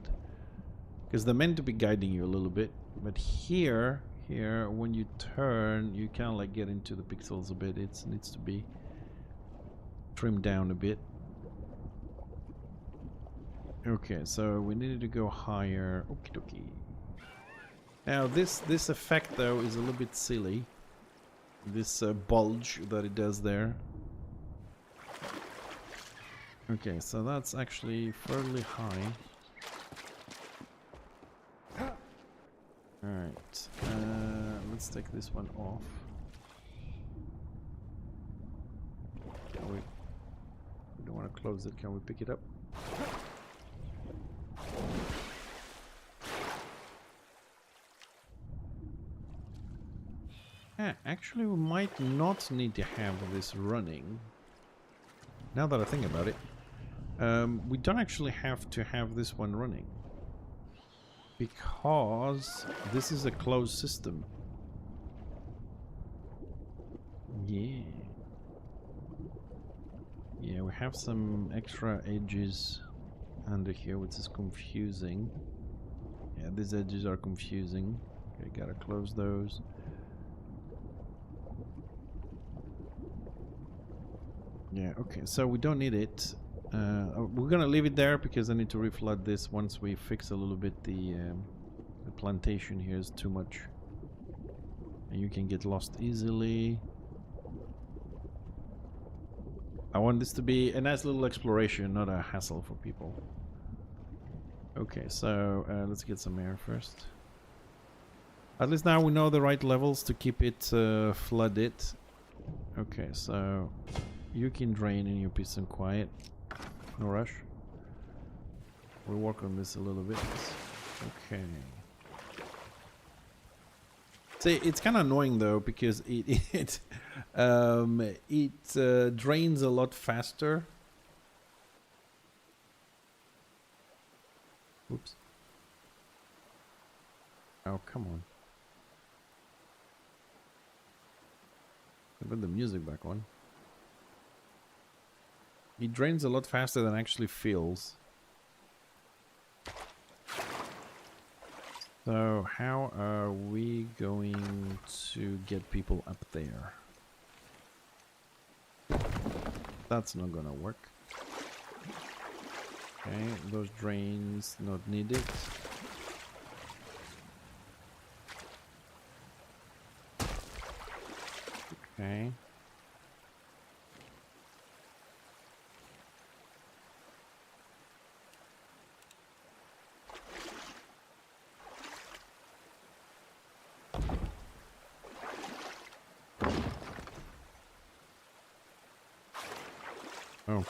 Because they're meant to be guiding you a little bit. But here here, when you turn, you kind of like get into the pixels a bit. It needs to be trimmed down a bit. Okay, so we needed to go higher. Okie dokie. Now this effect though is a little bit silly. This bulge that it does there. Okay, so that's actually fairly high. Alright, let's take this one off. We don't want to close it. Can we pick it up? Actually, we might not need to have this running. Now that I think about it, we don't actually have to have this one running, because this is a closed system. Yeah. Yeah, we have some extra edges under here, which is confusing. Yeah, these edges are confusing. Okay, gotta close those. Yeah, okay, so we don't need it. We're gonna leave it there because I need to reflood this once we fix a little bit. The plantation here is too much. And you can get lost easily. I want this to be a nice little exploration, not a hassle for people. Okay, so let's get some air first. At least now we know the right levels to keep it flooded. Okay, so you can drain in your peace and quiet. No rush. We'll work on this a little bit. Okay. See, it's kind of annoying though, because it drains a lot faster. Oops. Oh, come on. I put the music back on. It drains a lot faster than it actually fills. So how are we going to get people up there? That's not gonna work. Okay, those drains not needed. Okay. Oh,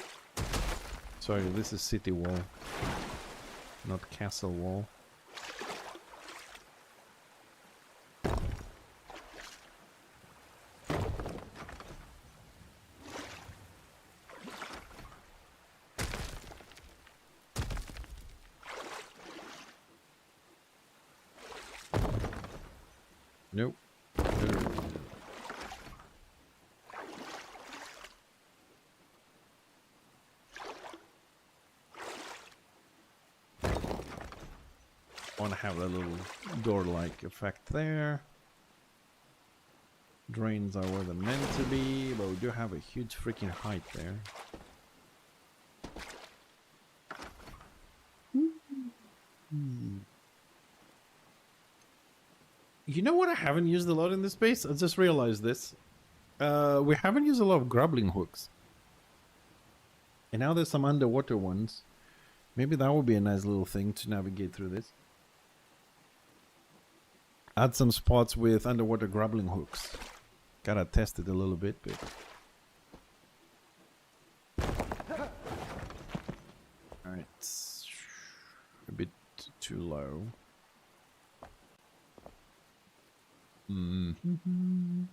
sorry, this is city wall, not castle wall. Nope. Want to have a little door-like effect there. Drains are where they're meant to be, but we do have a huge freaking height there. You know what I haven't used a lot in this space? I just realized this. We haven't used a lot of grappling hooks. And now there's some underwater ones. Maybe that would be a nice little thing to navigate through this. Add some spots with underwater grappling hooks. Gotta test it a little bit, but... Alright. A bit too low. Mm-hmm.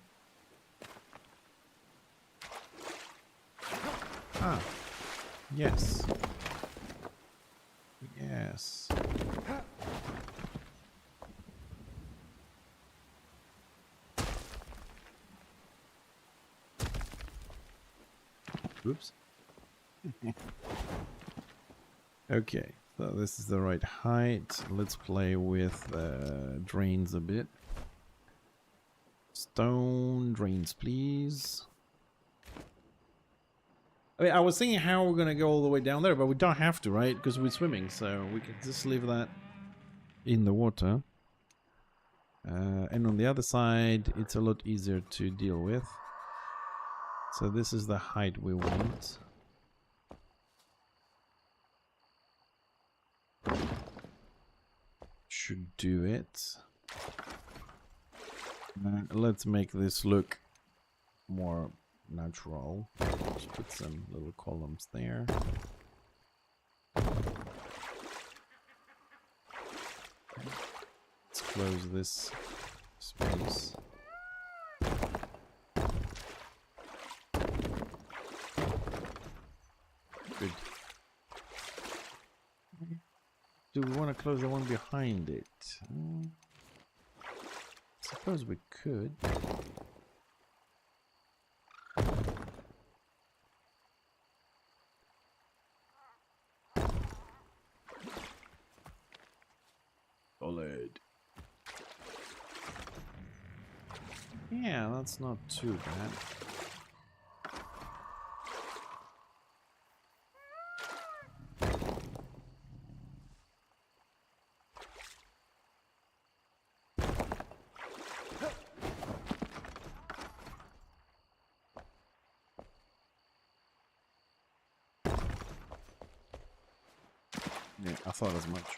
Ah. Yes. Yes. Oops. Okay, so this is the right height. Let's play with drains a bit. Stone drains, please. I mean, I was thinking how we're gonna go all the way down there, but we don't have to, right? Because we're swimming, so we can just leave that in the water. And on the other side, it's a lot easier to deal with. So this is the height we want. Should do it. Let's make this look more natural. Just put some little columns there. Let's close this space. Good. Do we want to close the one behind it? Suppose we could. Solid. Yeah, that's not too bad. Yeah, I thought as much.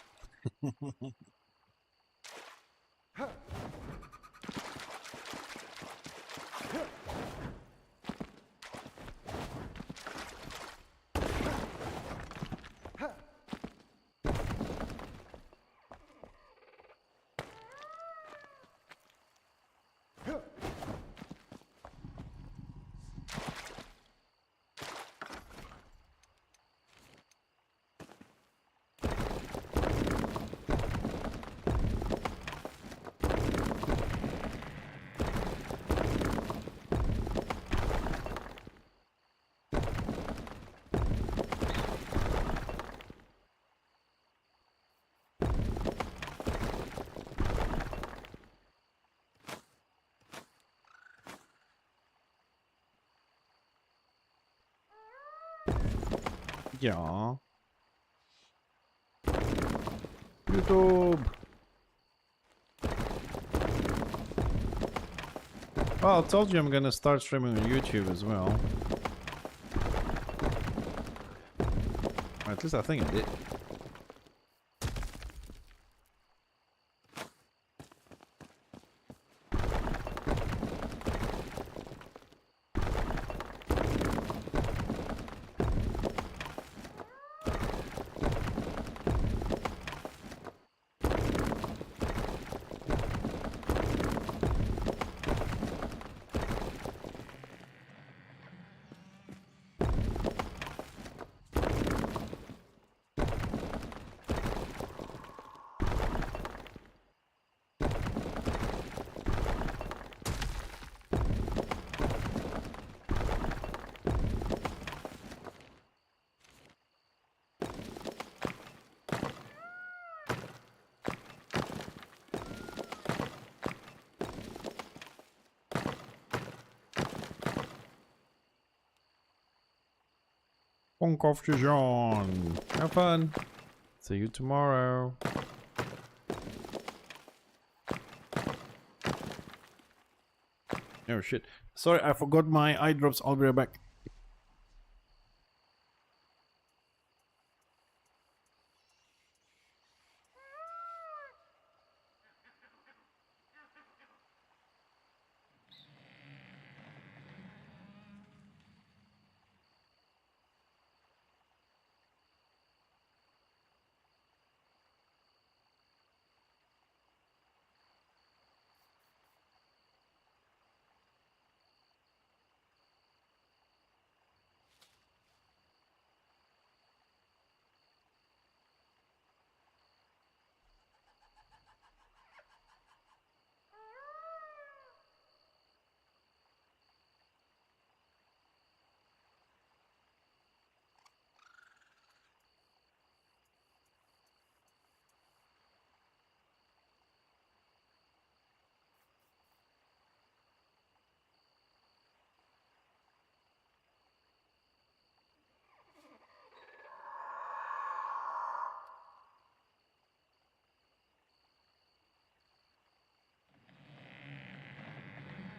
Ja. YouTube. Well, I told you I'm gonna start streaming on YouTube as well. Or at least I think I did. Bonk off to John. Have fun. See you tomorrow. Oh shit. Sorry, I forgot my eye drops. I'll be right back.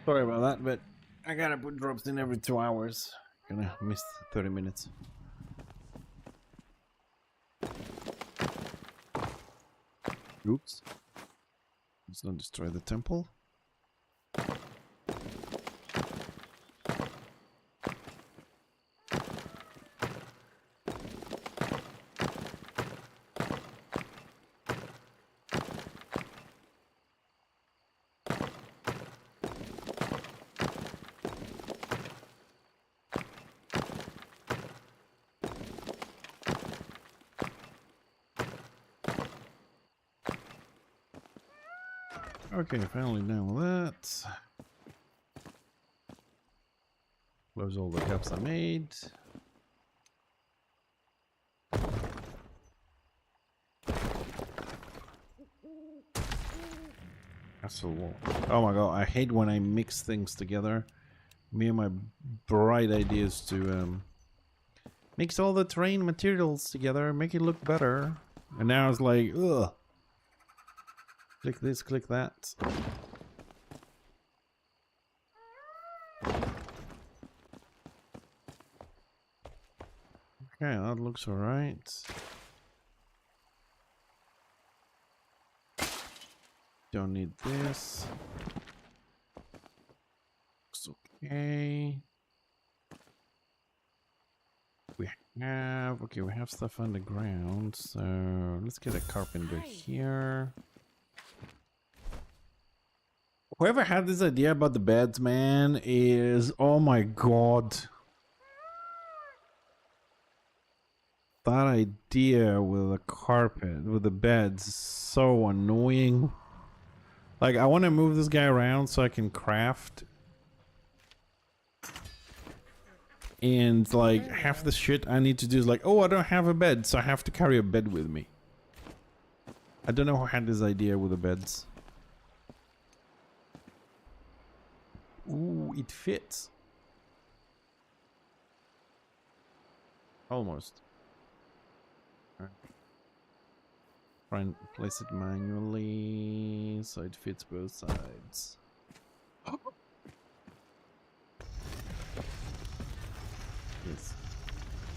Sorry about that, but I gotta put drops in every 2 hours. Gonna miss 30 minutes. Oops. Let's not destroy the temple. Okay, finally done with that. Close all the gaps I made. Castle wall. Oh my god, I hate when I mix things together. Me and my bright ideas to mix all the terrain materials together, make it look better. And now it's like, ugh. Click this, click that. Okay, that looks alright. Don't need this. Looks okay. We have stuff underground, so let's get a carpenter here. Whoever had this idea about the beds, man, is, oh my god. That idea with the carpet, with the beds, is so annoying. Like, I want to move this guy around so I can craft. And, like, half the shit I need to do is like, oh, I don't have a bed, so I have to carry a bed with me. I don't know who had this idea with the beds. Ooh, it fits. Almost. Try and place it manually so it fits both sides. Yes.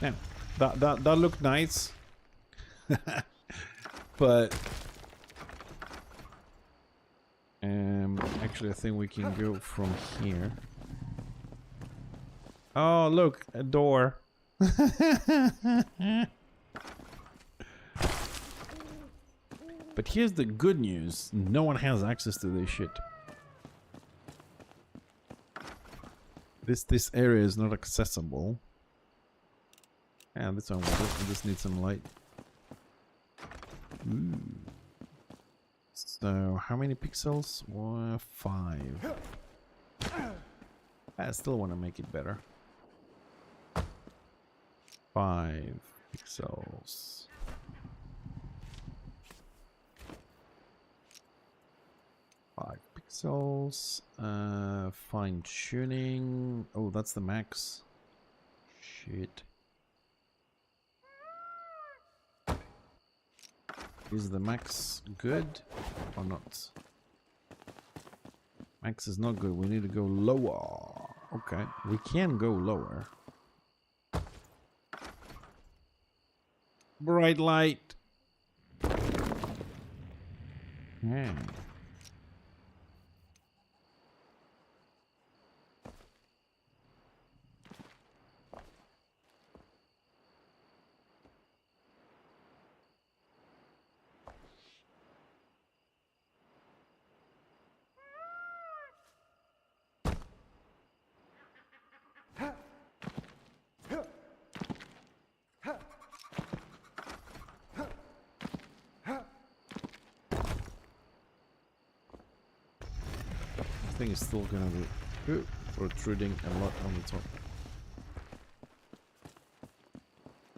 Now, that looked nice. But actually I think we can go from here. Oh, look, a door. But here's the good news. No one has access to this shit. This area is not accessible. Yeah, this one just needs some light. Ooh. So, how many pixels? 5. I still want to make it better. 5 pixels. Fine tuning. Oh, that's the max. Shit. Is the max good or not? Max is not good. We need to go lower. Okay, we can go lower. Bright light. Yeah. I think it's still gonna be protruding a lot on the top.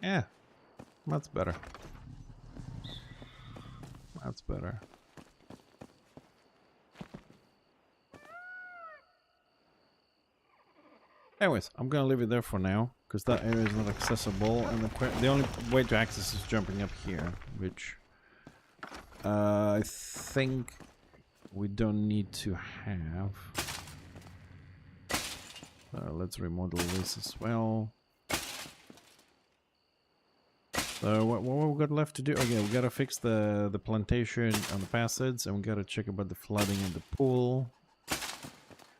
Yeah, that's better. That's better. Anyways, I'm gonna leave it there for now because that area is not accessible, and the only way to access is jumping up here, which I think we don't need to have. Let's remodel this as well. So what we got left to do? Okay, we gotta fix the plantation on the passage, and we gotta check about the flooding in the pool.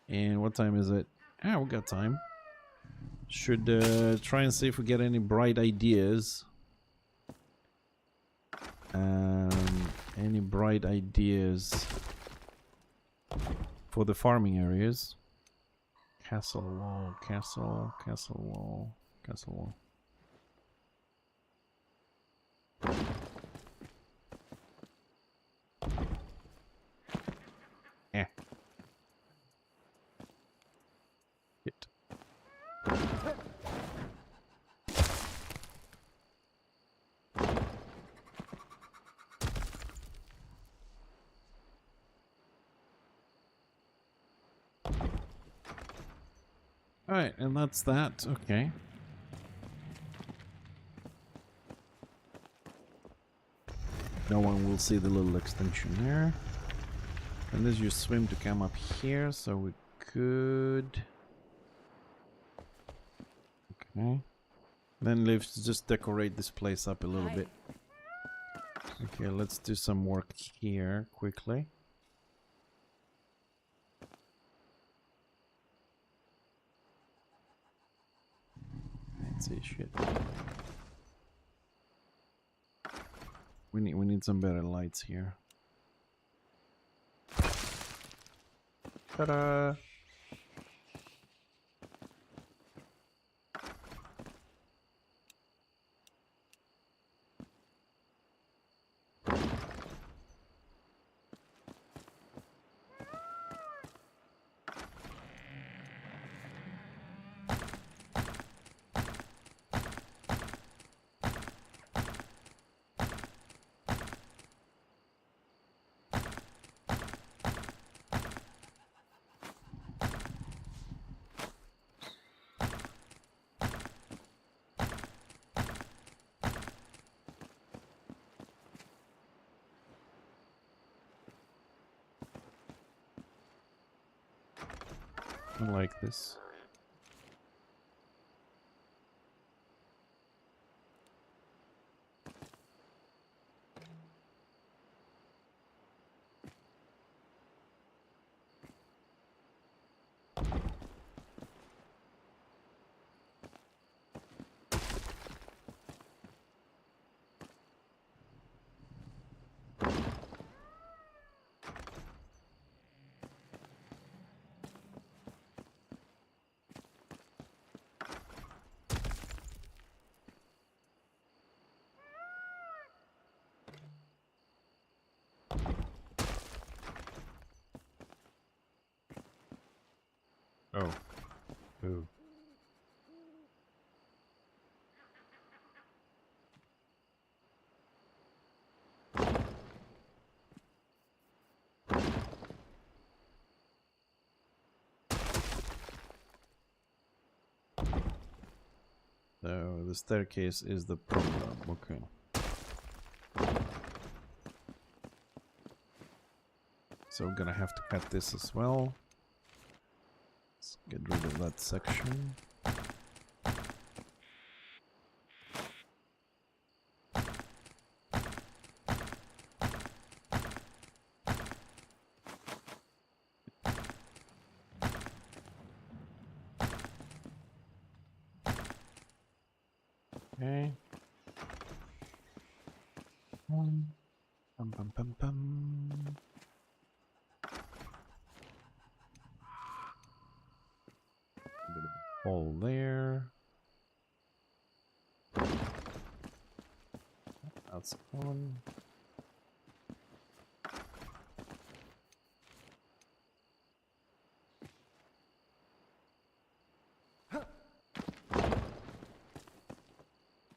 And what time is it? Ah, we got time. Should try and see if we get any bright ideas. Any bright ideas for the farming areas? Castle wall, castle wall, castle wall. Eh. Hit. Alright, and that's that. Okay. No one will see the little extension there. And this you swim to come up here, so we could... Okay. Then let's just decorate this place up a little bit. Okay, let's do some work here quickly. Let's see, shit. We need some better lights here. Ta-da! I like this. Oh. Ooh. So the staircase is the problem. Okay. So we're gonna have to cut this as well. Let's get rid of that section. Okay. Pum pum pum pum. A bit of a hole there. That's gone.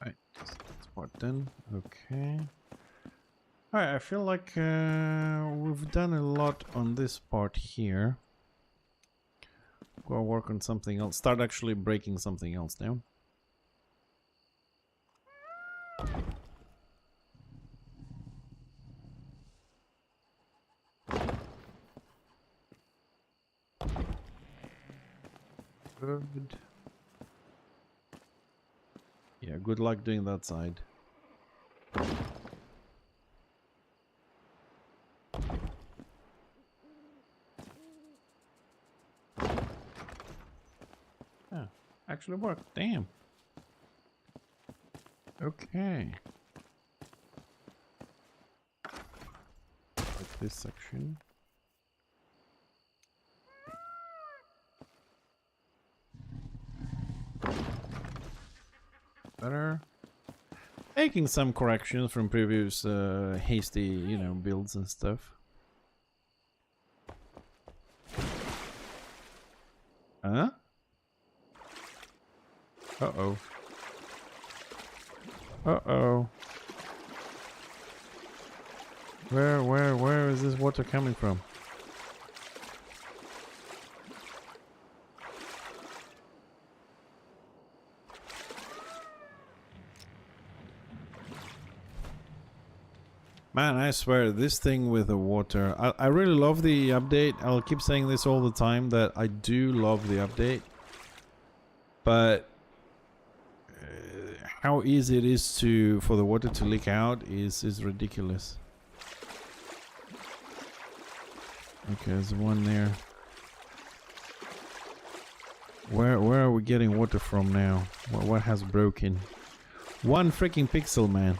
Right, that's part done. Okay. Alright, I feel like we've done a lot on this part here. Go work on something else. Start actually breaking something else down. Good. Yeah, good luck doing that side. Oh, actually worked. Damn. Okay. Like this section. Better. Making some corrections from previous hasty, you know, builds and stuff. Huh? Uh-oh. Uh-oh. Where is this water coming from? Man, I swear, this thing with the water... I really love the update. I'll keep saying this all the time, that I do love the update. But... how easy it is for the water to leak out is ridiculous. Okay, there's one there. Where are we getting water from now? What has broken? One freaking pixel, man.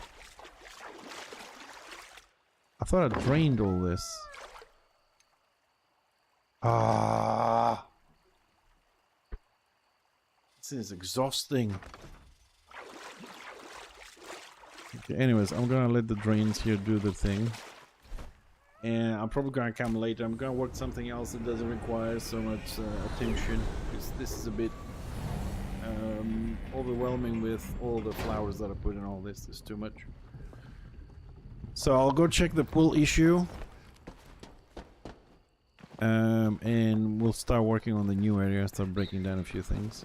I thought I drained all this. Ah, this is exhausting. Okay, anyways, I'm gonna let the drains here do the thing. And I'm probably gonna come later. I'm gonna work something else that doesn't require so much attention. Because this is a bit overwhelming with all the flowers that I put in all this. It's too much. So I'll go check the pool issue. And we'll start working on the new area, start breaking down a few things.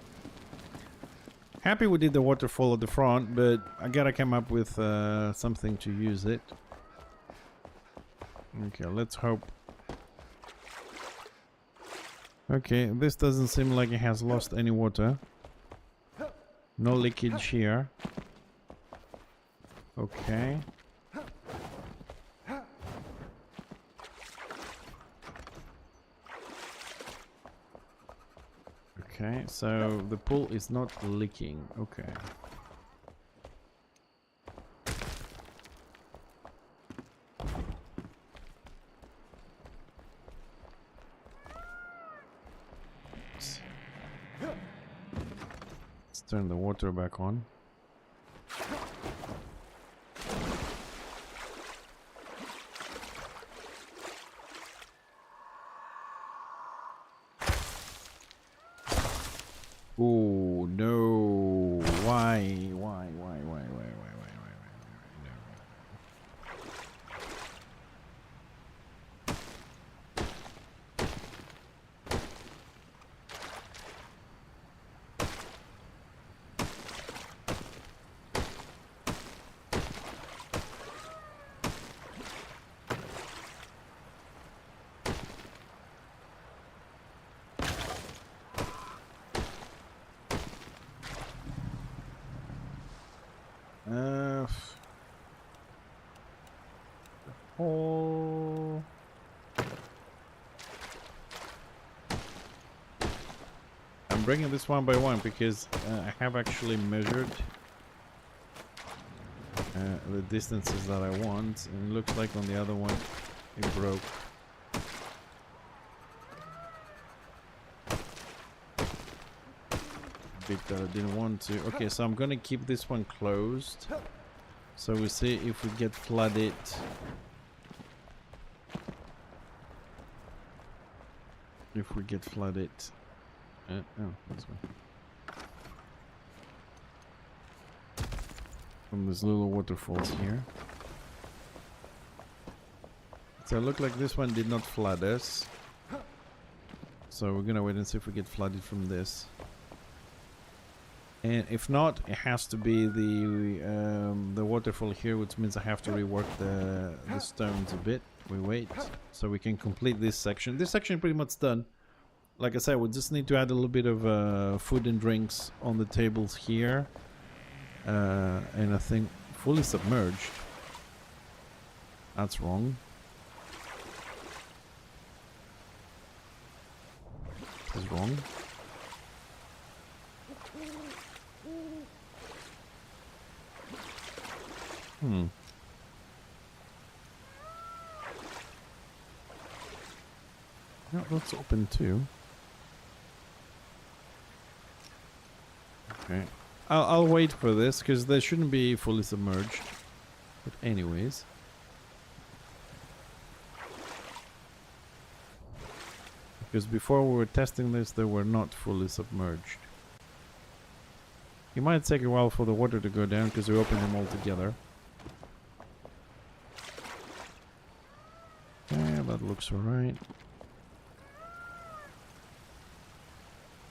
Happy we did the waterfall at the front, but I gotta come up with something to use it. Okay, let's hope. Okay, this doesn't seem like it has lost any water. No leakage here. Okay. Okay, so the pool is not leaking. Okay. Let's turn the water back on. Oh no! Why? Oh. I'm bringing this one by one because I have actually measured the distances that I want, and it looks like on the other one it broke. Bit that I didn't want to. Okay, so I'm gonna keep this one closed, so we see if we get flooded. If we get flooded. Oh, this way. From these little waterfalls here. So it looked like this one did not flood us. So we're gonna wait and see if we get flooded from this. And if not, it has to be the waterfall here, which means I have to rework the stones a bit. We wait, so we can complete this section. This section is pretty much done. like I said, we just need to add a little bit of food and drinks on the tables here. And I think fully submerged. That's wrong. This is wrong. No, that's open too. Okay. I'll wait for this because they shouldn't be fully submerged. But anyways. Because before we were testing this, they were not fully submerged. It might take a while for the water to go down because we opened them all together. Yeah, that looks alright.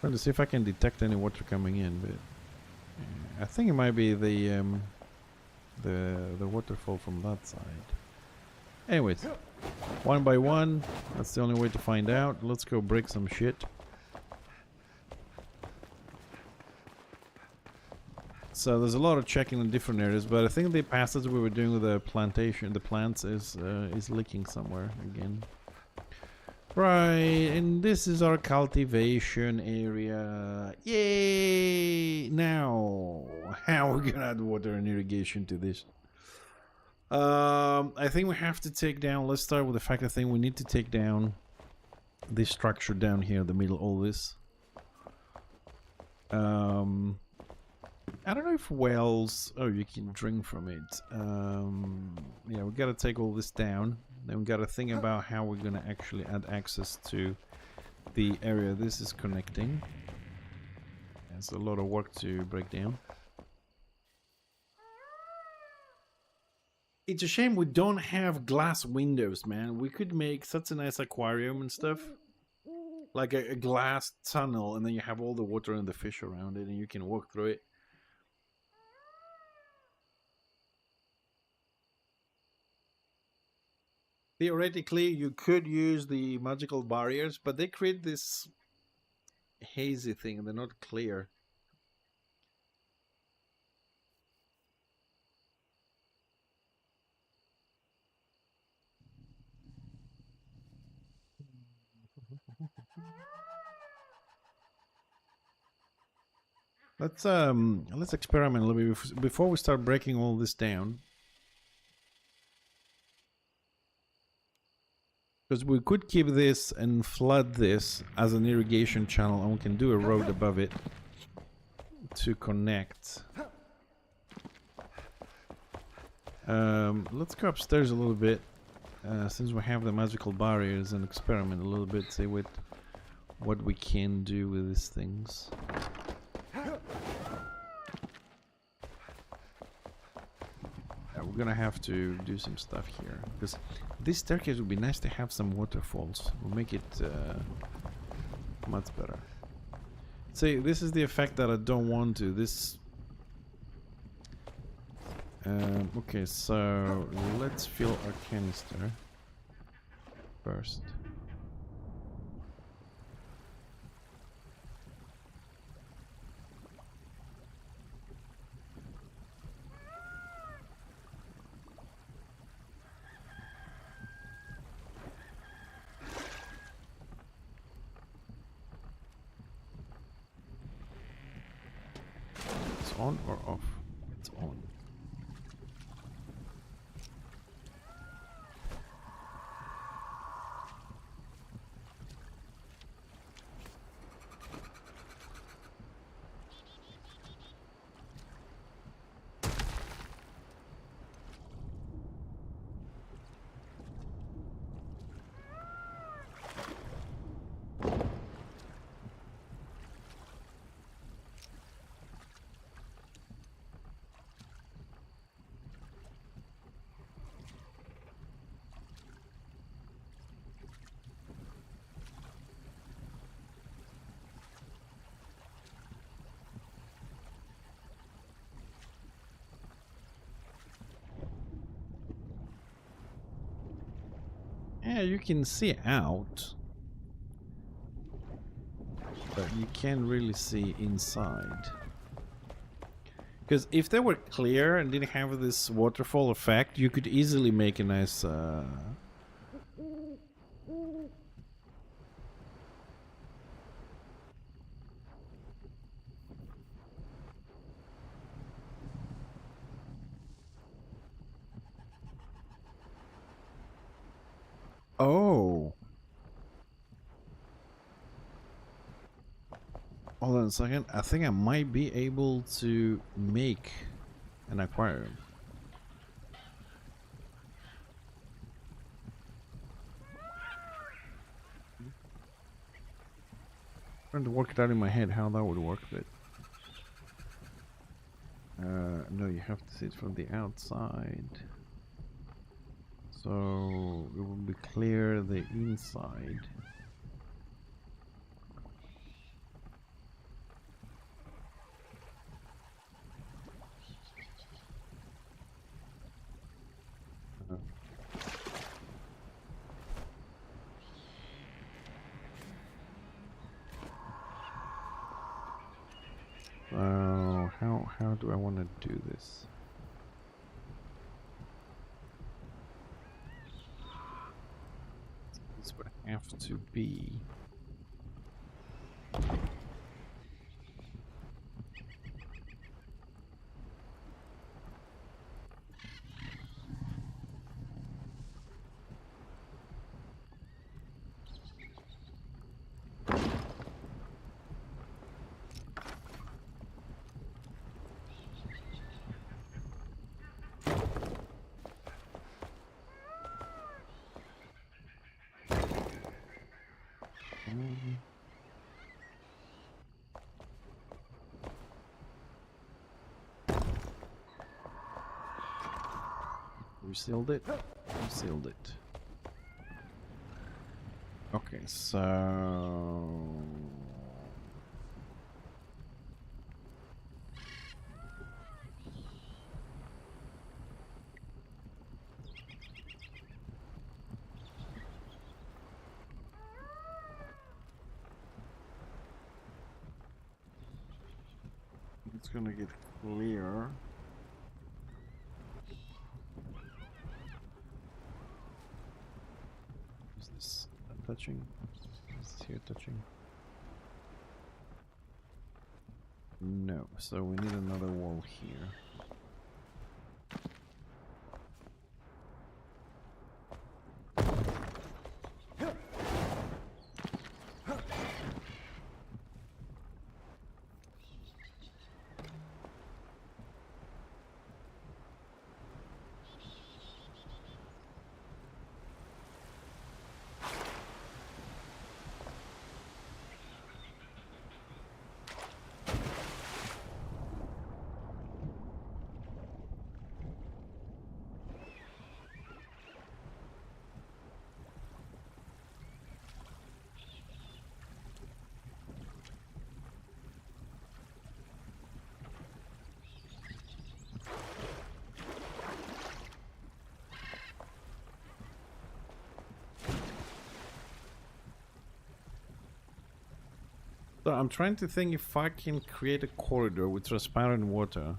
Trying to see if I can detect any water coming in, but I think it might be the waterfall from that side. Anyways, one by one, that's the only way to find out. Let's go break some shit. So there's a lot of checking in different areas, but I think the passage we were doing with the plantation, the plants, is leaking somewhere again. Right, and this is our cultivation area. Yay! Now, how are we gonna add water and irrigation to this? I think we have to take down, let's start with the fact I think we need to take down this structure down here in the middle, all this. I don't know if wells, oh, you can drink from it. Yeah, we gotta take all this down. Then we gotta think about how we're gonna actually add access to the area this is connecting. There's a lot of work to break down. It's a shame we don't have glass windows, man. We could make such a nice aquarium and stuff. Like a glass tunnel, and then you have all the water and the fish around it, and you can walk through it. Theoretically, you could use the magical barriers, but they create this hazy thing, and they're not clear. Let's experiment a little bit before we start breaking all this down. Because we could keep this and flood this as an irrigation channel, and we can do a road above it to connect. Let's go upstairs a little bit, since we have the magical barriers, and experiment a little bit, see what we can do with these things. We're gonna have to do some stuff here, because this staircase would be nice to have some waterfalls. We'll make it much better. See, this is the effect that I don't want to. This. Okay, so let's fill our canister first. On or off? It's on. Yeah, you can see out. but you can't really see inside. Because if they were clear and didn't have this waterfall effect, you could easily make a nice... Oh! Hold on a second. I think I might be able to make an aquarium. Trying to work it out in my head how that would work, but no, you have to see it from the outside, so it will be clear the inside. How do I want to do this? This would have to be... We sealed it. We sealed it. Okay, so... it's gonna get clear. Is this touching? Is this here touching? No, so we need another wall here. So I'm trying to think if I can create a corridor with transparent water.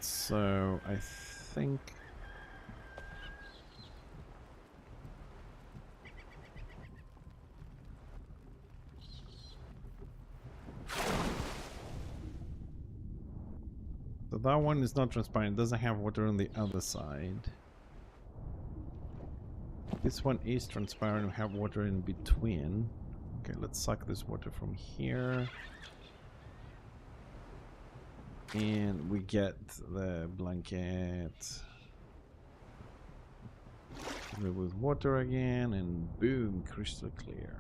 So I think... So that one is not transparent, it doesn't have water on the other side. This one is transparent, we have water in between. Okay, let's suck this water from here. And we get the blanket. Fill it with water again, and boom, crystal clear.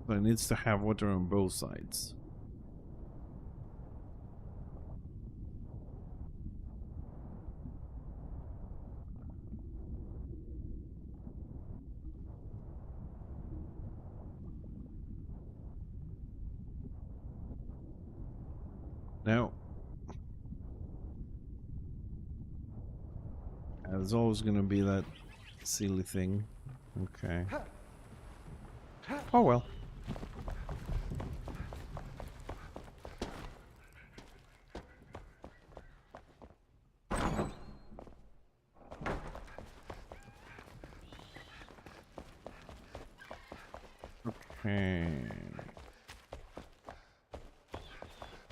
So it needs to have water on both sides. No. there's always gonna be that silly thing. Okay. Oh well. Okay.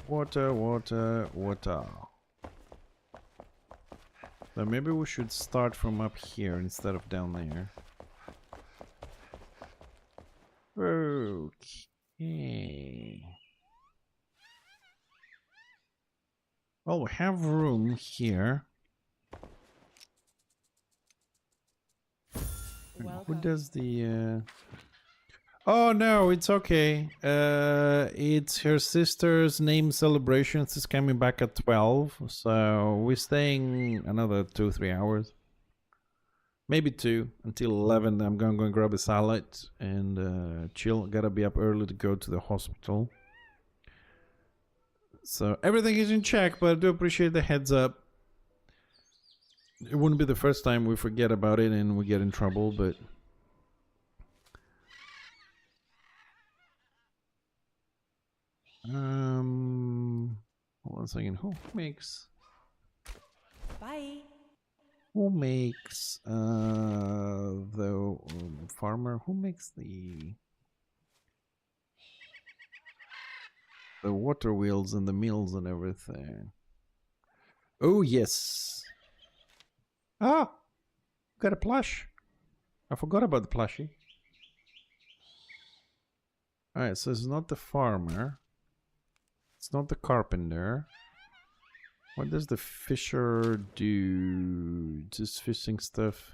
Water, water, water. So maybe we should start from up here instead of down there. Okay. Well, we have room here. Who does the... Oh no, it's okay. It's her sister's name celebration. It's coming back at 12, so we're staying another 2-3 hours, maybe 2 until 11. I'm gonna go and grab a salad and chill. Gotta be up early to go to the hospital. So everything is in check, but I do appreciate the heads up. It wouldn't be the first time we forget about it and we get in trouble, but. Hold on a second. Who makes the farmer? Who makes the water wheels and the mills and everything? Oh yes. Ah, got a plush. I forgot about the plushie. Alright, so it's not the farmer. It's not the carpenter. What does the fisher do? Just fishing stuff.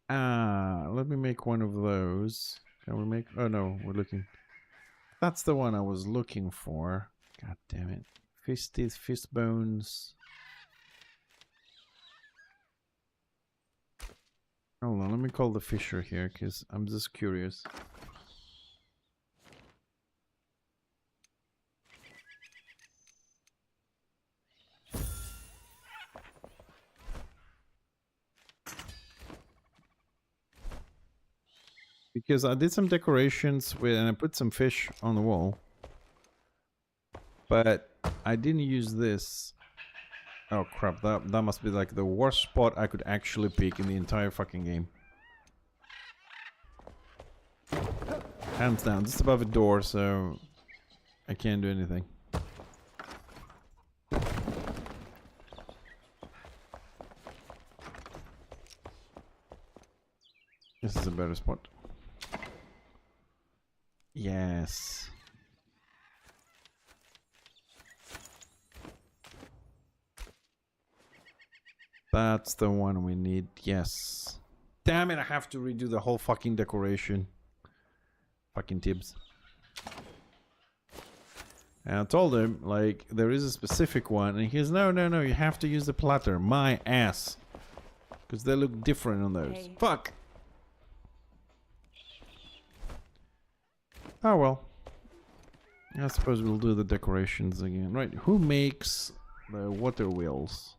Ah, let me make one of those. Can we make... Oh no, we're looking... That's the one I was looking for. God damn it. Fish teeth, fish bones. Hold on, let me call the fisher here, because I'm just curious. Because I did some decorations with, and I put some fish on the wall. But I didn't use this. Oh crap, that must be like the worst spot I could actually pick in the entire fucking game. Hands down, just above a door, so I can't do anything. This is a better spot. Yes. That's the one we need. Yes. Damn it, I have to redo the whole fucking decoration. Fucking Tibbs. And I told him, like, there is a specific one. And he goes, no, no, no, you have to use the platter. My ass. Because they look different on those. Hey. Fuck. Oh well. I suppose we'll do the decorations again. Right, who makes the water wheels?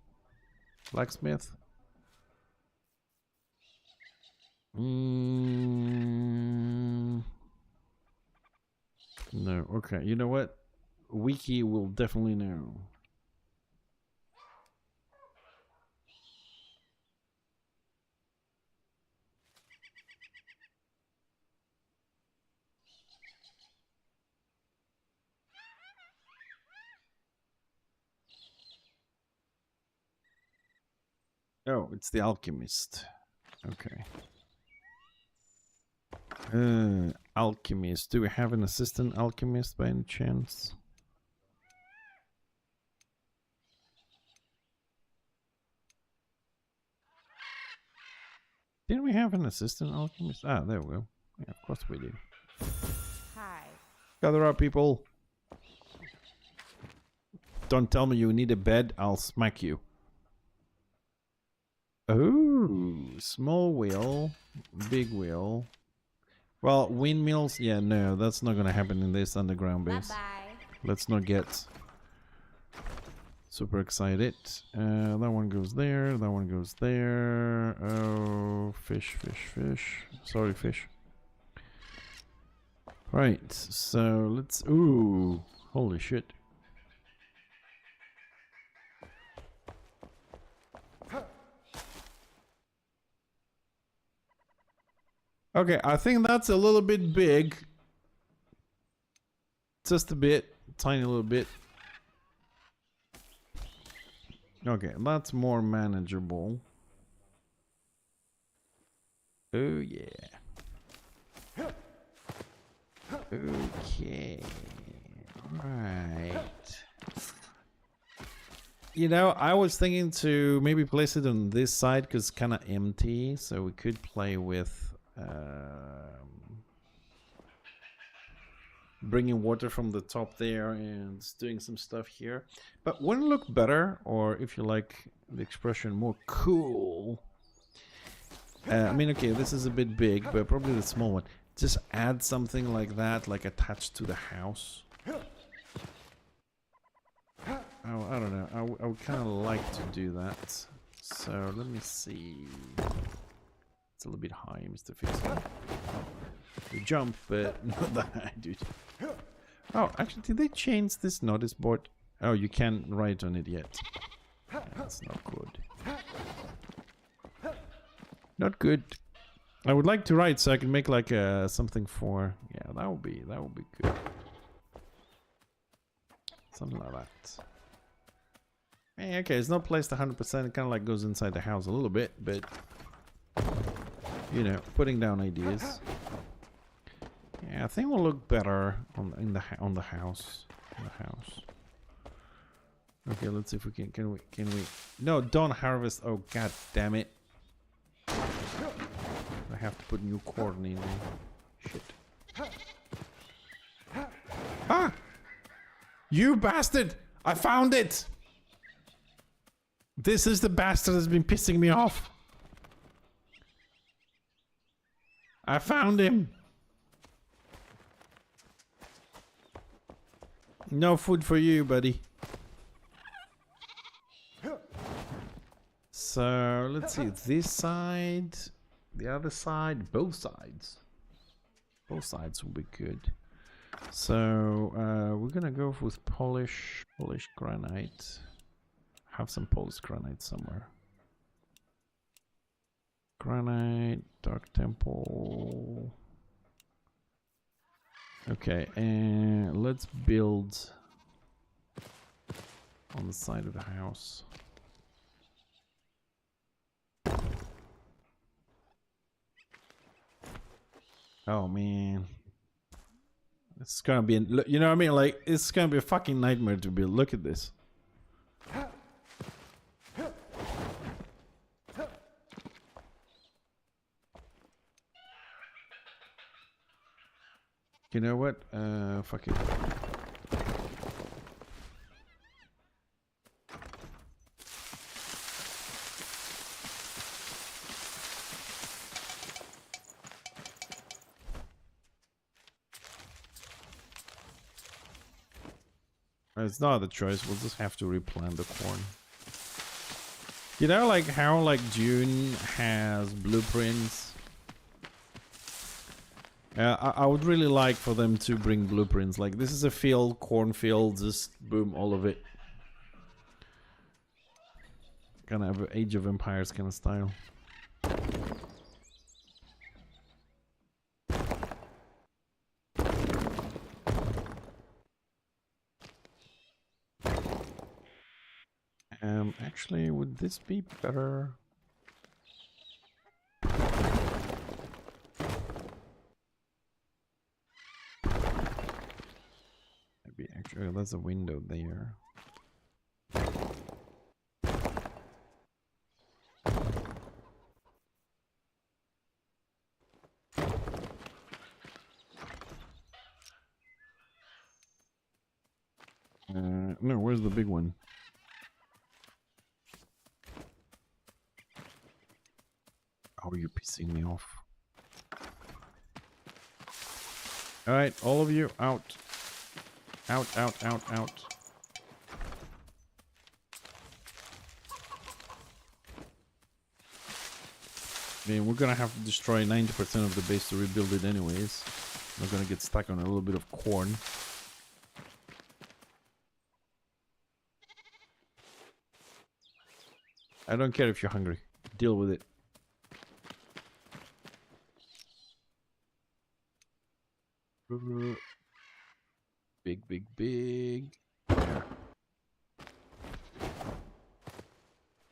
Blacksmith? No, okay, you know what? Wiki will definitely know. Oh, it's the alchemist. Okay. Alchemist. Do we have an assistant alchemist by any chance? Didn't we have an assistant alchemist? Ah, there we go. Yeah, of course we do.
Hi.
Gather up, people. Don't tell me you need a bed, I'll smack you. Oh, small wheel, big wheel. Well, windmills, yeah, no, that's not gonna happen in this underground base.
Bye-bye.
Let's not get Super excited. That one goes there. That one goes there. Oh, fish, fish, fish. Sorry, fish. Right, so let's... Ooh, holy shit. Okay, I think that's a little bit big. Just a bit. Tiny little bit. Okay, that's more manageable. Oh, yeah. Okay. Right. You know, I was thinking to maybe place it on this side because it's kind of empty. So we could play with bringing water from the top there and doing some stuff here. But wouldn't it look better, or if you like the expression, more cool? I mean, okay, this is a bit big, but probably the small one. Just add something like that, like attached to the house. Oh, I don't know. I would kind of like to do that. So let me see. It's a little bit high, Mr. Fixer. You jump, but not that high, dude. Oh, actually, did they change this notice board? Oh, you can't write on it yet. That's not good. Not good. I would like to write so I can make like something for... Yeah, that would be good. Something like that. Hey, okay, it's not placed 100%. It kind of like goes inside the house a little bit, but you know, putting down ideas. Yeah, I think we'll look better on the house. Okay, let's see if we can we no, don't harvest. Oh, god damn it. I have to put new corn in there. Shit. Ah! You bastard! I found it! This is the bastard that's been pissing me off. I found him. No food for you, buddy. So, let's see. This side, the other side, both sides. Both sides will be good. So, we're gonna go with polished granite. Have some polished granite somewhere. Granite, dark temple. Okay, and let's build on the side of the house. Oh man, it's gonna be, you know what I mean? Like, it's gonna be a fucking nightmare to build. Look at this. You know what? Fuck it. It's not a choice. We'll just have to replant the corn. You know, like how like June has blueprints. I would really like for them to bring blueprints. Like, this is a field, cornfield, just boom, all of it. Kind of have Age of Empires kind of style. Actually, would this be better? Maybe actually, there's a window there. No, where's the big one? Oh, you're pissing me off. Alright, all of you, out. Out, out, out, out. I mean, we're gonna have to destroy 90% of the base to rebuild it anyways. We're gonna get stuck on a little bit of corn. I don't care if you're hungry. Deal with it. Big, big, big. There.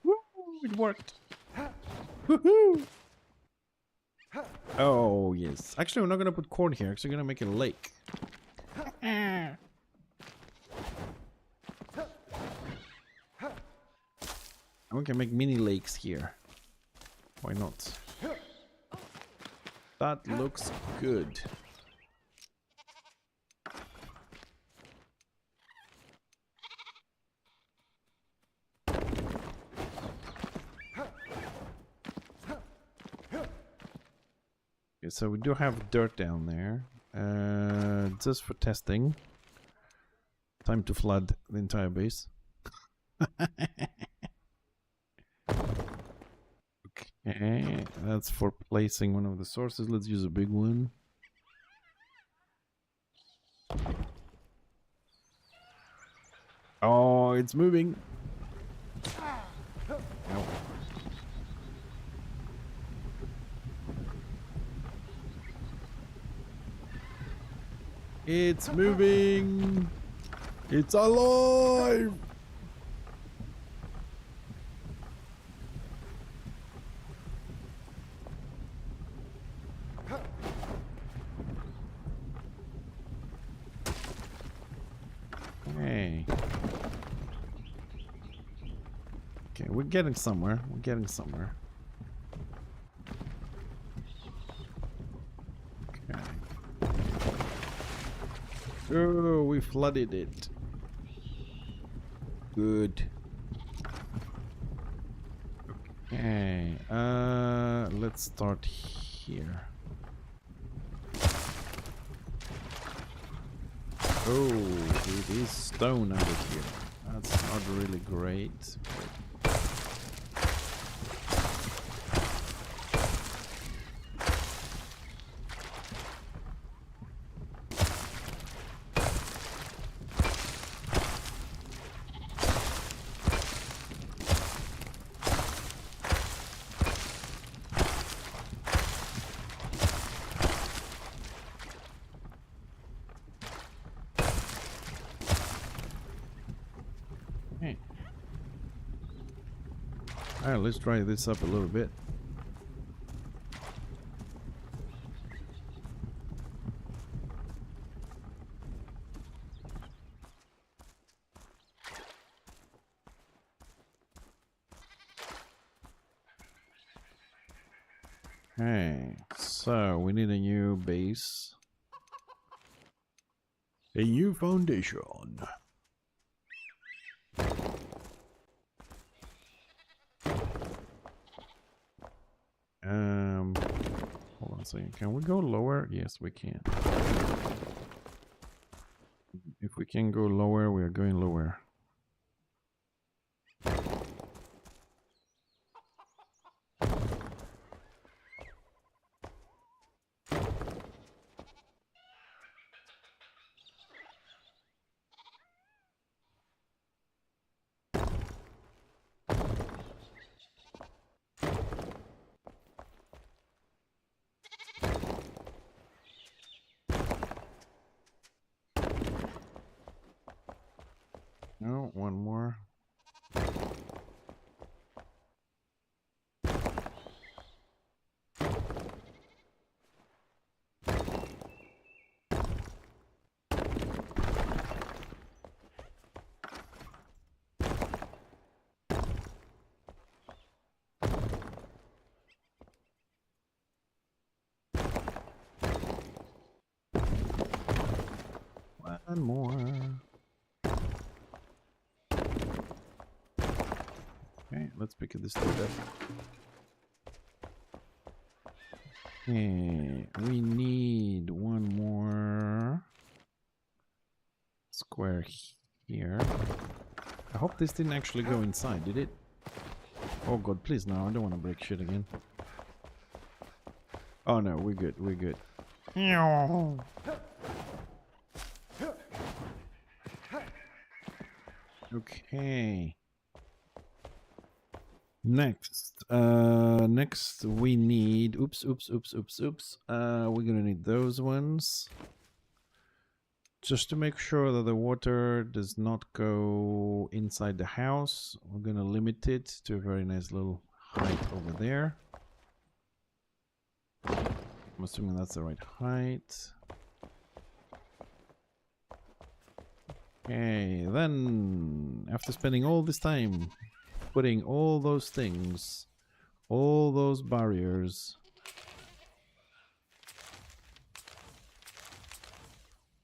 Woo! It worked. Woohoo! Oh, yes. Actually, we're not gonna put corn here. Actually, we're gonna make a lake. We can make mini lakes here. Why not? That looks good. Okay, so we do have dirt down there. Just for testing. Time to flood the entire base. Okay, that's for placing one of the sources. Let's use a big one. Oh, it's moving. No. It's moving. It's alive. Hey. Okay, we're getting somewhere. We're getting somewhere. Okay. Oh, we flooded it. Good. Okay. Let's start here. Oh, it is stone over here. That's not really great. Alright, let's dry this up a little bit. Okay, so we need a new base. A new foundation. Hold on a second. Can we go lower? Yes, we can. If we can go lower, we are going lower. No, one more. One more. Okay, let's pick this dude up. Okay, we need one more square here. I hope this didn't actually go inside, did it? Oh god, please no, I don't want to break shit again. Oh no, we're good, we're good. Okay. Next, next we need, oops. We're gonna need those ones. Just to make sure that the water does not go inside the house, we're gonna limit it to a very nice little height over there. I'm assuming that's the right height. Okay, then after spending all this time putting all those things, all those barriers.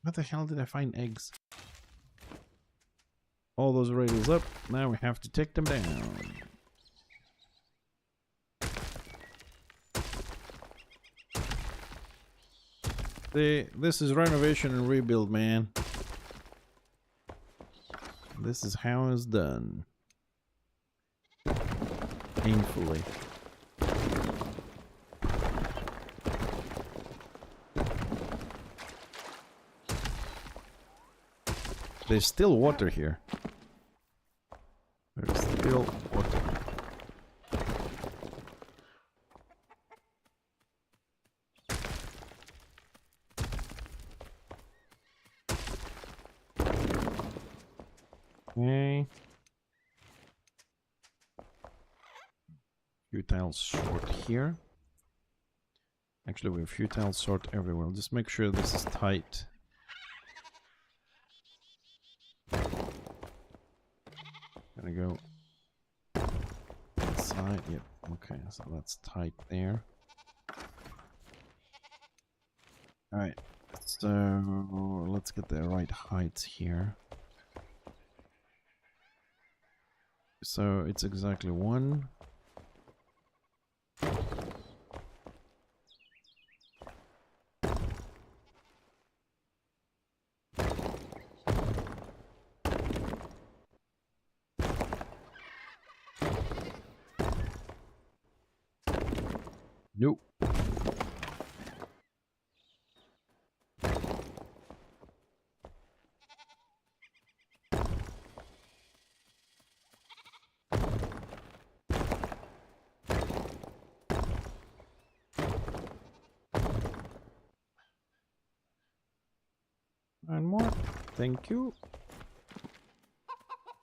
What the hell did I find eggs? All those rails up. Now we have to take them down. This is renovation and rebuild, man. This is how it's done. Painfully. There's still water here. There's still water. Okay. Few tiles short here. Actually, we have few tiles short everywhere. Just make sure this is tight. Gonna go inside. Yep. Okay, so that's tight there. All right. So let's get the right heights here. So it's exactly 1. Nope. And more. Thank you.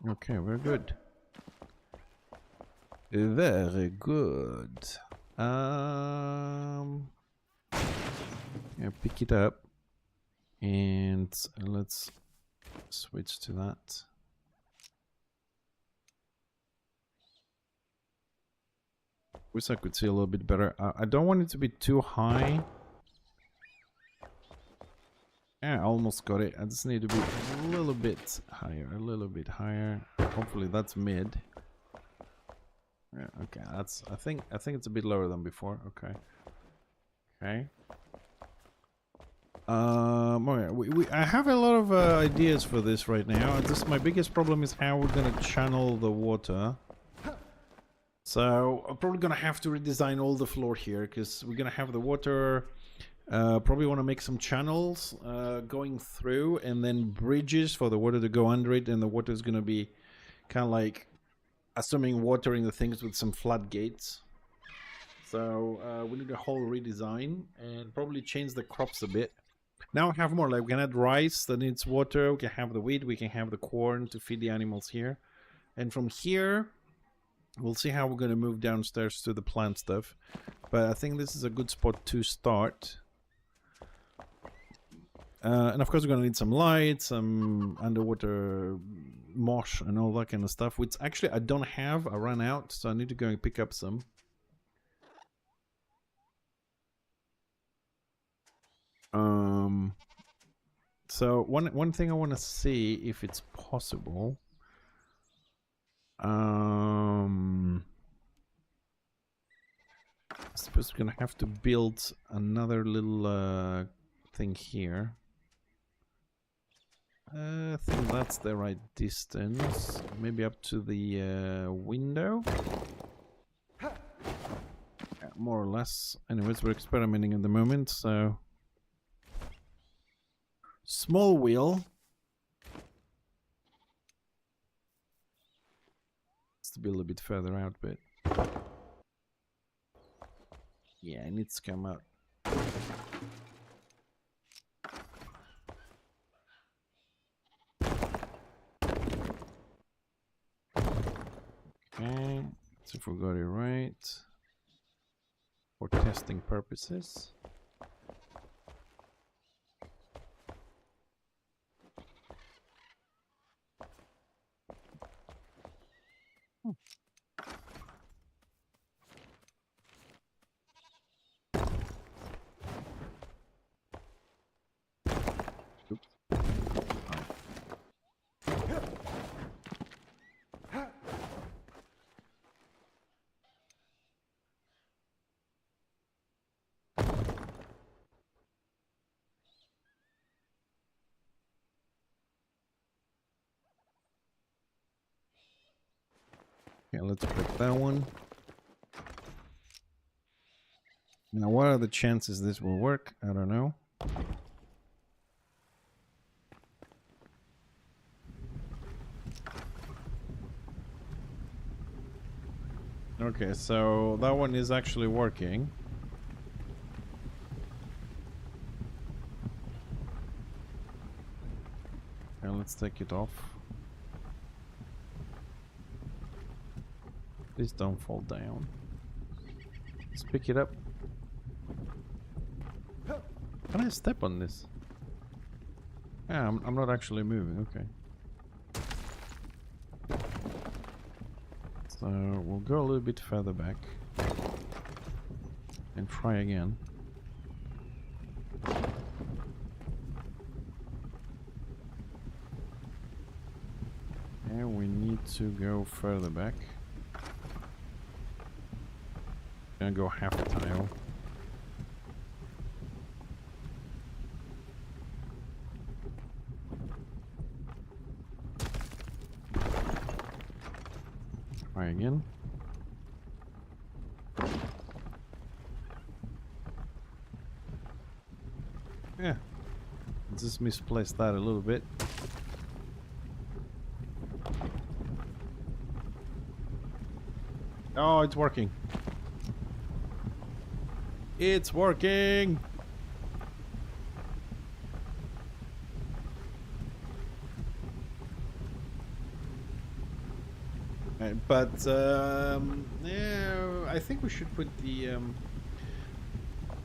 Okay, we're good. Very good. Yeah, pick it up and let's switch to that. Wish I could see a little bit better. I don't want it to be too high. Yeah, I almost got it. I just need to be a little bit higher, a little bit higher. Hopefully that's mid. Yeah, okay, that's I think it's a bit lower than before. Okay. Okay. Okay, I have a lot of ideas for this right now. My biggest problem is how we're gonna channel the water. So I'm probably gonna have to redesign all the floor here because we're gonna have the water. Probably want to make some channels going through, and then bridges for the water to go under it, and the water is gonna be kind of like assuming watering the things with some floodgates. So we need a whole redesign and probably change the crops a bit. Now we have more, like we can add rice that needs water, we can have the wheat, we can have the corn to feed the animals here. And from here, we'll see how we're going to move downstairs to the plant stuff. But I think this is a good spot to start. And of course we're going to need some lights, some underwater mosh and all that kind of stuff, which actually I don't have. I ran out, so I need to go and pick up some. So one thing I want to see if it's possible. I suppose we're gonna have to build another little thing here. I think that's the right distance. Maybe up to the window. Yeah, more or less. Anyways, we're experimenting at the moment, so... Small wheel. It's to be a little bit further out, but... Yeah, it needs to come out. Okay, so if we got it right. For testing purposes. Oops. Okay, let's pick that one. Now, what are the chances this will work? I don't know. Okay, so that one is actually working. Okay, let's take it off. Please don't fall down. Let's pick it up. Can I step on this? Yeah, I'm not actually moving, okay. So we'll go a little bit further back. And try again. And we need to go further back. Gonna go half a tile. Try again. Yeah. Just misplaced that a little bit. Oh, it's working. It's working! But yeah, I think we should put the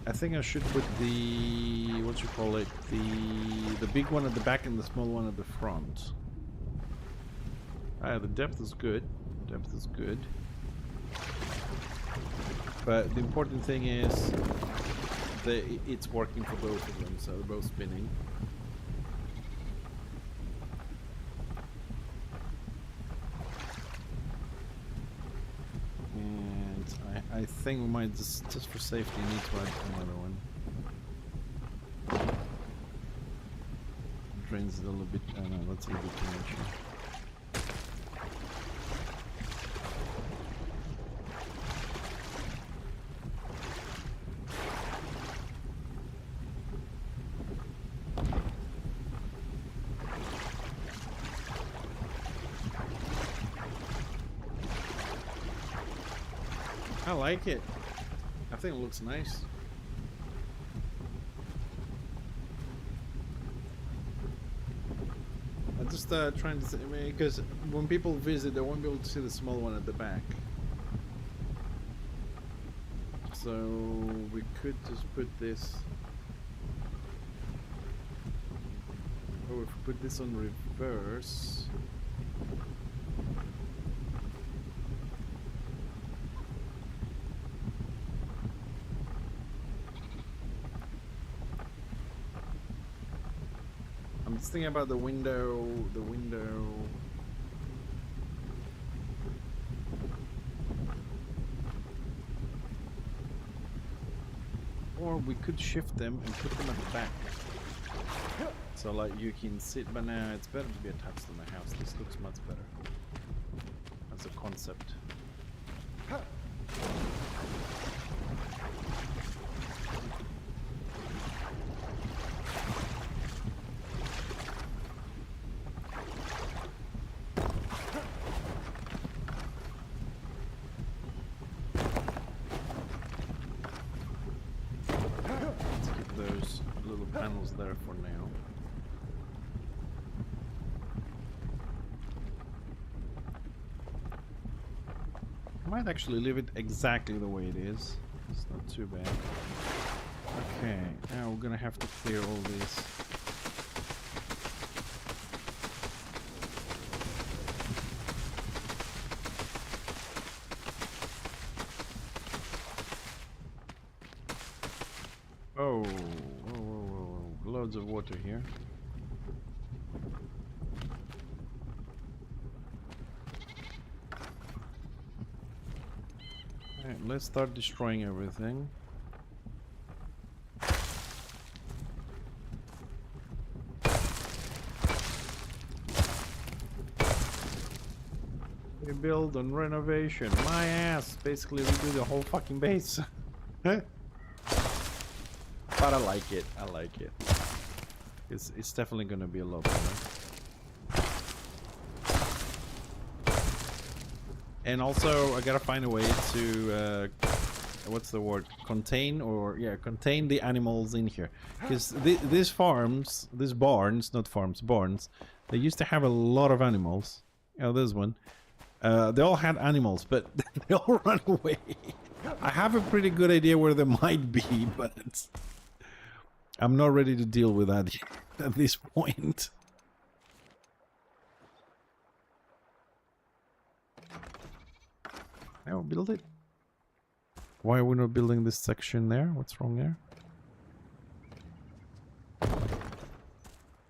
I think I should put the, what you call it, the big one at the back and the small one at the front. The depth is good. Depth is good. But the important thing is that it's working for both of them, so they're both spinning. And I think we might just for safety need to add another one. Drains it a little bit. Oh no, that's a little bit too much here. I like it. I think it looks nice. I'm just trying to say, because when people visit, they won't be able to see the small one at the back. So we could just put this. Or if we put this on reverse. I'm just thinking about the window, or we could shift them and put them at the back. So like you can sit, but now it's better to be attached to my house. This looks much better. As a concept. little panels there for now. I might actually leave it exactly the way it is. It's not too bad. Okay, now we're gonna have to clear all this. Oh, whoa, whoa, whoa, whoa. Loads of water here. Alright, let's start destroying everything. We build on renovation. My ass! Basically, we do the whole fucking base. But I like it. I like it. It's definitely gonna be a lot better. And also, I gotta find a way to what's the word? Contain the animals in here. Because these farms, these barns, not farms, barns, they used to have a lot of animals. Oh, there's one. They all had animals, but they all run away. I have a pretty good idea where they might be, but I'm not ready to deal with that at this point. Now build it. Why are we not building this section there? What's wrong there?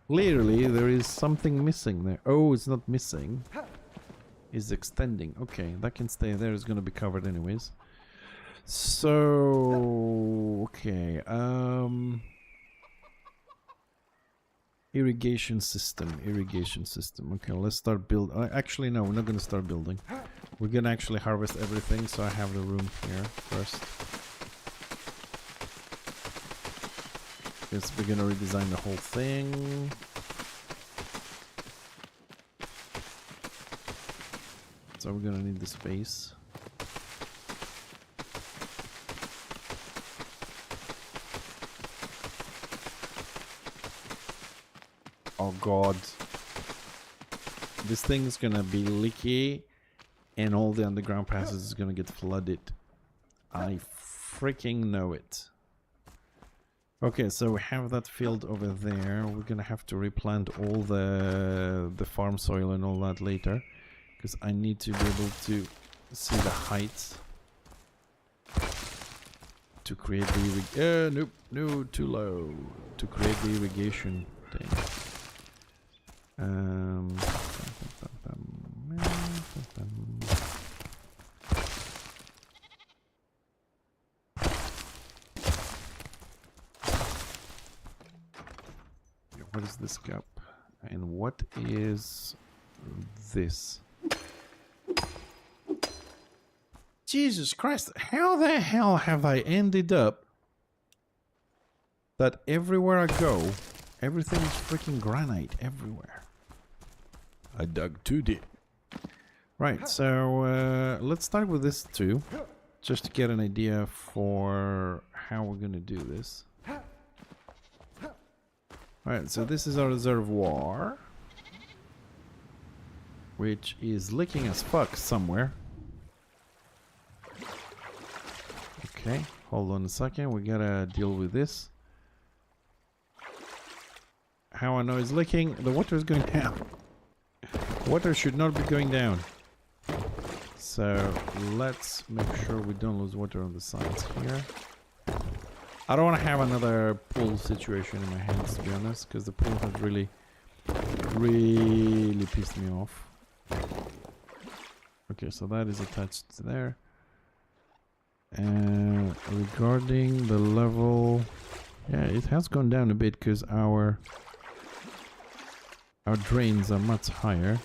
Clearly there is something missing there. Oh, it's not missing. It's extending. Okay, that can stay there. It's gonna be covered anyways. So okay, irrigation system. Okay, let's start build. Actually, no, we're not gonna start building. We're gonna actually harvest everything, so I have the room here first. Guess we're gonna redesign the whole thing. So we're gonna need the space. Oh god. This thing's gonna be leaky and all the underground passages is gonna get flooded. I freaking know it. Okay, so we have that field over there. We're gonna have to replant all the farm soil and all that later. Because I need to be able to see the heights. To create the nope, no, too low. To create the irrigation thing. What is this gap? And what is this? Jesus Christ, how the hell have I ended up that everywhere I go, everything is freaking granite everywhere? I dug too deep. Right, so let's start with this too, just to get an idea for how we're gonna do this. Alright, so this is our reservoir, which is leaking as fuck somewhere. Okay, hold on a second, we gotta deal with this. How I know it's leaking? The water is going down. Water should not be going down. So let's make sure we don't lose water on the sides here. I don't want to have another pool situation in my hands, to be honest, because the pool has really pissed me off. Okay, so that is attached there. And regarding the level, yeah, it has gone down a bit because our drains are much higher.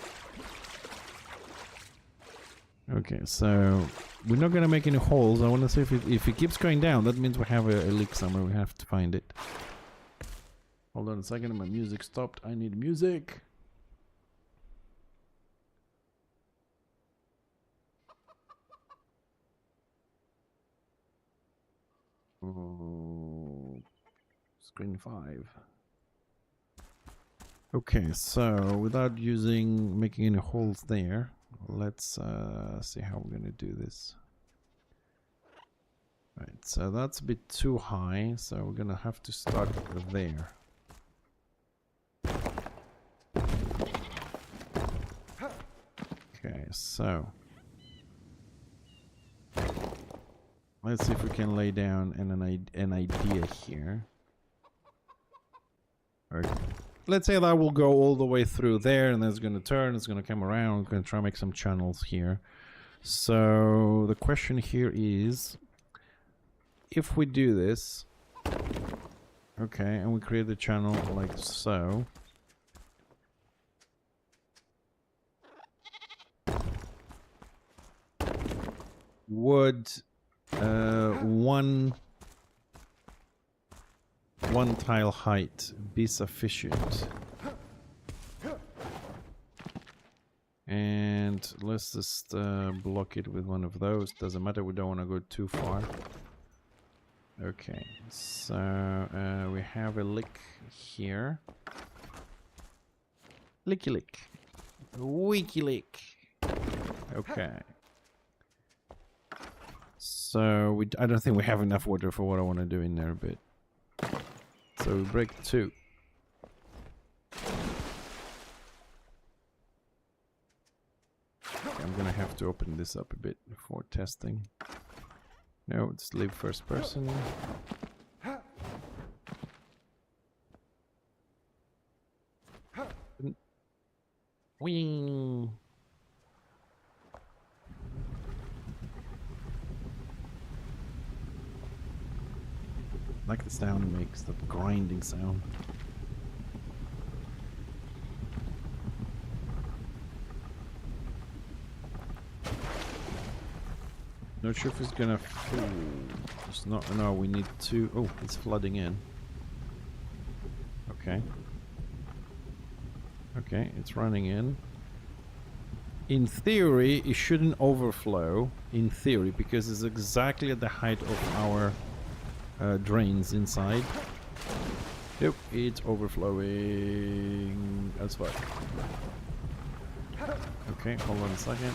Okay, so we're not gonna make any holes. I want to see if it keeps going down. That means we have a leak somewhere. We have to find it. Hold on a second. My music stopped. I need music. Oh, Screen 5. Okay, so without making any holes there, let's see how we're gonna do this. Right, so that's a bit too high, so we're gonna have to start there. Okay, so let's see if we can lay down an idea here. Okay. Let's say that will go all the way through there, and then it's going to turn, it's going to come around, we're going to try and make some channels here. So the question here is, if we do this, okay, and we create the channel like so, would one tile height be sufficient? And let's just block it with one of those. Doesn't matter, we don't want to go too far. Okay, so we have a lick here. Licky lick. Wiki lick. Okay. So I don't think we have enough water for what I want to do in there a bit. So we break 2. Okay, I'm gonna have to open this up a bit before testing. No, let's leave first person. Whee! Like the sound it makes, that grinding sound. Not sure if it's gonna. It's not. No, we need to. Oh, it's flooding in. Okay. Okay, it's running in. In theory, it shouldn't overflow. In theory, because it's exactly at the height of our drains inside. Yep, it's overflowing as well. Okay, hold on a second.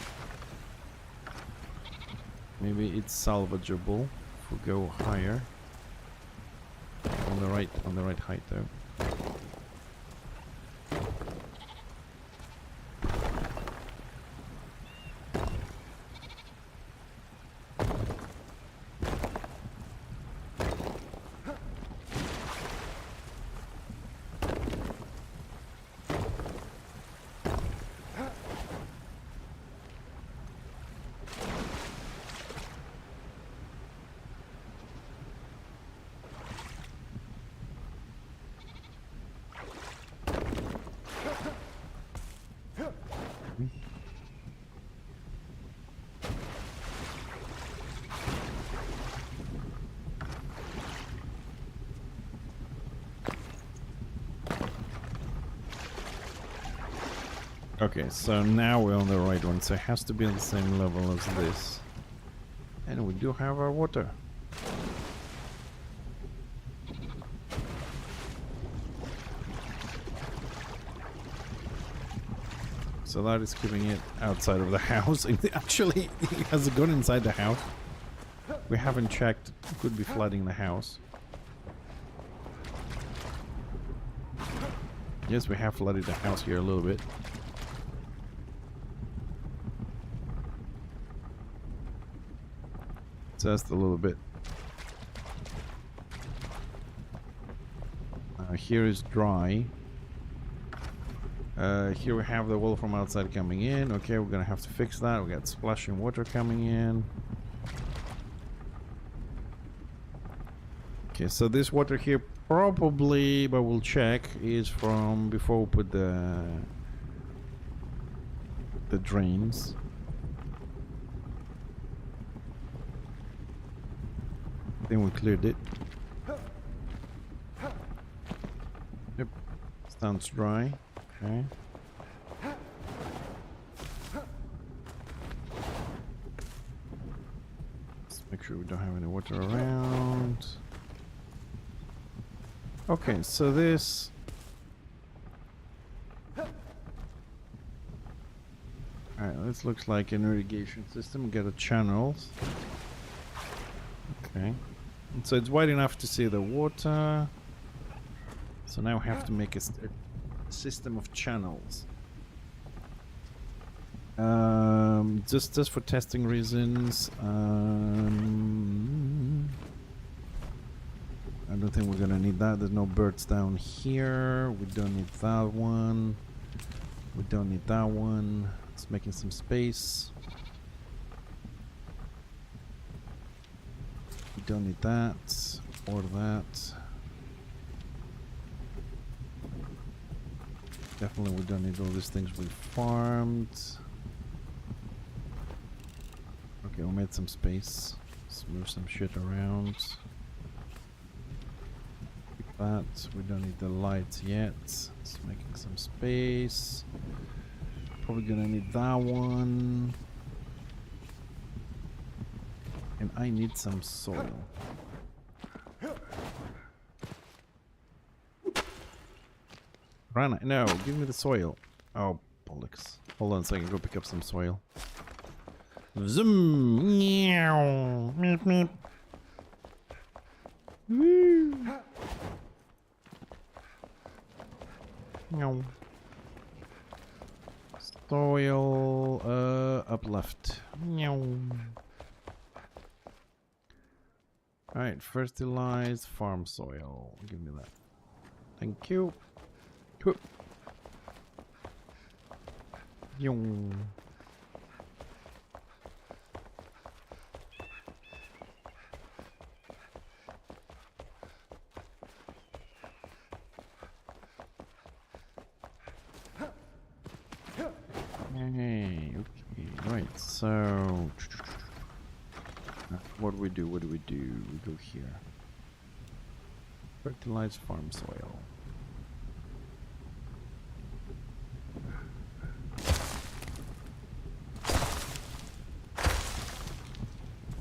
Maybe it's salvageable if we go higher. On the right height though. Okay, so now we're on the right one, so it has to be on the same level as this. And we do have our water. So that is keeping it outside of the house. Actually, it has gone inside the house. We haven't checked. It could be flooding the house. Yes, we have flooded the house here a little bit. Just a little bit. Here is dry. Here we have the wall from outside coming in. Okay, we're gonna have to fix that. We got splashing water coming in. Okay, so this water here probably, but we'll check, is from before we put the drains. Then we cleared it. Yep, sounds dry. Okay. Let's make sure we don't have any water around. Okay, so this... Alright, this looks like an irrigation system. Get a channels. Okay. And so it's wide enough to see the water. So now we have to make a system of channels. Just for testing reasons. I don't think we're gonna need that. There's no birds down here. We don't need that one. We don't need that one. It's making some space. We don't need that or that. Definitely we don't need all these things we farmed. Okay, we made some space. Let's move some shit around. Keep that. We don't need the lights yet. It's making some space. Probably gonna need that one. And I need some soil. Rana, no, give me the soil. Oh, bollocks. Hold on a second, go pick up some soil. Zoom! Meow! Meep, meep. Woo! Meow. Soil, up left. Meow. Alright, fertilize farm soil. Give me that. Thank you. Whoop. Yung. Hey, okay, right, so what do we do? What do we do? We go here. Fertilize farm soil.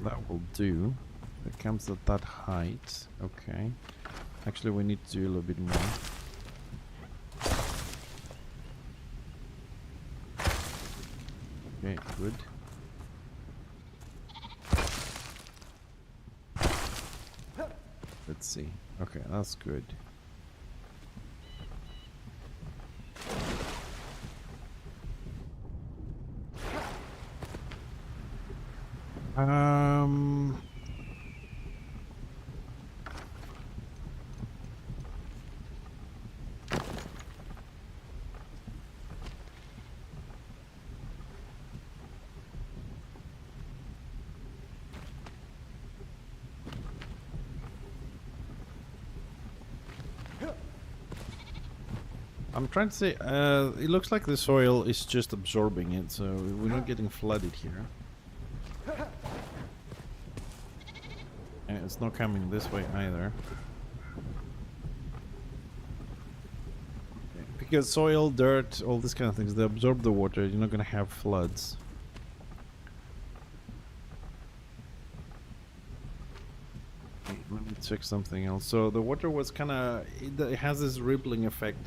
That will do. It comes at that height. Okay. Actually, we need to do a little bit more. Okay, good. Let's see. Okay, that's good. I'm trying to say, it looks like the soil is just absorbing it, so we're not getting flooded here. And it's not coming this way either. Because soil, dirt, all these kind of things, they absorb the water, you're not going to have floods. Let me check something else. So the water was kind of, it has this rippling effect.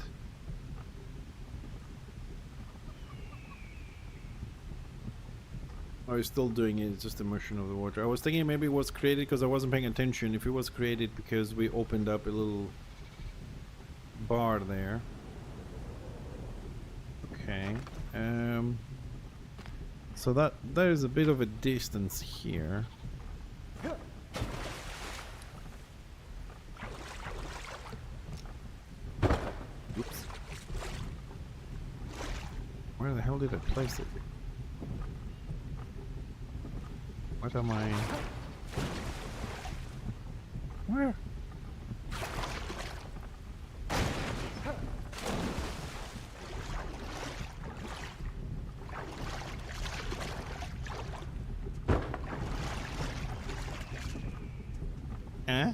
Oh, it's still doing it, it's just the motion of the water. I was thinking maybe it was created because I wasn't paying attention. If it was created because we opened up a little bar there. Okay. So that there is a bit of a distance here. Oops. Where the hell did I place it? What am I? Where? Huh?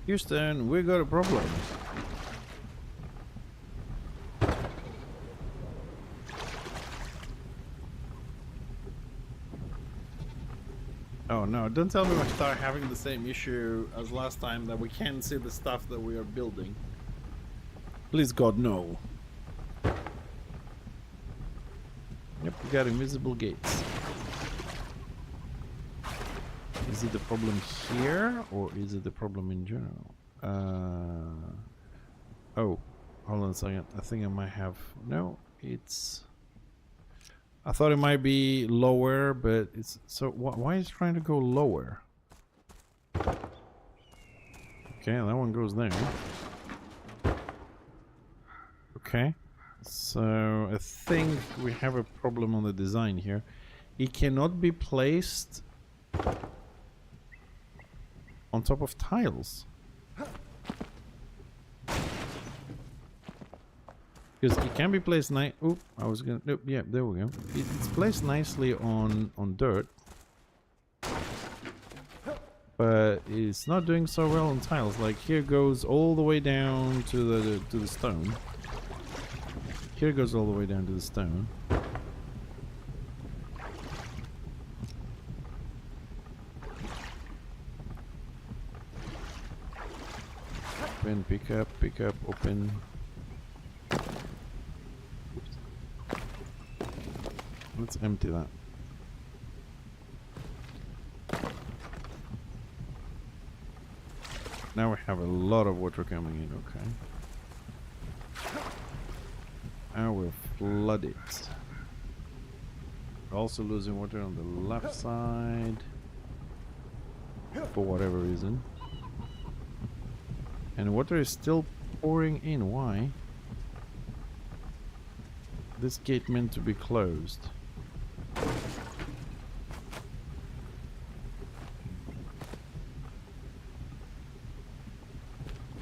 Houston, we got a problem. Oh no, don't tell me we start having the same issue as last time that we can't see the stuff that we are building. Please God, no. Yep, we got invisible gates. Is it the problem here, or is it the problem in general? Oh, hold on a second. I think I might have... No, it's... I thought it might be lower, but it's... So, why is it trying to go lower? Okay, that one goes there. Okay. So, I think we have a problem on the design here. It cannot be placed on top of tiles. Because it can be placed Oop, I was gonna... Nope, yeah, there we go. It's placed nicely on dirt. But it's not doing so well on tiles. Like, here goes all the way down to the stone. Here goes all the way down to the stone. Open, pick up, open. Oops. Let's empty that. Now we have a lot of water coming in, okay. Now we're flooded. We're also losing water on the left side. For whatever reason. And water is still pouring in. Why? This gate meant to be closed.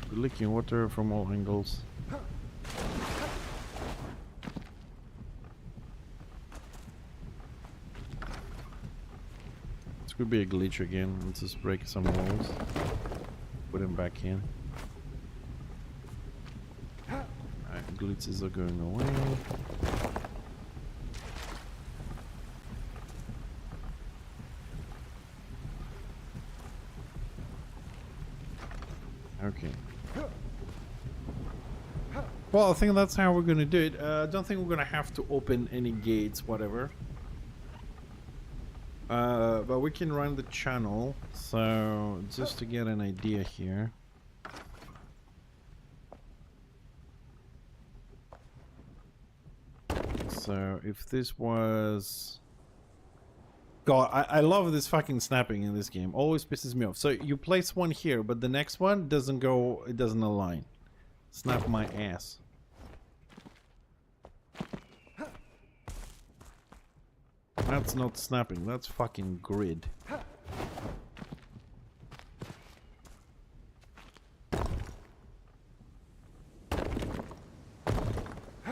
We're leaking water from all angles. This could be a glitch again. Let's just break some walls. Put them back in. Glitches are going away. Okay. Well, I think that's how we're gonna do it. I don't think we're gonna have to open any gates, whatever. But we can run the channel. So, just to get an idea here. So, if this was... God, I love this fucking snapping in this game. Always pisses me off. So, you place one here, but the next one doesn't go... It doesn't align. Snap my ass. That's not snapping. That's fucking grid.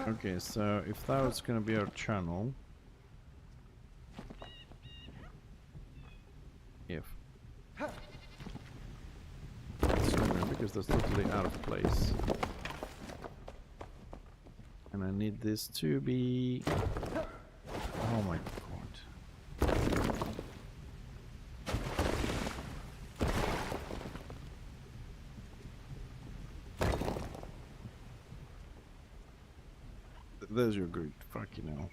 Okay, so if that was gonna be our channel, because that's totally out of place, and I need this to be. Oh my god! There's your grid. Fucking hell.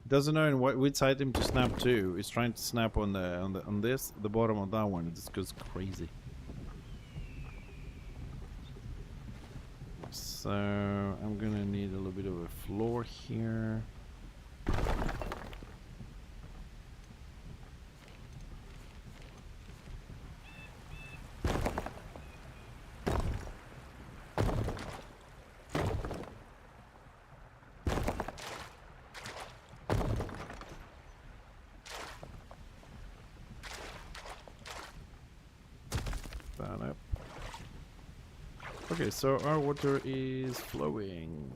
Doesn't know in which item to snap to. It's trying to snap on the bottom of that one. It just goes crazy. So I'm gonna need a little bit of a floor here. Up. Okay, so our water is flowing.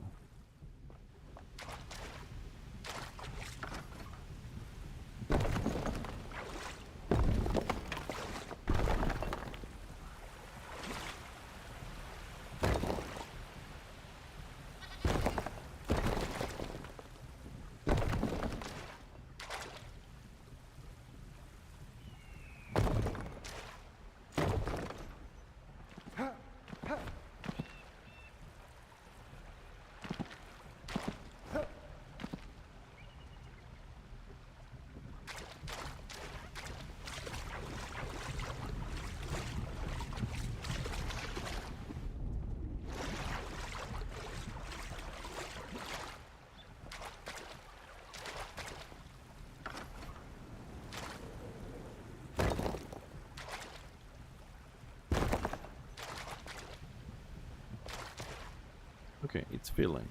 Okay, it's filling.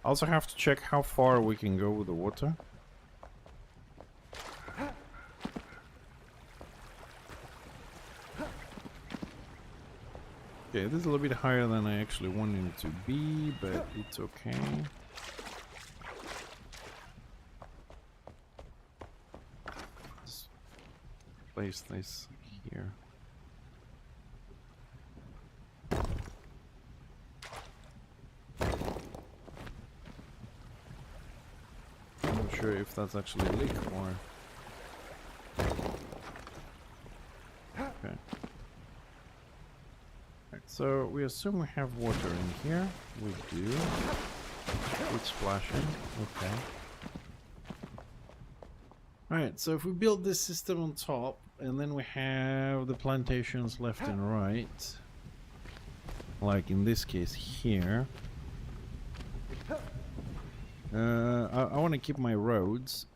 Also have to check how far we can go with the water. Okay, this is a little bit higher than I actually wanted it to be, but it's okay. Just place this here. I'm not sure if that's actually a leak or... Okay. So we assume we have water in here. We do. It's splashing. Okay. Alright, so if we build this system on top, and then we have the plantations left and right, like in this case here, I want to keep my roads.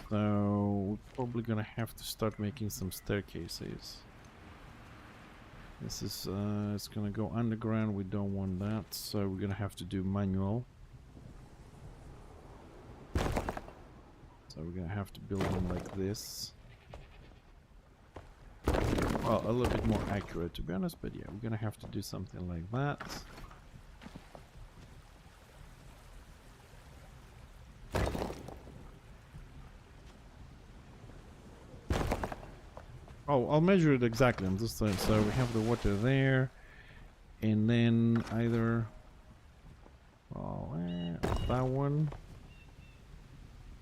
So we're probably gonna have to start making some staircases. This is it's gonna go underground. We don't want that, so we're gonna have to do manual. So we're gonna have to build them like this. Well, a little bit more accurate to be honest, but yeah, we're gonna have to do something like that. Oh, I'll measure it exactly on this side. So we have the water there, and then either that one.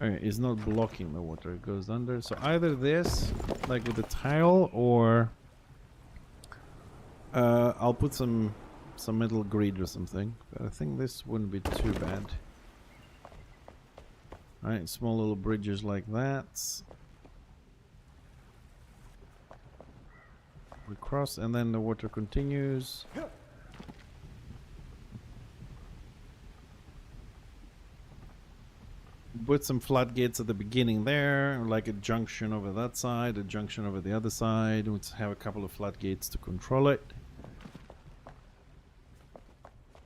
Okay, it's not blocking the water; it goes under. So either this, like with the tile, or I'll put some metal grid or something. But I think this wouldn't be too bad. All right, small little bridges like that. We cross and then the water continues. Put some floodgates at the beginning there, like a junction over that side, a junction over the other side. We'll have a couple of floodgates to control it.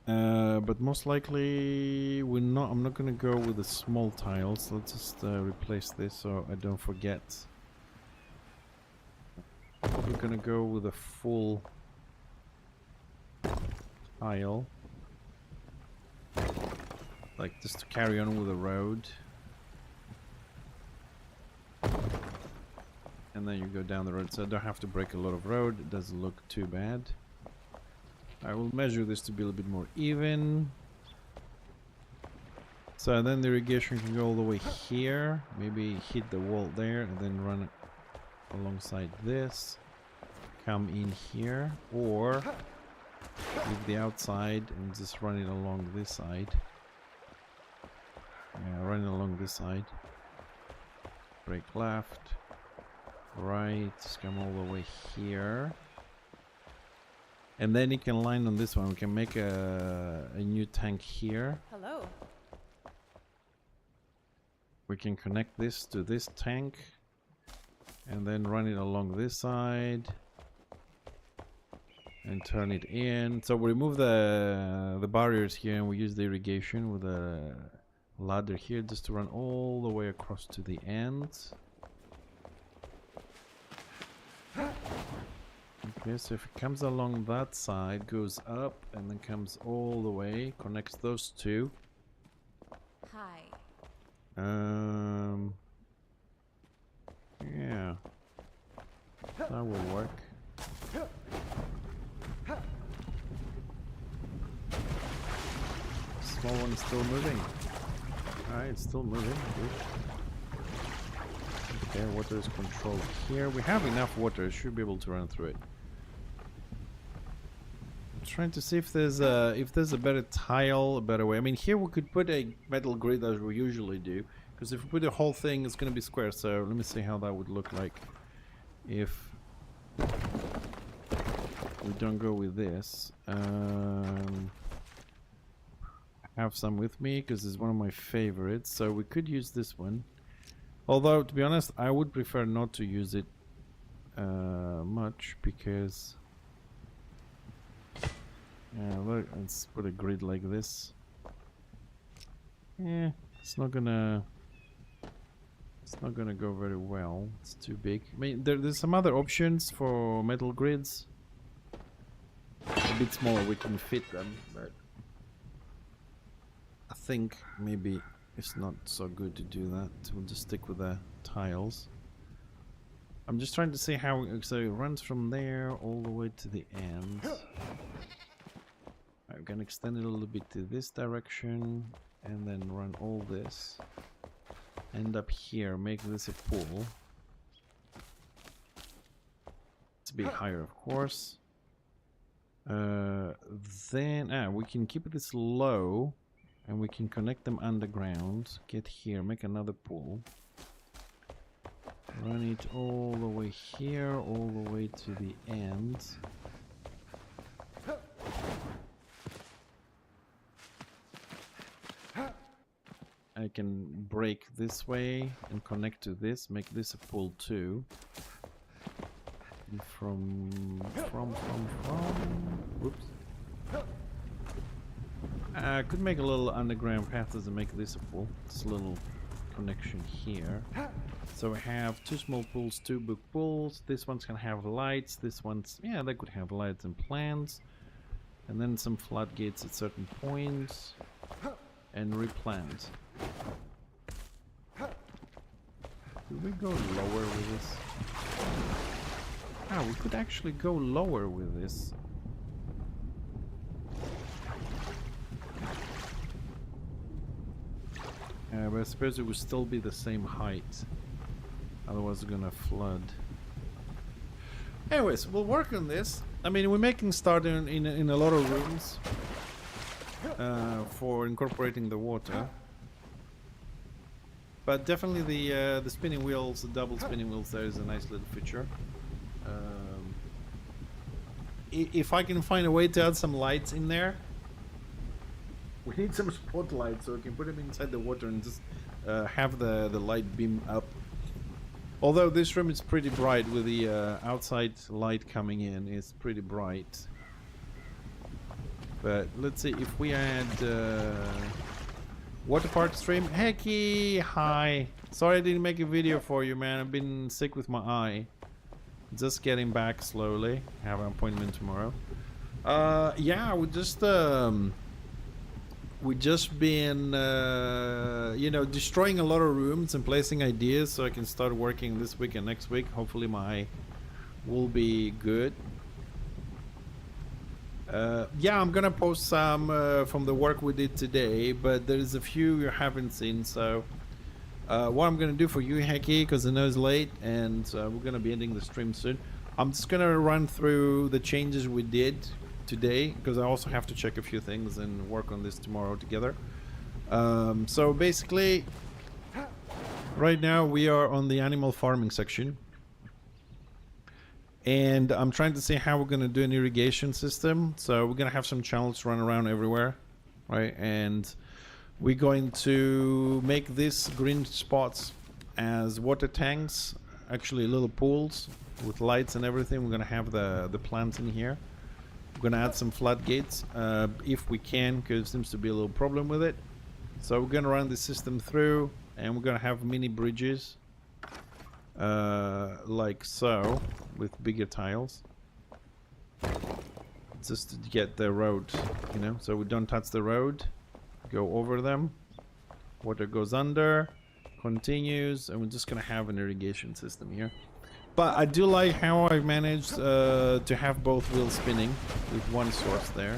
But most likely I'm not gonna go with the small tiles. Let's just replace this so I don't forget. We're gonna go with a full tile, like just to carry on with the road, and then you go down the road, so I don't have to break a lot of road. It doesn't look too bad. I will measure this to be a little bit more even, so then the irrigation can go all the way here, maybe hit the wall there and then run it alongside this, come in here, or leave the outside and just run it along this side. Yeah, run it along this side. Break left, right, just come all the way here. And then you can line on this one. We can make a new tank here.
Hello.
We can connect this to this tank. And then run it along this side and turn it in. So we remove the barriers here and we use the irrigation with a ladder here just to run all the way across to the end. Okay, so if it comes along that side, goes up and then comes all the way, connects those two.
Hi.
Yeah, that will work. Small one's still moving. Alright, it's still moving. Good. Okay, water is controlled here. We have enough water, should be able to run through it. I'm trying to see if there's a better tile, a better way. I mean, here we could put a metal grid as we usually do. Because if we put the whole thing, it's going to be square. So let me see how that would look like if we don't go with this. I have some with me because it's one of my favorites. So we could use this one. Although, to be honest, I would prefer not to use it much because Yeah, look, let's put a grid like this. Yeah, it's not gonna go very well. It's too big. I mean, there's some other options for metal grids. A bit smaller, we can fit them, but I think maybe it's not so good to do that. We'll just stick with the tiles. I'm just trying to see how, so it runs from there all the way to the end. I'm gonna extend it a little bit to this direction and then run all this. End up here, make this a pool. It's a bit higher, of course. Then we can keep this low and we can connect them underground. Get here, make another pool. Run it all the way here, all the way to the end. I can break this way and connect to this, make this a pool too. From. Whoops. I could make a little underground path to make this a pool. Just a little connection here. So we have two small pools, two big pools. This one's gonna have lights. This one's, yeah, they could have lights and plants. And then some floodgates at certain points. And replant. Could we go lower with this? Ah, we could actually go lower with this. But I suppose it would still be the same height. Otherwise it's gonna flood. Anyways, we'll work on this. I mean, we're making start in a lot of rooms for incorporating the water. But definitely the spinning wheels, the double spinning wheels there is a nice little feature. If I can find a way to add some lights in there. We need some spotlights so we can put them inside the water and just have the light beam up. Although this room is pretty bright with the outside light coming in, it's pretty bright. But let's see if we add water park stream. Hecky, hi. Sorry I didn't make a video for you, man. I've been sick with my eye. Just getting back slowly. I have an appointment tomorrow. Yeah, we just been you know, destroying a lot of rooms and placing ideas so I can start working this week and next week. Hopefully my eye will be good. Yeah, I'm gonna post some from the work we did today, but there's a few you haven't seen, so what I'm gonna do for you, Hecky, because I know it's late and we're gonna be ending the stream soon, I'm just gonna run through the changes we did today, because I also have to check a few things and work on this tomorrow together. So basically right now we are on the animal farming section. And I'm trying to see how we're going to do an irrigation system. So we're going to have some channels run around everywhere, right? And we're going to make these green spots as water tanks, actually little pools with lights and everything. We're going to have the plants in here. We're going to add some floodgates if we can, because there seems to be a little problem with it. So we're going to run the system through, and we're going to have mini bridges like so, with bigger tiles, just to get the road, you know, so we don't touch the road, go over them, water goes under, continues, and we're just gonna have an irrigation system here. But I do like how I managed to have both wheels spinning with one source there.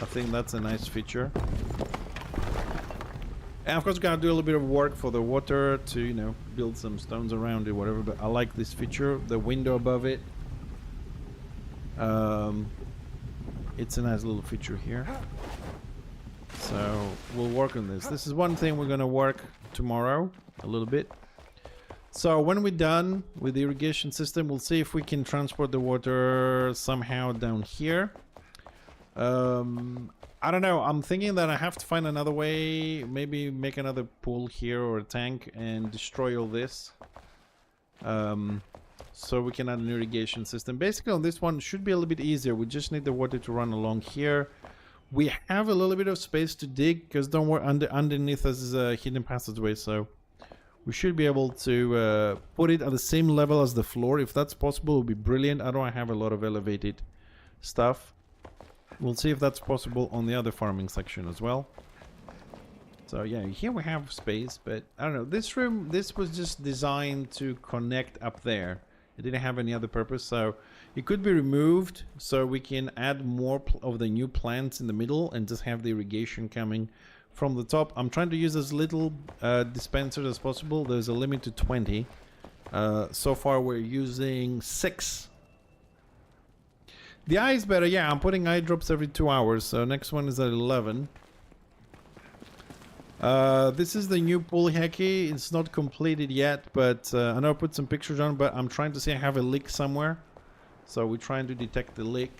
I think that's a nice feature. And of course, gonna do a little bit of work for the water to, you know, build some stones around it, whatever. But I like this feature, the window above it. It's a nice little feature here. So we'll work on this. This is one thing we're gonna work tomorrow a little bit. So when we're done with the irrigation system, we'll see if we can transport the water somehow down here. I don't know, I'm thinking that I have to find another way, maybe make another pool here or a tank and destroy all this. so we can add an irrigation system. Basically on this one should be a little bit easier. We just need the water to run along here. We have a little bit of space to dig, because don't worry, underneath us is a hidden passageway, so we should be able to put it at the same level as the floor. If that's possible, it would be brilliant. I don't have a lot of elevated stuff. We'll see if that's possible on the other farming section as well. So yeah, here we have space, but I don't know. This room, this was just designed to connect up there. It didn't have any other purpose, so it could be removed so we can add more of the new plants in the middle and just have the irrigation coming from the top. I'm trying to use as little dispensers as possible. There's a limit to 20. So far we're using 6. The eye is better. Yeah, I'm putting eye drops every 2 hours, so next one is at 11. This is the new pool hacky. It's not completed yet, but I know I put some pictures on, but I'm trying to see I have a leak somewhere. So we're trying to detect the leak.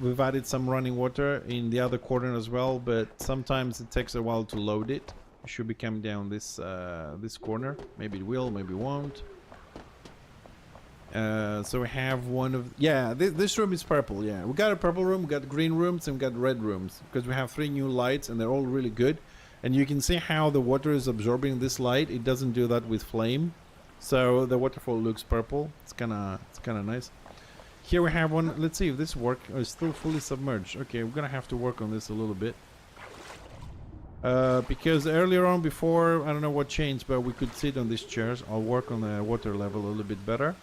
We've added some running water in the other corner as well, but sometimes it takes a while to load it. It should be coming down this this corner. Maybe it will, maybe it won't. So we have one of... Yeah, this room is purple, yeah. We got a purple room, we got green rooms, and we got red rooms. Because we have 3 new lights, and they're all really good. And you can see how the water is absorbing this light. It doesn't do that with flame. So the waterfall looks purple. It's kind of nice. Here we have one. Let's see if this works. Oh, it's still fully submerged. Okay, we're going to have to work on this a little bit. Because earlier on, before, I don't know what changed, but we could sit on these chairs. I'll work on the water level a little bit better.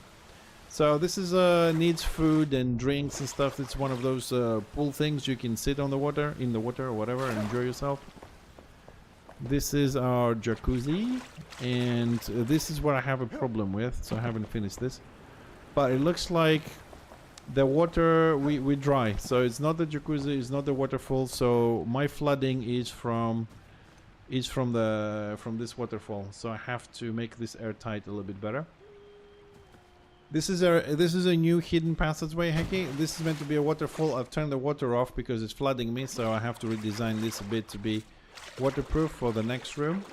So this is needs food and drinks and stuff. It's one of those pool things. You can sit on the water, in the water or whatever, and enjoy yourself. This is our jacuzzi, and this is what I have a problem with, so I haven't finished this. But it looks like the water we dry, so it's not the jacuzzi, it's not the waterfall. So my flooding is from this waterfall. So I have to make this airtight a little bit better. This is a new hidden passageway, Hecky. This is meant to be a waterfall. I've turned the water off because it's flooding me, so I have to redesign this a bit to be waterproof for the next room.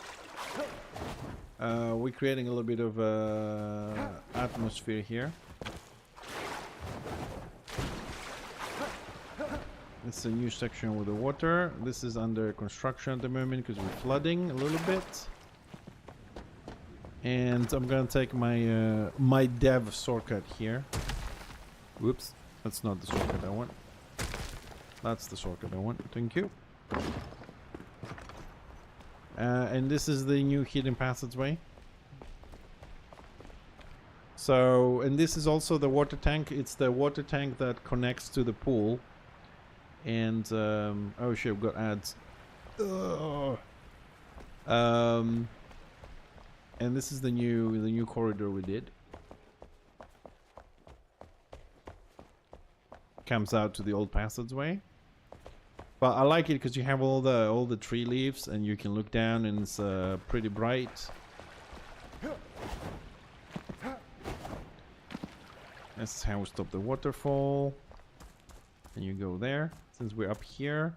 We're creating a little bit of atmosphere here. It's a new section with the water. This is under construction at the moment because we're flooding a little bit. And I'm gonna take my my dev shortcut here. Whoops, that's not the shortcut I want. That's the shortcut I want. Thank you. And this is the new hidden passageway. So, and this is also the water tank. It's the water tank that connects to the pool. And oh shit, we've got ads. And this is the new corridor we did. Comes out to the old passageway. But I like it because you have all the tree leaves and you can look down and it's pretty bright. This is how we stop the waterfall. And you go there. Since we're up here.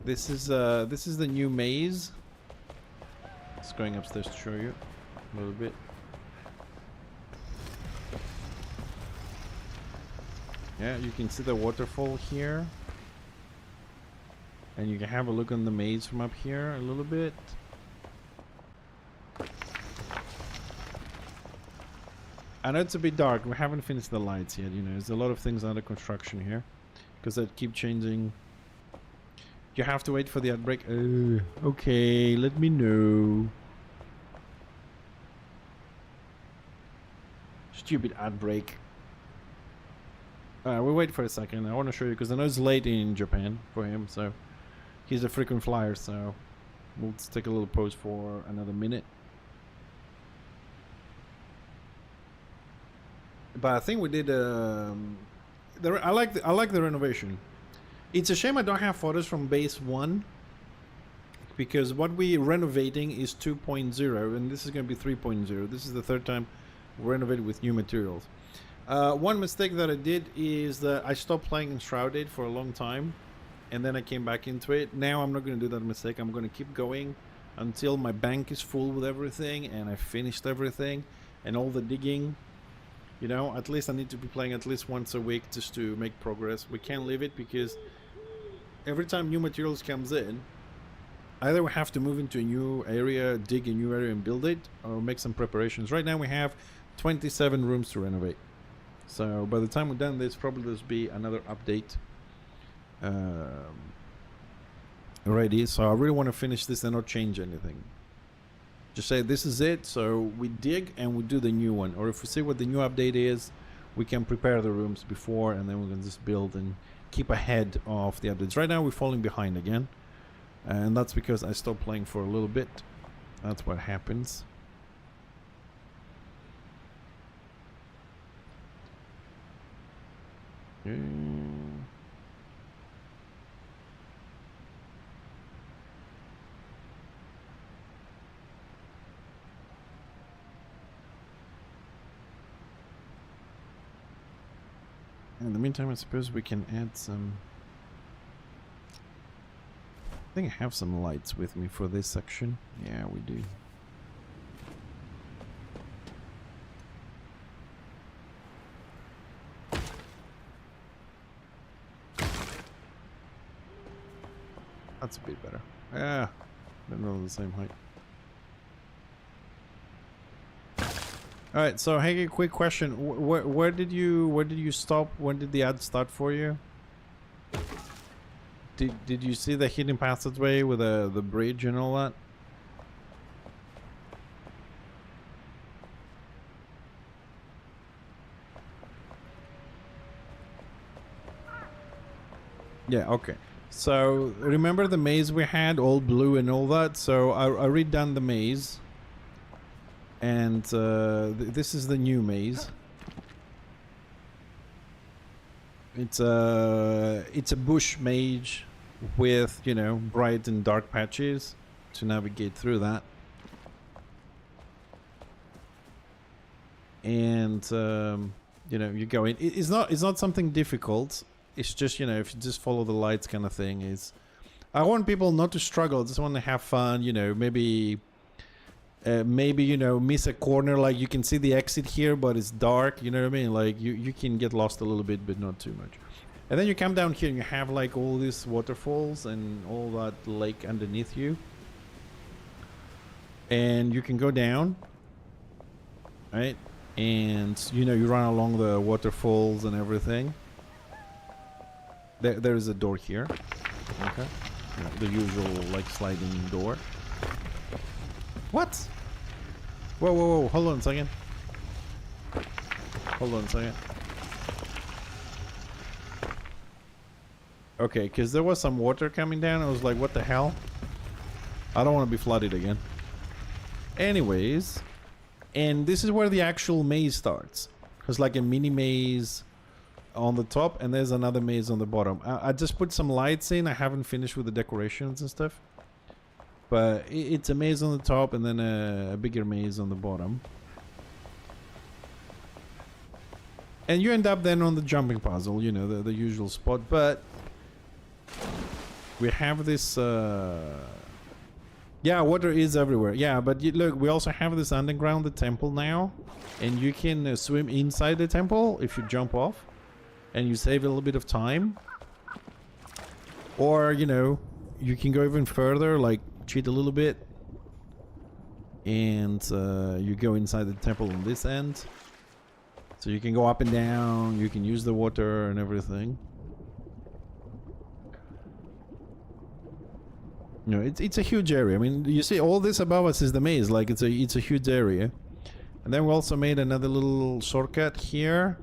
This is the new maze. Just going upstairs to show you a little bit. Yeah, you can see the waterfall here. And you can have a look on the maze from up here a little bit. I know it's a bit dark. We haven't finished the lights yet, you know. There's a lot of things under construction here. Because they keep changing. You have to wait for the ad break. Okay, let me know. Stupid ad break. We'll wait for a second. I want to show you because I know it's late in Japan for him, so he's a frequent flyer. So we'll just take a little pause for another minute. But I think we did. I like the renovation. It's a shame I don't have photos from base 1 because what we're renovating is 2.0 and this is going to be 3.0. This is the third time we renovated with new materials. One mistake that I did is that I stopped playing Enshrouded for a long time and then I came back into it. Now I'm not going to do that mistake. I'm going to keep going. until my bank is full with everything and I finished everything and all the digging. You know, at least I need to be playing at least once a week just to make progress. We can't leave it because every time new materials comes in, either we have to move into a new area, dig a new area and build it, or make some preparations. Right now we have 27 rooms to renovate. So by the time we're done, there's probably there's be another update ready. So I really want to finish this and not change anything. Just say this is it. So we dig and we do the new one. Or if we see what the new update is, we can prepare the rooms before and then we can just build and keep ahead of the updates. Right now we're falling behind again. And that's because I stopped playing for a little bit. That's what happens. In the meantime, I suppose we can add some... I think I have some lights with me for this section. Yeah, we do. That's a bit better. Yeah, they're not the same height. All right, so hey, quick question: where did you stop? When did the ad start for you? Did you see the hidden passageway with the bridge and all that? Yeah, okay. So remember the maze we had, all blue and all that? So I redone the maze. And this is the new maze. It's a bush maze with, you know, bright and dark patches to navigate through that. And you know, you go in. It's not something difficult. It's just, you know, if you just follow the lights kind of thing. Is I want people not to struggle. I just want to have fun. You know, maybe you know, miss a corner, like you can see the exit here but it's dark, you know what I mean, like you can get lost a little bit but not too much. And then you come down here and you have like all these waterfalls and all that lake underneath you, and you can go down, right? And you know, you run along the waterfalls and everything. There is a door here, okay, you know, the usual like sliding door. What? Whoa, whoa, whoa, hold on a second. Hold on a second. Okay, because there was some water coming down. I was like, what the hell? I don't want to be flooded again. Anyways, and this is where the actual maze starts. There's like a mini maze on the top and there's another maze on the bottom. I just put some lights in. I haven't finished with the decorations and stuff. But it's a maze on the top and then a bigger maze on the bottom. And you end up then on the jumping puzzle, you know, the usual spot. But we have this... yeah, water is everywhere. Yeah, but look, we also have this underground, the temple now. And you can swim inside the temple if you jump off. And you save a little bit of time. Or, you know, you can go even further, like... cheat a little bit and you go inside the temple on this end, so you can go up and down, you can use the water and everything. You know, it's a huge area. I mean, you see all this above us is the maze, like it's a huge area. And then we also made another little shortcut here.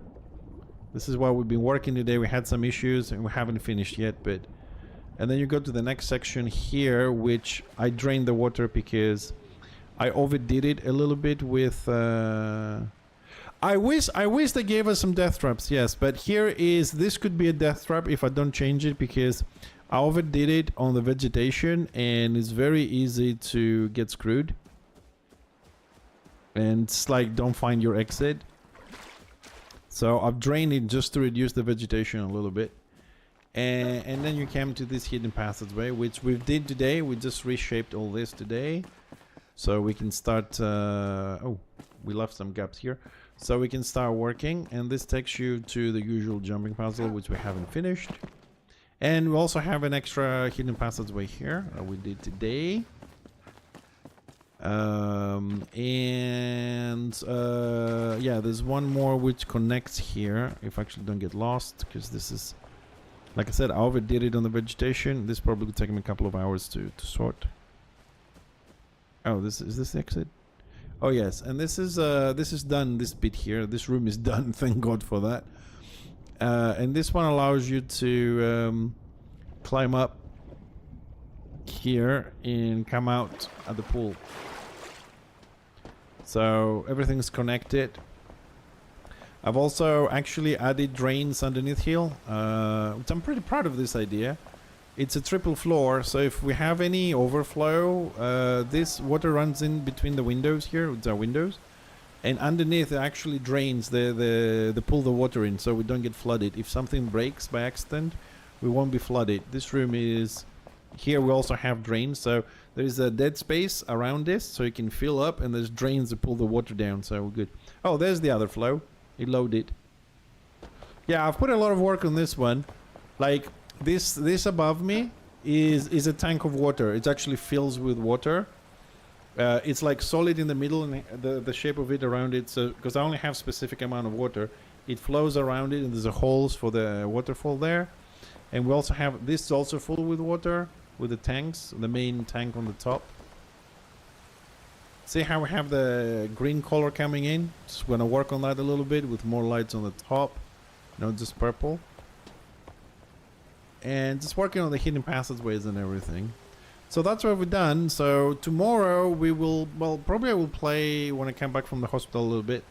This is why we've been working today. We had some issues and we haven't finished yet, but and then you go to the next section here, which I drained the water because I overdid it a little bit with... I wish they gave us some death traps, yes. But here is... This could be a death trap if I don't change it, because I overdid it on the vegetation and it's very easy to get screwed. And it's like, don't find your exit. So I've drained it just to reduce the vegetation a little bit. And then you come to this hidden passageway, which we did today. We just reshaped all this today. So we can start... oh, we left some gaps here. So we can start working. And this takes you to the usual jumping puzzle, which we haven't finished. And we also have an extra hidden passageway here that we did today. Yeah, there's one more which connects here. If I actually don't get lost, because this is... Like I said, I overdid it on the vegetation. This probably would take me a couple of hours to sort. Oh, is this the exit? Oh yes, and this is done. This bit here, this room is done. Thank God for that. And this one allows you to climb up here and come out at the pool. So everything's connected. I've also actually added drains underneath here, which I'm pretty proud of this idea. It's a triple floor, so if we have any overflow, this water runs in between the windows here, with our windows, and underneath it actually drains the pull the water in, so we don't get flooded. If something breaks by accident, we won't be flooded. This room is... Here we also have drains, so there's a dead space around this, so you can fill up, and there's drains to pull the water down, so we're good. Oh, there's the other flow. It loaded. Yeah, I've put a lot of work on this one. Like this above me is a tank of water. It actually fills with water. It's like solid in the middle, and the shape of it around it. So because I only have specific amount of water, it flows around it, and there's a holes for the waterfall there. And we also have this is also full with water with the tanks. The main tank on the top. See how we have the green color coming in? Just gonna work on that a little bit with more lights on the top, not just purple. And just working on the hidden passageways and everything. So that's what we've done. So tomorrow we will, well, probably I will play when I come back from the hospital a little bit.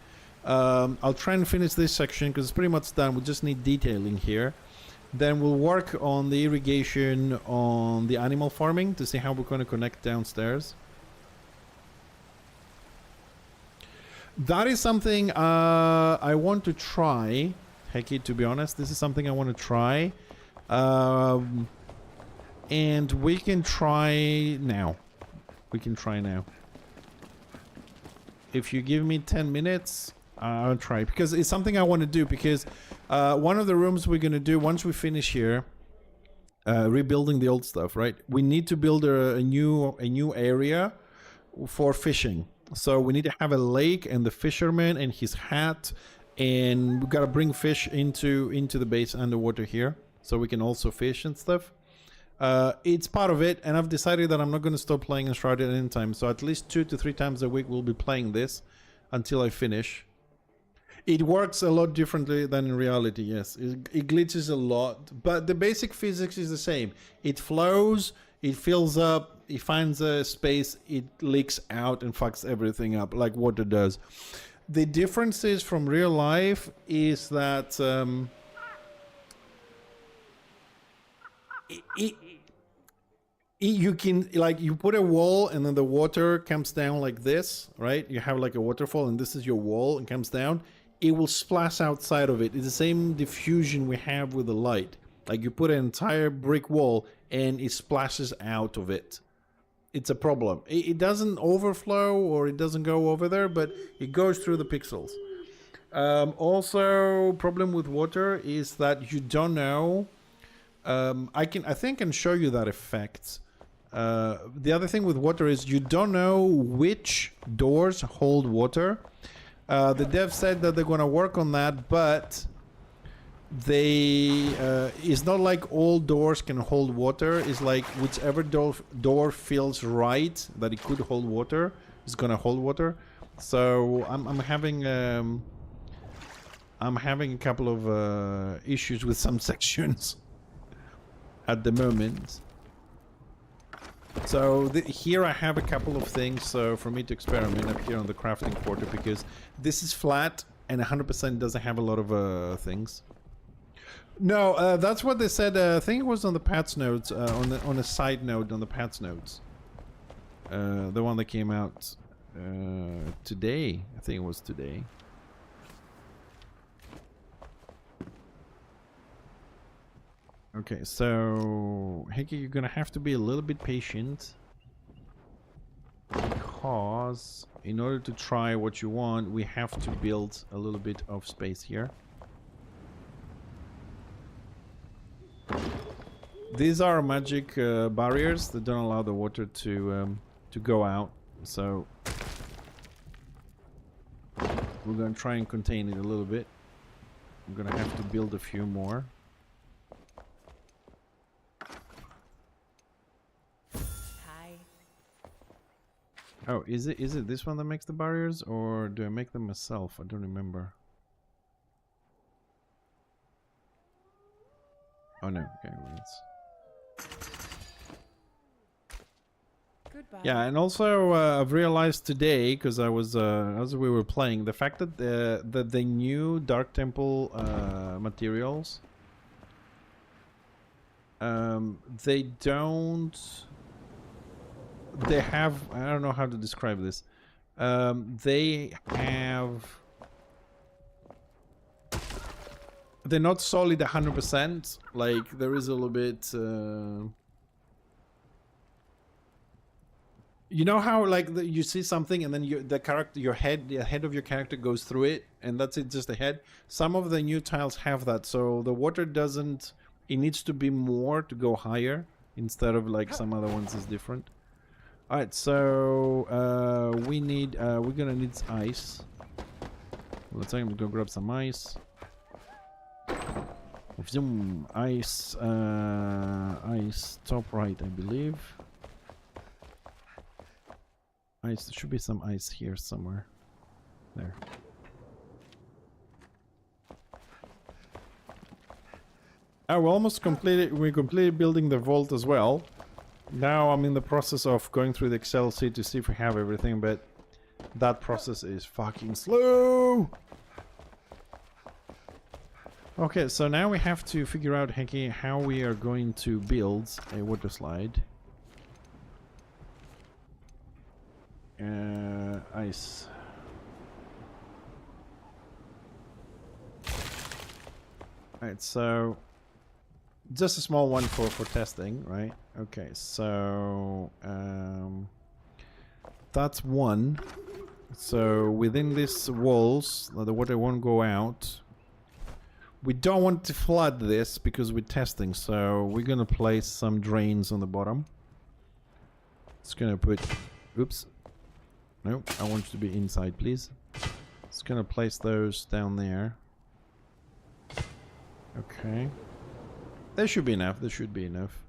I'll try and finish this section because it's pretty much done. We just need detailing here. Then we'll work on the irrigation, on the animal farming to see how we're going to connect downstairs. That is something I want to try. Hecky, to be honest, this is something I want to try. And we can try now. We can try now. If you give me 10 minutes, I'll try. Because it's something I want to do. Because one of the rooms we're going to do once we finish here, rebuilding the old stuff, right? We need to build a new area for fishing. So we need to have a lake and the fisherman and his hat, and we gotta bring fish into the base underwater here, so we can also fish and stuff. It's part of it, and I've decided that I'm not gonna stop playing Enshrouded anytime. So at least 2 to 3 times a week we'll be playing this until I finish. It works a lot differently than in reality. Yes, it glitches a lot, but the basic physics is the same. It flows, it fills up. It finds a space, it leaks out and fucks everything up like water does. The differences from real life is that you can, like, you put a wall and then the water comes down like this, right? You have like a waterfall and this is your wall and comes down. It will splash outside of it. It's the same diffusion we have with the light. Like you put an entire brick wall and it splashes out of it. It's a problem. It doesn't overflow or it doesn't go over there, but it goes through the pixels. Also, problem with water is that you don't know. I think I can show you that effect. The other thing with water is you don't know which doors hold water. The dev said that they're going to work on that, but it's not like all doors can hold water. It's like whichever door feels right that it could hold water is gonna hold water. So I'm having a couple of issues with some sections at the moment. So here I have a couple of things for me to experiment up here on the crafting quarter, because this is flat and 100% doesn't have a lot of things. No, that's what they said. I think it was on the patch notes, on a side note on the patch notes. The one that came out today. I think it was today. Okay, so Hickey, you're gonna have to be a little bit patient, because in order to try what you want, we have to build a little bit of space here. These are magic barriers that don't allow the water to go out, so we're gonna try and contain it a little bit. I'm gonna have to build a few more.
Hi.
Oh, is it this one that makes the barriers, or do I make them myself? I don't remember. Oh no, okay, well, it's...
Goodbye.
Yeah, and also I've realized today, because I was as we were playing, the fact that the new Dark Temple materials, they don't. They have, I don't know how to describe this. They have. They're not solid 100%. Like there is a little bit. You know how like you see something and then the head of your character goes through it, and that's it, just the head. Some of the new tiles have that, so the water doesn't. It needs to be more to go higher instead of like some other ones is different. All right, so we need we're gonna need ice. Let's go grab some ice. Zoom, ice, ice top right, I believe. Ice, there should be some ice here somewhere. There. Oh, we almost completed. We completed building the vault as well. Now I'm in the process of going through the Excel sheet to see if we have everything, but that process is fucking slow. Okay, so now we have to figure out, Henky, how we are going to build a water slide. Ice. Alright, so just a small one for testing, right? Okay, so that's one. So within these walls, the water won't go out. We don't want to flood this because we're testing, so we're gonna place some drains on the bottom. It's gonna put, oops. No, I want you to be inside, please. It's gonna place those down there. Okay. There should be enough. There should be enough.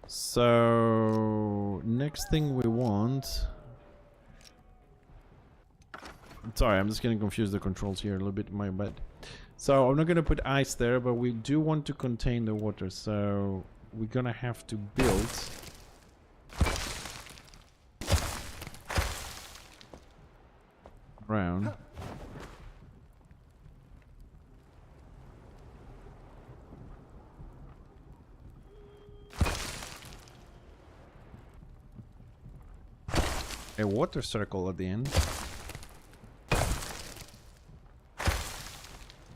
So next thing we want. Sorry, I'm just getting confused. The controls here a little bit. My bad. So I'm not gonna put ice there, but we do want to contain the water. So we're gonna have to build. Around. A water circle at the end.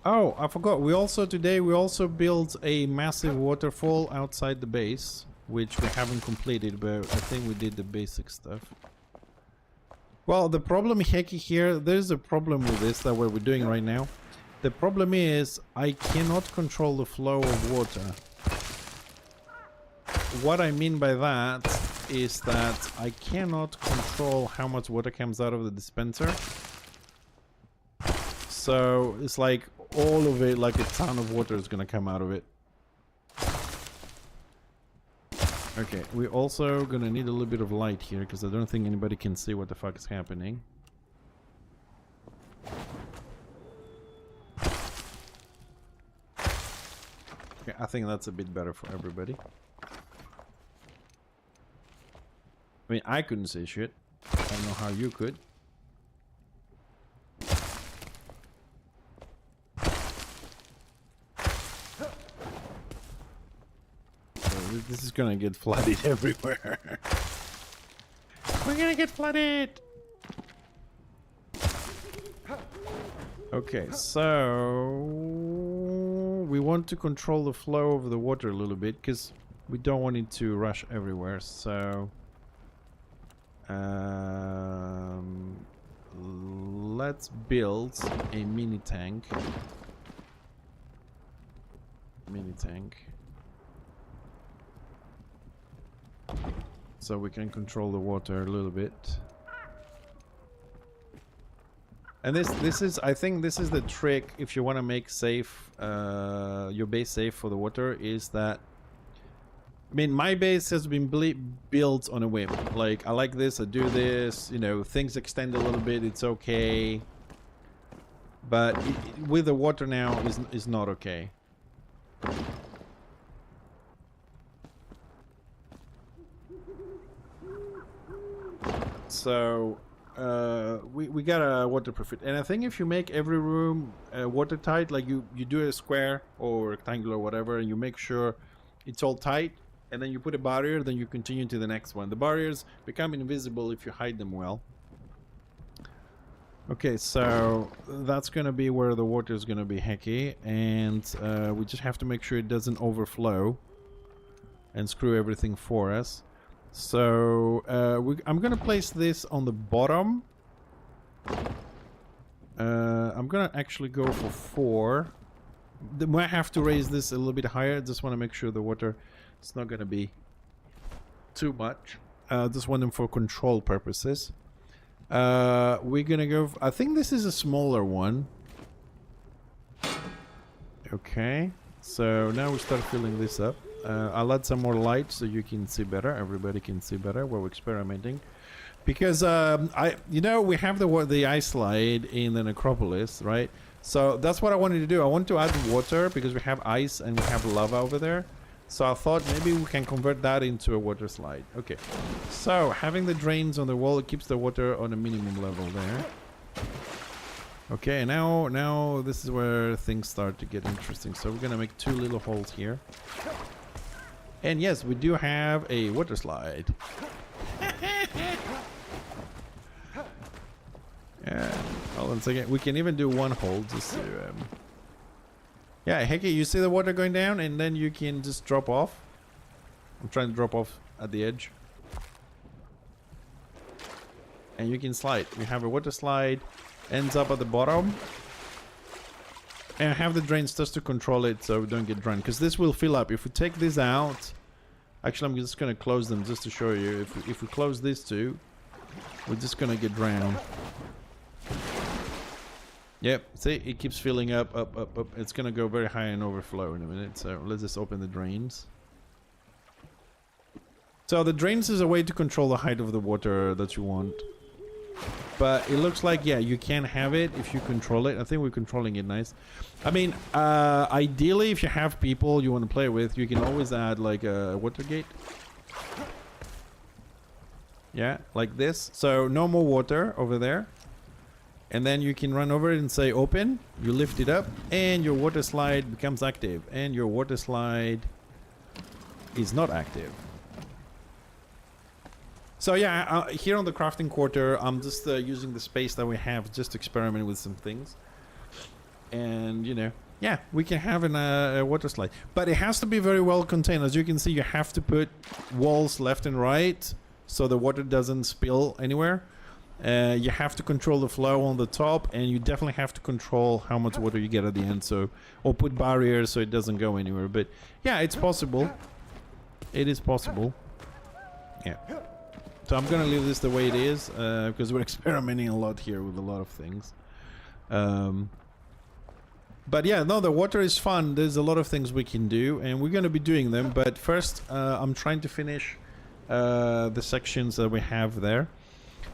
Oh, I forgot. Today we also built a massive waterfall outside the base, which we haven't completed, but I think we did the basic stuff. Well, the problem here, there's a problem with this that we're doing right now. The problem is I cannot control the flow of water. What I mean by that is that I cannot control how much water comes out of the dispenser. So it's like all of it, like a ton of water is gonna come out of it. Okay, we're also gonna need a little bit of light here because I don't think anybody can see what the fuck is happening. Okay, I think that's a bit better for everybody. I mean, I couldn't see shit. I don't know how you could. This is gonna get flooded everywhere. We're gonna get flooded! Okay, so we want to control the flow of the water a little bit because we don't want it to rush everywhere. So let's build a mini tank. So we can control the water a little bit. And this is, I think this is the trick if you want to make safe your base safe for the water, is that, I mean, my base has been built on a whim. Like, I like this, I do this, you know, things extend a little bit, it's okay. But with the water now is not okay. So we got a waterproof it, and I think if you make every room watertight, like you do a square or rectangular or whatever, and you make sure it's all tight, and then you put a barrier, then you continue to the next one. The barriers become invisible if you hide them well. Okay, so that's gonna be where the water is gonna be hecky, and we just have to make sure it doesn't overflow and screw everything for us. So I'm gonna place this on the bottom. I'm gonna actually go for 4. Might have to raise this a little bit higher. Just want to make sure the water is not gonna be too much. Just want them for control purposes. We're gonna go. I think this is a smaller one. Okay, so now we start filling this up. I'll add some more light so you can see better. Everybody can see better while we're experimenting, because you know, we have the ice slide in the necropolis, right? So that's what I wanted to do. I want to add water because we have ice and we have lava over there. So I thought maybe we can convert that into a water slide. Okay, so having the drains on the wall, it keeps the water on a minimum level there. Okay, now this is where things start to get interesting. So we're gonna make 2 little holes here. And yes, we do have a water slide. Yeah, hold on a second. We can even do 1 hole just to... Yeah, hecky, you see the water going down, and then you can just drop off. I'm trying to drop off at the edge. And you can slide. We have a water slide, ends up at the bottom. And I have the drains just to control it so we don't get drowned, because this will fill up. If we take this out, actually I'm just going to close them just to show you. If we close these 2, we're just going to get drowned. Yep, see, it keeps filling up. It's going to go very high and overflow in a minute, so let's just open the drains. So the drains is a way to control the height of the water that you want. But it looks like, yeah, you can have it if you control it. I think we're controlling it nice. I mean, ideally, if you have people you want to play with, you can always add like a water gate. Yeah, like this. So no more water over there. And then you can run over it and say open. You lift it up and your water slide becomes active. And your water slide is not active. So yeah, here on the crafting quarter, I'm just using the space that we have just to experiment with some things. And, you know, yeah, we can have a water slide. But it has to be very well contained. As you can see, you have to put walls left and right so the water doesn't spill anywhere. You have to control the flow on the top, and you definitely have to control how much water you get at the end. So, or put barriers so it doesn't go anywhere. But yeah, it's possible. It is possible. Yeah. So I'm gonna leave this the way it is because we're experimenting a lot here with a lot of things. But yeah, no, the water is fun. There's a lot of things we can do, and we're gonna be doing them. But first, I'm trying to finish the sections that we have there.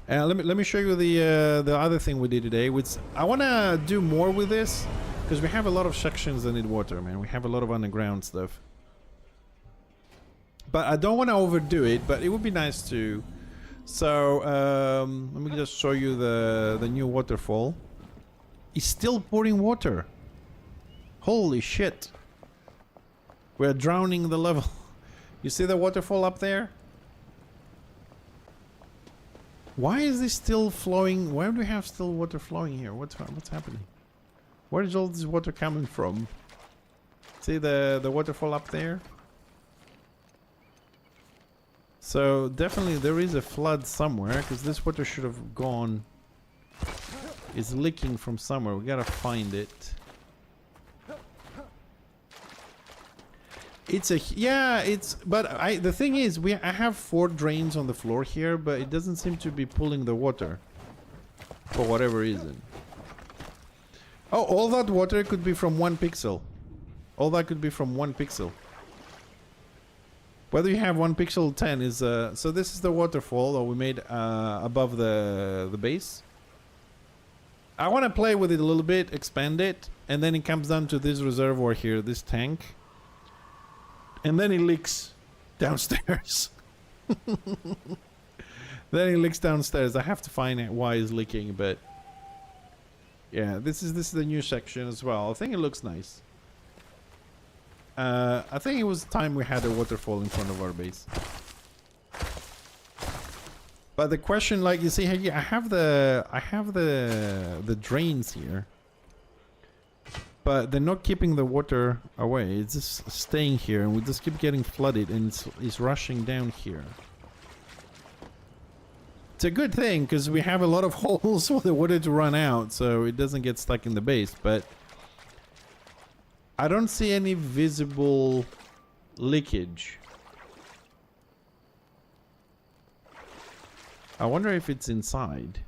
Let me show you the other thing we did today, which I wanna do more with this because we have a lot of sections that need water, man. We have a lot of underground stuff. But I don't want to overdo it, but it would be nice to. So let me just show you the new waterfall. It's still pouring water. Holy shit. We're drowning the level. You see the waterfall up there? Why is this still flowing? Why do we have still water flowing here? What's happening? Where is all this water coming from? See the waterfall up there? So definitely there is a flood somewhere, because this water should have gone. It's leaking from somewhere. We gotta find it. It's a but the thing is I have 4 drains on the floor here, but it doesn't seem to be pulling the water for whatever reason. Oh, all that water could be from 1 pixel. All that could be from 1 pixel. Whether you have 1 pixel 10 is so this is the waterfall that we made above the base. I want to play with it a little bit, expand it, and then it comes down to this reservoir here, this tank. And then it leaks downstairs. Then it leaks downstairs. I have to find out why it's leaking, but yeah, this is the new section as well. I think it looks nice. I think it was time we had a waterfall in front of our base. But the question, like you see here, I have the drains here, but they're not keeping the water away. It's just staying here, and we just keep getting flooded, and it's rushing down here. It's a good thing because we have a lot of holes for the water to run out, so it doesn't get stuck in the base. But I don't see any visible leakage. I wonder if it's inside.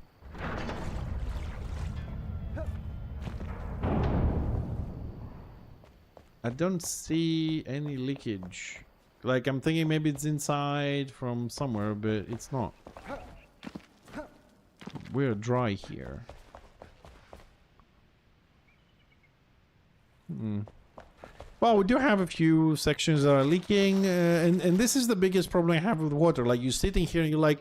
I don't see any leakage. Like, I'm thinking maybe it's inside from somewhere, but it's not. We're dry here. Well, we do have a few sections that are leaking, and this is the biggest problem I have with water. Like, you're sitting here and you're like,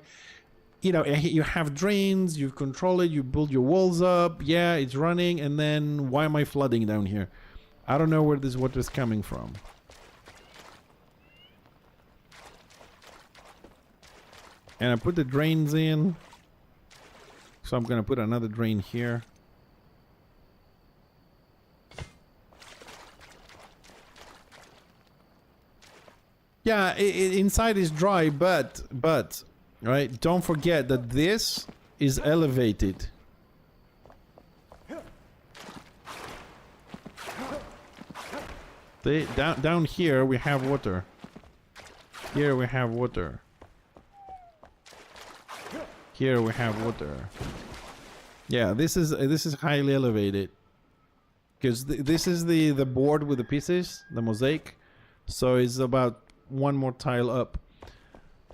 you know, you have drains, you control it, you build your walls up, yeah, it's running, and then why am I flooding down here? I don't know where this water is coming from. And I put the drains in, so I'm gonna put another drain here. Yeah, inside is dry, but right, don't forget that this is elevated. Down here we have water. Here we have water. Here we have water. Yeah, this is highly elevated, because this is the board with the pieces, the mosaic. So it's about 1 more tile up.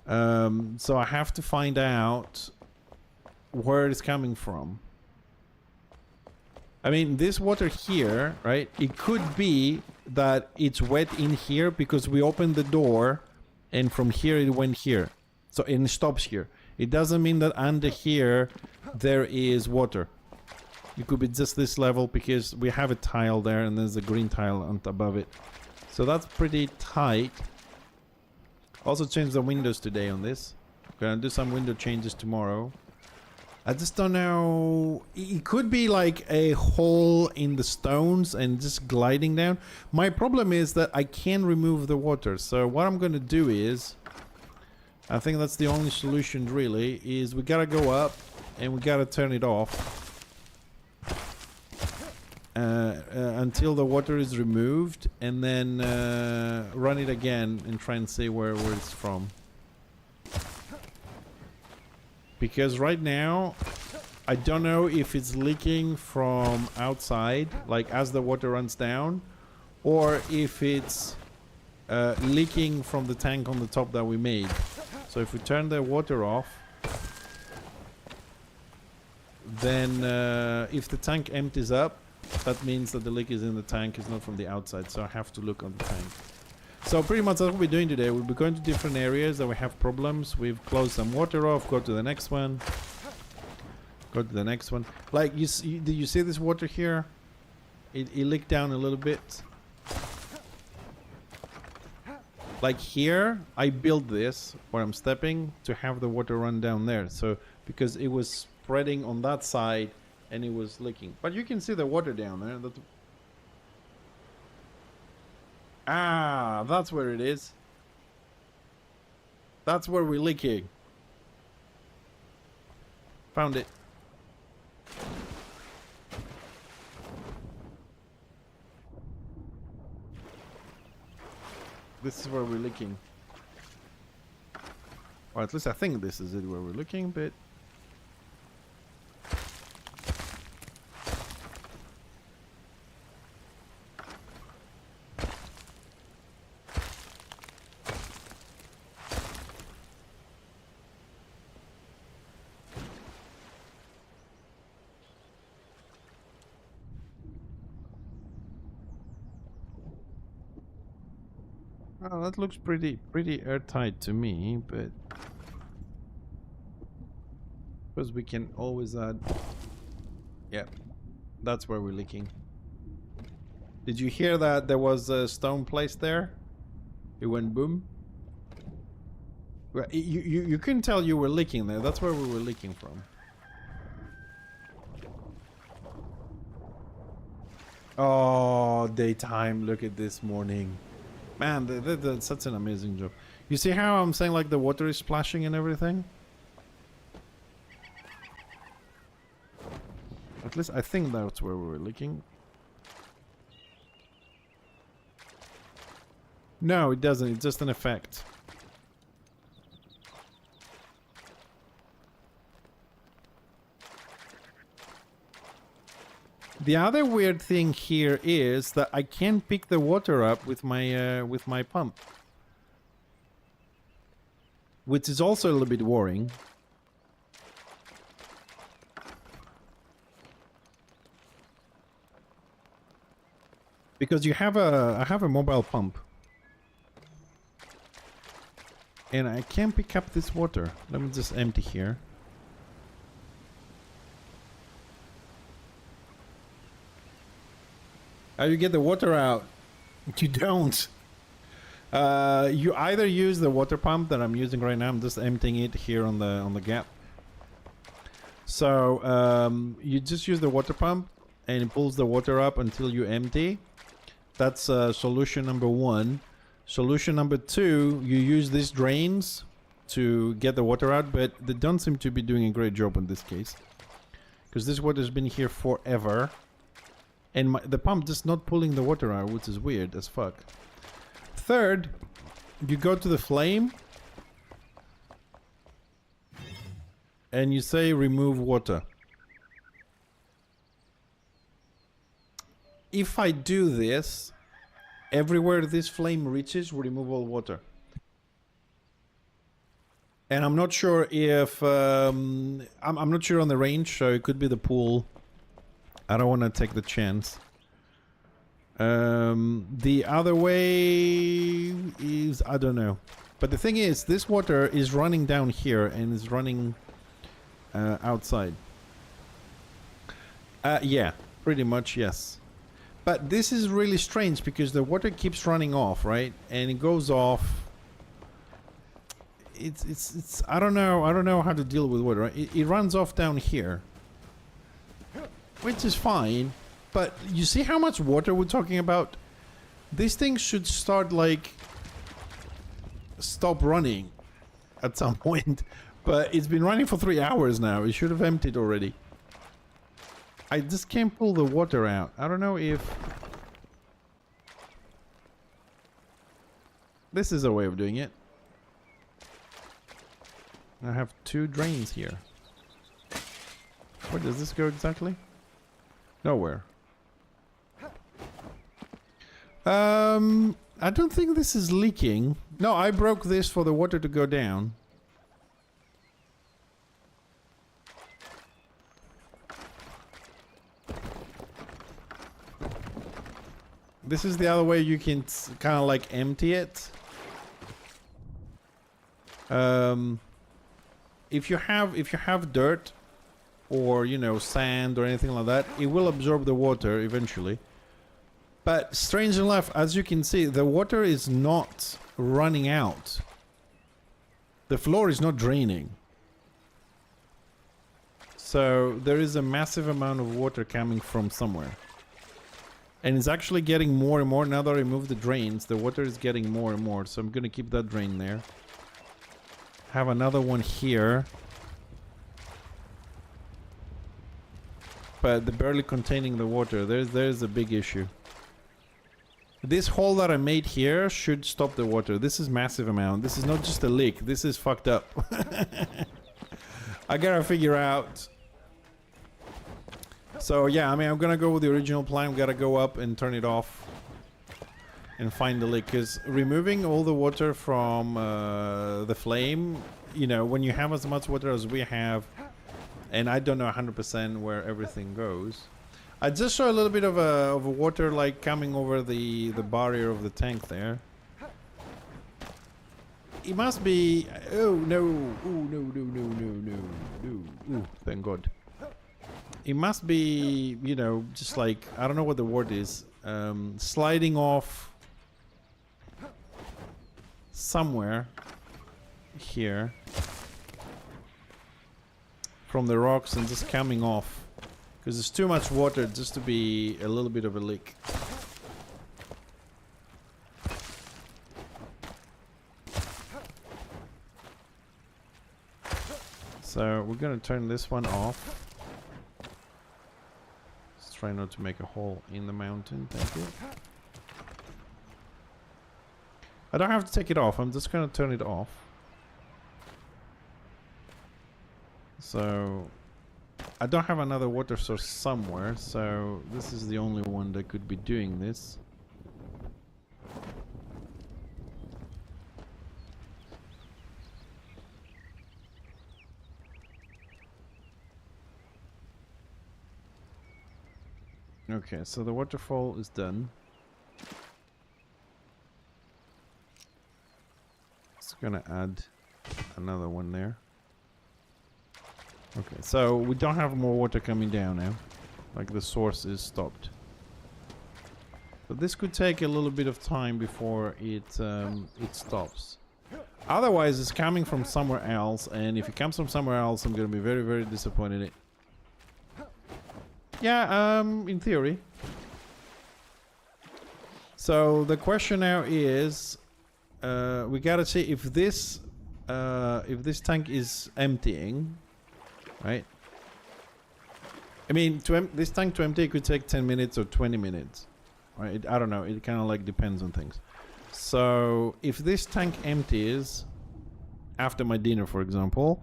So I have to find out where it's coming from. I mean, this water here, right? It could be that it's wet in here because we opened the door and from here it went here. So it stops here. It doesn't mean that under here there is water. It could be just this level because we have a tile there and there's a green tile on above it. So that's pretty tight. Also changed the windows today on this. Gonna do some window changes tomorrow. I just don't know. It could be like a hole in the stones and just gliding down. My problem is that I can't remove the water. So what I'm gonna do is, I think that's the only solution really, is we gotta go up and we gotta turn it off until the water is removed, and then run it again and try and see where it's from. Because right now I don't know if it's leaking from outside, like as the water runs down, or if it's leaking from the tank on the top that we made. So if we turn the water off, then if the tank empties up, that means that the leak is in the tank, it's not from the outside. So I have to look on the tank. So pretty much that's what we're doing today. We'll be going to different areas that we have problems. We've closed some water off. Go to the next one. Go to the next one. Like, did you see this water here? It leaked down a little bit. Like here, I built this where I'm stepping to have the water run down there. So because it was spreading on that side and it was leaking. But you can see the water down there. Ah, that's where it is. That's where we're leaking. Found it. This is where we're leaking. Or at least I think this is it where we're looking, but... Oh, that looks pretty airtight to me, but... Because we can always add... Yep, that's where we're leaking. Did you hear that there was a stone placed there? It went boom. Well, you couldn't tell you were leaking there. That's where we were leaking from. Oh, daytime. Look at this morning. Man, they did such an amazing job. You see how I'm saying like the water is splashing and everything? At least I think that's where we were leaking. No, it doesn't. It's just an effect. The other weird thing here is that I can't pick the water up with my pump, which is also a little bit worrying. Because I have a mobile pump, and I can't pick up this water. Let me just empty here. How you get the water out? You don't. You either use the water pump that I'm using right now. I'm just emptying it here on the gap. So you just use the water pump, and it pulls the water up until you empty. That's solution number one. Solution number two, you use these drains to get the water out, but they don't seem to be doing a great job in this case, because this water's been here forever. And the pump just not pulling the water out, which is weird as fuck. Third, you go to the flame and you say remove water. If I do this, everywhere this flame reaches, remove all water. And I'm not sure if I'm not sure on the range, so it could be the pool. I don't want to take the chance. The other way is, I don't know. But the thing is, this water is running down here and is running outside. Yeah, pretty much, yes. But this is really strange because the water keeps running off, right? And it goes off. It's I don't know how to deal with water. It runs off down here, which is fine, but you see how much water we're talking about? This thing should start, like, stop running at some point, but it's been running for 3 hours now. It should have emptied already. I just can't pull the water out. I don't know if... This is a way of doing it. I have 2 drains here. Where does this go exactly? Nowhere. I don't think this is leaking. No, I broke this for the water to go down. This is the other way you can kind of like empty it. If you have dirt, or, you know, sand or anything like that, it will absorb the water eventually. But strange enough, as you can see, the water is not running out. The floor is not draining. So there is a massive amount of water coming from somewhere. And it's actually getting more and more. Now that I remove the drains, the water is getting more and more. So I'm going to keep that drain there. Have another one here. But they're barely containing the water. There's a big issue. This hole that I made here should stop the water. This is massive amount. This is not just a leak. This is fucked up. I gotta figure out. So yeah, I mean, I'm gonna go with the original plan. We gotta go up and turn it off and find the leak. Because removing all the water from the flame, you know, when you have as much water as we have, and I don't know 100% where everything goes. I just saw a little bit of a water like coming over the barrier of the tank there. It must be. Oh no! Oh no! No! No! No! No! No! Ooh, thank God. It must be, you know, just like, I don't know what the word is, sliding off somewhere here from the rocks and just coming off. Because there's too much water just to be a little bit of a leak. So we're gonna turn this one off. Let's try not to make a hole in the mountain. Thank you. I don't have to take it off. I'm just gonna turn it off. So I don't have another water source somewhere, so this is the only one that could be doing this. Okay, so the waterfall is done. Just gonna add another one there. Okay, so we don't have more water coming down now. Like the source is stopped. But this could take a little bit of time before it stops. Otherwise, it's coming from somewhere else, and if it comes from somewhere else, I'm gonna be very, very disappointed in it. Yeah, in theory. So the question now is, we gotta see if this tank is emptying. Right? I mean, this tank to empty could take 10 minutes or 20 minutes. Right? I don't know. It kind of like depends on things. So, if this tank empties after my dinner, for example,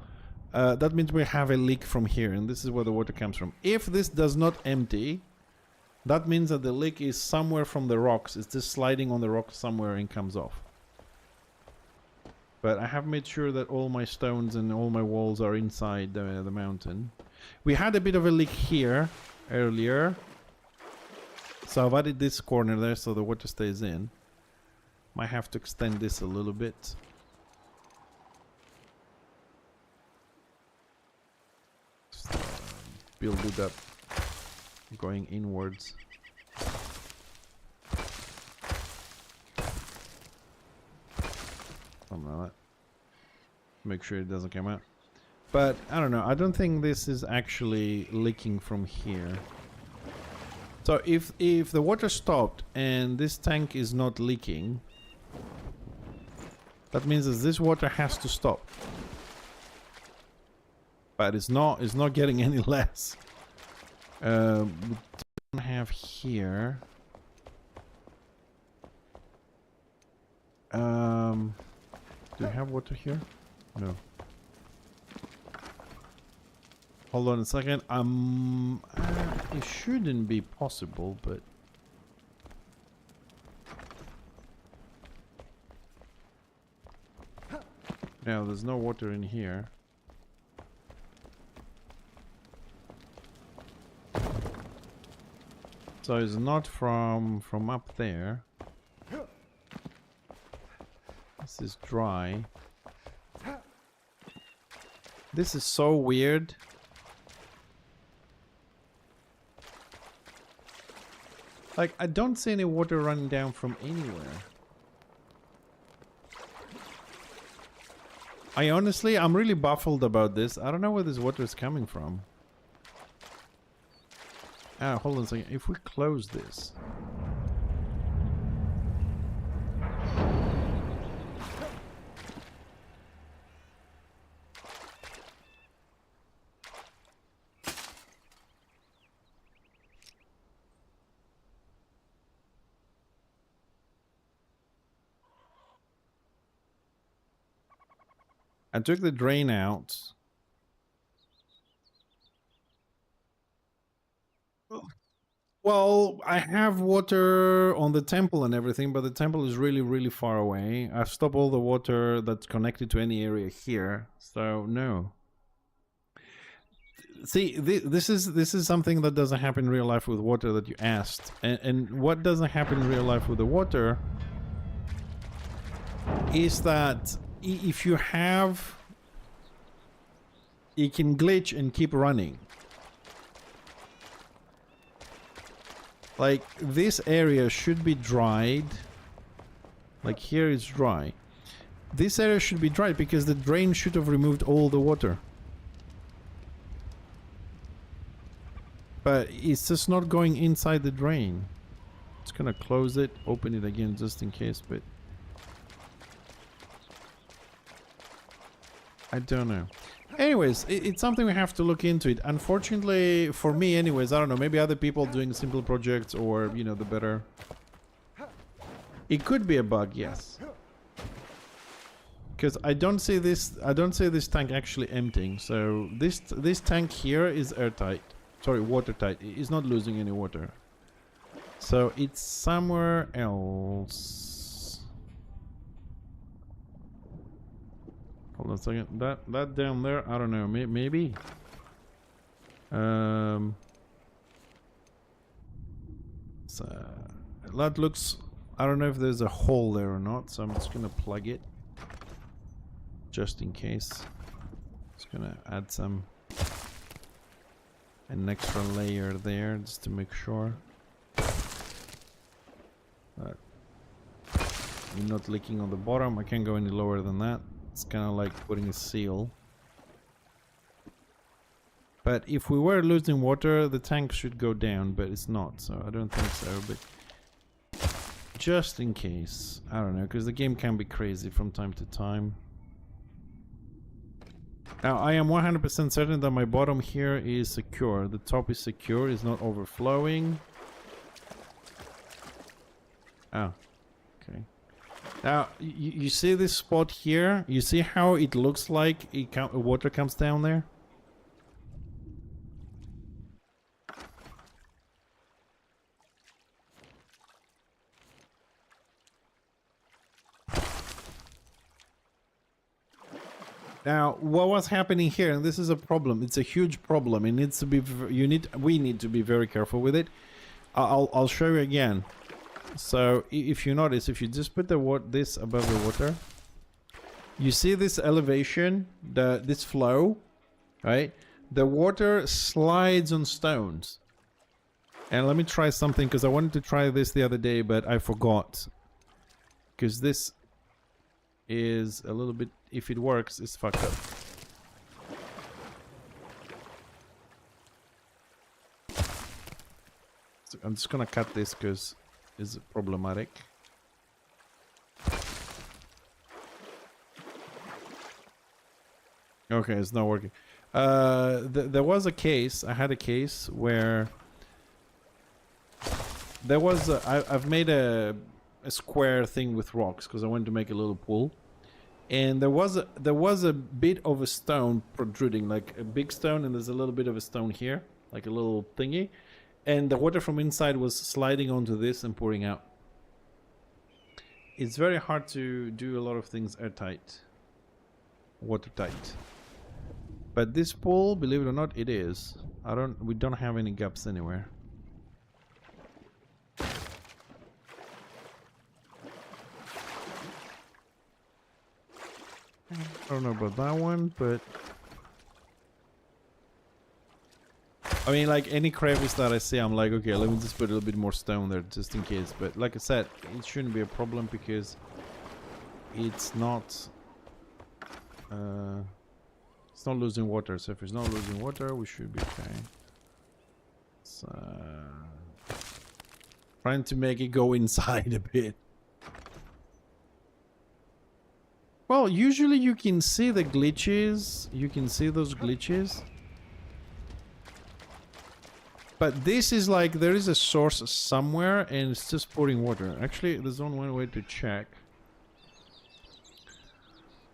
that means we have a leak from here, and this is where the water comes from. If this does not empty, that means that the leak is somewhere from the rocks. It's just sliding on the rocks somewhere and comes off. But I have made sure that all my stones and all my walls are inside the mountain. We had a bit of a leak here earlier. So I've added this corner there so the water stays in. Might have to extend this a little bit. Just, build it up going inwards. Something like that. Make sure it doesn't come out. But I don't know. I don't think this is actually leaking from here. So if the water stopped and this tank is not leaking, that means that this water has to stop. But it's not getting any less. We don't have here. Do we have water here? No. Hold on a second. It shouldn't be possible, but now there's no water in here. So it's not from up there. This is dry. This is so weird. Like, I don't see any water running down from anywhere. I'm really baffled about this. I don't know where this water is coming from. Ah, hold on a second. If we close this, I took the drain out. Well, I have water on the temple and everything, but the temple is really, really far away. I've stopped all the water that's connected to any area here, so no. See, this is something that doesn't happen in real life with water that you asked, and what doesn't happen in real life with the water is that if you have, it can glitch and keep running. Like, this area should be dried. Like, here it's dry. This area should be dried because the drain should have removed all the water. But it's just not going inside the drain. It's gonna close it, open it again just in case, but I don't know. Anyways, it's something we have to look into it. Unfortunately, for me anyways, I don't know, maybe other people doing simple projects or, you know, the better. It could be a bug, yes. Because I don't see this tank actually emptying. So this tank here is airtight. Sorry, watertight. It's not losing any water. So it's somewhere else. Hold on a second. That down there, I don't know. Maybe. So that looks. I don't know if there's a hole there or not. So I'm just gonna plug it, just in case. Just gonna add an extra layer there just to make sure that we're not leaking on the bottom. I can't go any lower than that. It's kind of like putting a seal. But if we were losing water, the tank should go down, but it's not, so I don't think so. But just in case, I don't know, because the game can be crazy from time to time. Now, I am 100% certain that my bottom here is secure. The top is secure, it's not overflowing. Oh, okay. Now, you see this spot here? You see how it looks like water comes down there? Now, what was happening here, and this is a problem, it's a huge problem, it needs to be, we need to be very careful with it. I'll show you again. So, if you notice, if you just put this above the water, you see this elevation, this flow, right? The water slides on stones. And let me try something, because I wanted to try this the other day, but I forgot. Because this is a little bit, if it works, it's fucked up. So I'm just gonna cut this because it's problematic. Okay, it's not working. There was a case, I had a case where there was I've made a square thing with rocks because I wanted to make a little pool. And there was a bit of a stone protruding, like a big stone, and there's a little bit of a stone here, like a little thingy. And the water from inside was sliding onto this and pouring out. It's very hard to do a lot of things airtight, watertight. But this pool, believe it or not, it is. We don't have any gaps anywhere. I don't know about that one, but I mean, like any crevice that I see, I'm like, okay, let me just put a little bit more stone there just in case. But like I said, it shouldn't be a problem because it's not losing water. So if it's not losing water, we should be okay. So trying to make it go inside a bit. Well, usually you can see the glitches. You can see those glitches. But this is like, there is a source somewhere and it's just pouring water. Actually, there's only one way to check.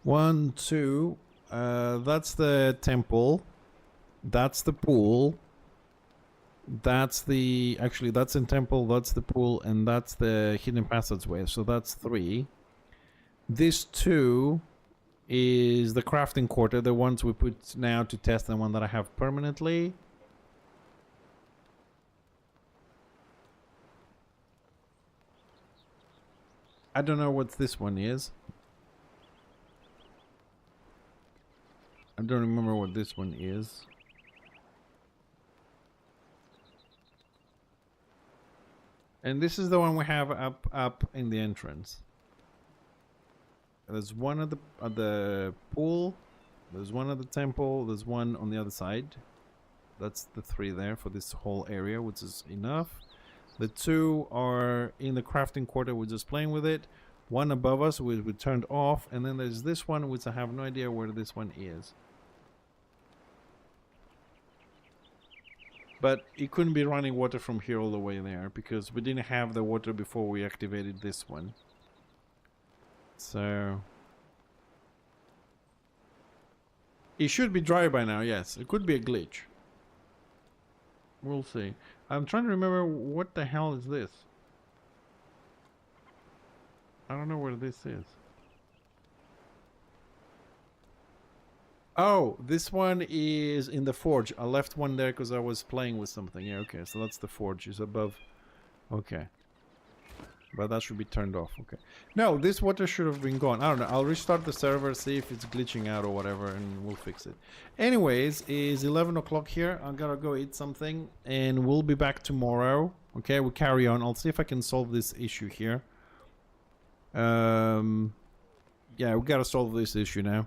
1, 2, That's the temple. That's the pool. That's the... Actually, that's in temple, that's the pool, and that's the hidden passageway. So that's 3. This 2 is the crafting quarter, the ones we put now to test, the one that I have permanently. I don't know what this one is. I don't remember what this one is. And this is the one we have up in the entrance. There's one at the pool. There's one at the temple. There's one on the other side. That's the 3 there for this whole area, which is enough. The 2 are in the crafting quarter. We're just playing with it. One above us, we turned off. And then there's this one, which I have no idea where this one is. But it couldn't be running water from here all the way there, because we didn't have the water before we activated this one. So... it should be dry by now, yes. It could be a glitch. We'll see. I'm trying to remember what the hell is this. I don't know where this is. Oh, this one is in the forge. I left one there because I was playing with something. Yeah, okay, so that's the forge. It's above. Okay. But that should be turned off. Okay. No, this water should have been gone. I don't know. I'll restart the server, see if it's glitching out or whatever, and we'll fix it. Anyways, it's 11 o'clock here. I gotta go eat something, and we'll be back tomorrow. Okay, we'll carry on. I'll see if I can solve this issue here. Yeah, we gotta solve this issue now.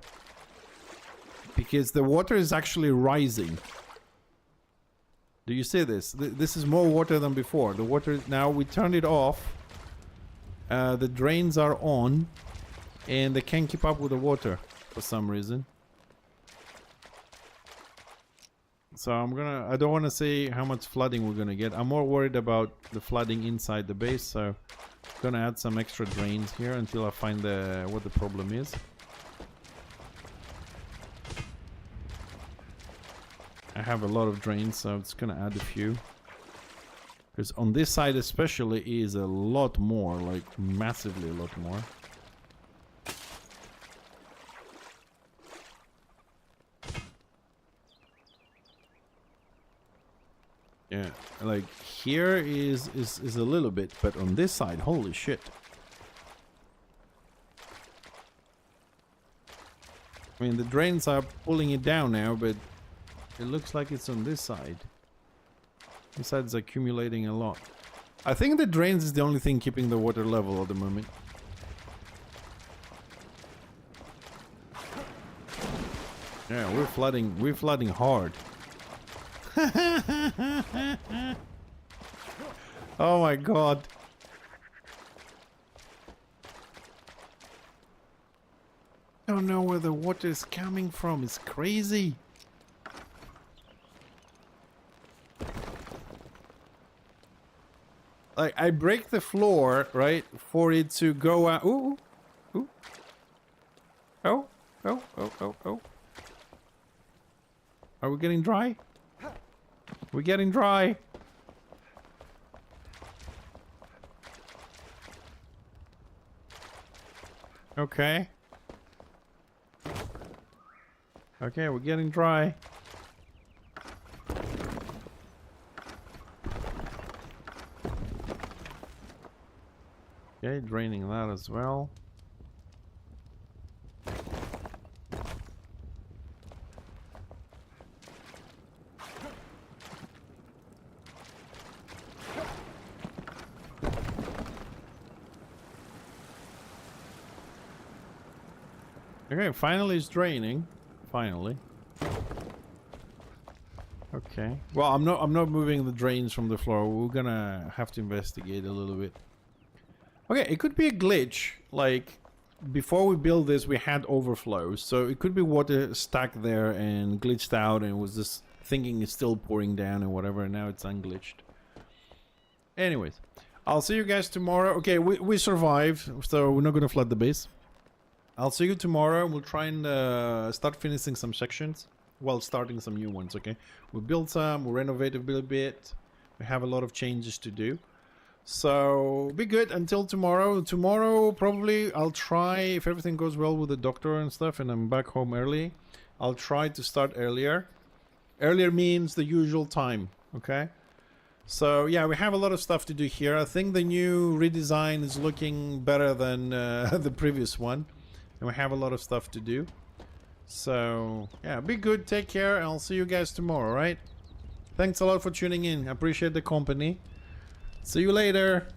Because the water is actually rising. Do you see this? This is more water than before. The water... Now we turned it off. The drains are on. And they can't keep up with the water for some reason. So I'm gonna... I don't want to say how much flooding we're gonna get. I'm more worried about the flooding inside the base. So I'm gonna add some extra drains here until I find what the problem is. I have a lot of drains, so I'm just gonna add a few. Because on this side especially is a lot more, like massively a lot more. Yeah, like here is a little bit, but on this side, holy shit. I mean, the drains are pulling it down now, but it looks like it's on this side. This side's accumulating a lot. I think the drains is the only thing keeping the water level at the moment. Yeah, we're flooding hard. Oh my god. I don't know where the water is coming from. It's crazy. Like, I break the floor, right, for it to go out. Ooh, ooh. Oh, oh, oh, oh, oh. Are we getting dry? We're getting dry. Okay. Okay, we're getting dry. Okay, draining that as well. Okay, finally it's draining. Finally. Okay. Well, I'm not moving the drains from the floor. We're gonna have to investigate a little bit. Okay, it could be a glitch. Like, before we build this, we had overflows. So it could be water stuck there and glitched out and was just thinking it's still pouring down and whatever. And now it's unglitched. Anyways, I'll see you guys tomorrow. Okay, we survived. So we're not going to flood the base. I'll see you tomorrow. We'll try and start finishing some sections while starting some new ones, okay? We built some, we renovated a little bit. We have a lot of changes to do. So be good until tomorrow. Tomorrow probably I'll try, if everything goes well with the doctor and stuff and I'm back home early, I'll try to start earlier. Earlier means the usual time, okay? So yeah, we have a lot of stuff to do here. I think the new redesign is looking better than the previous one. And we have a lot of stuff to do. So yeah, be good, take care, and I'll see you guys tomorrow, right? Thanks a lot for tuning in. I appreciate the company. See you later.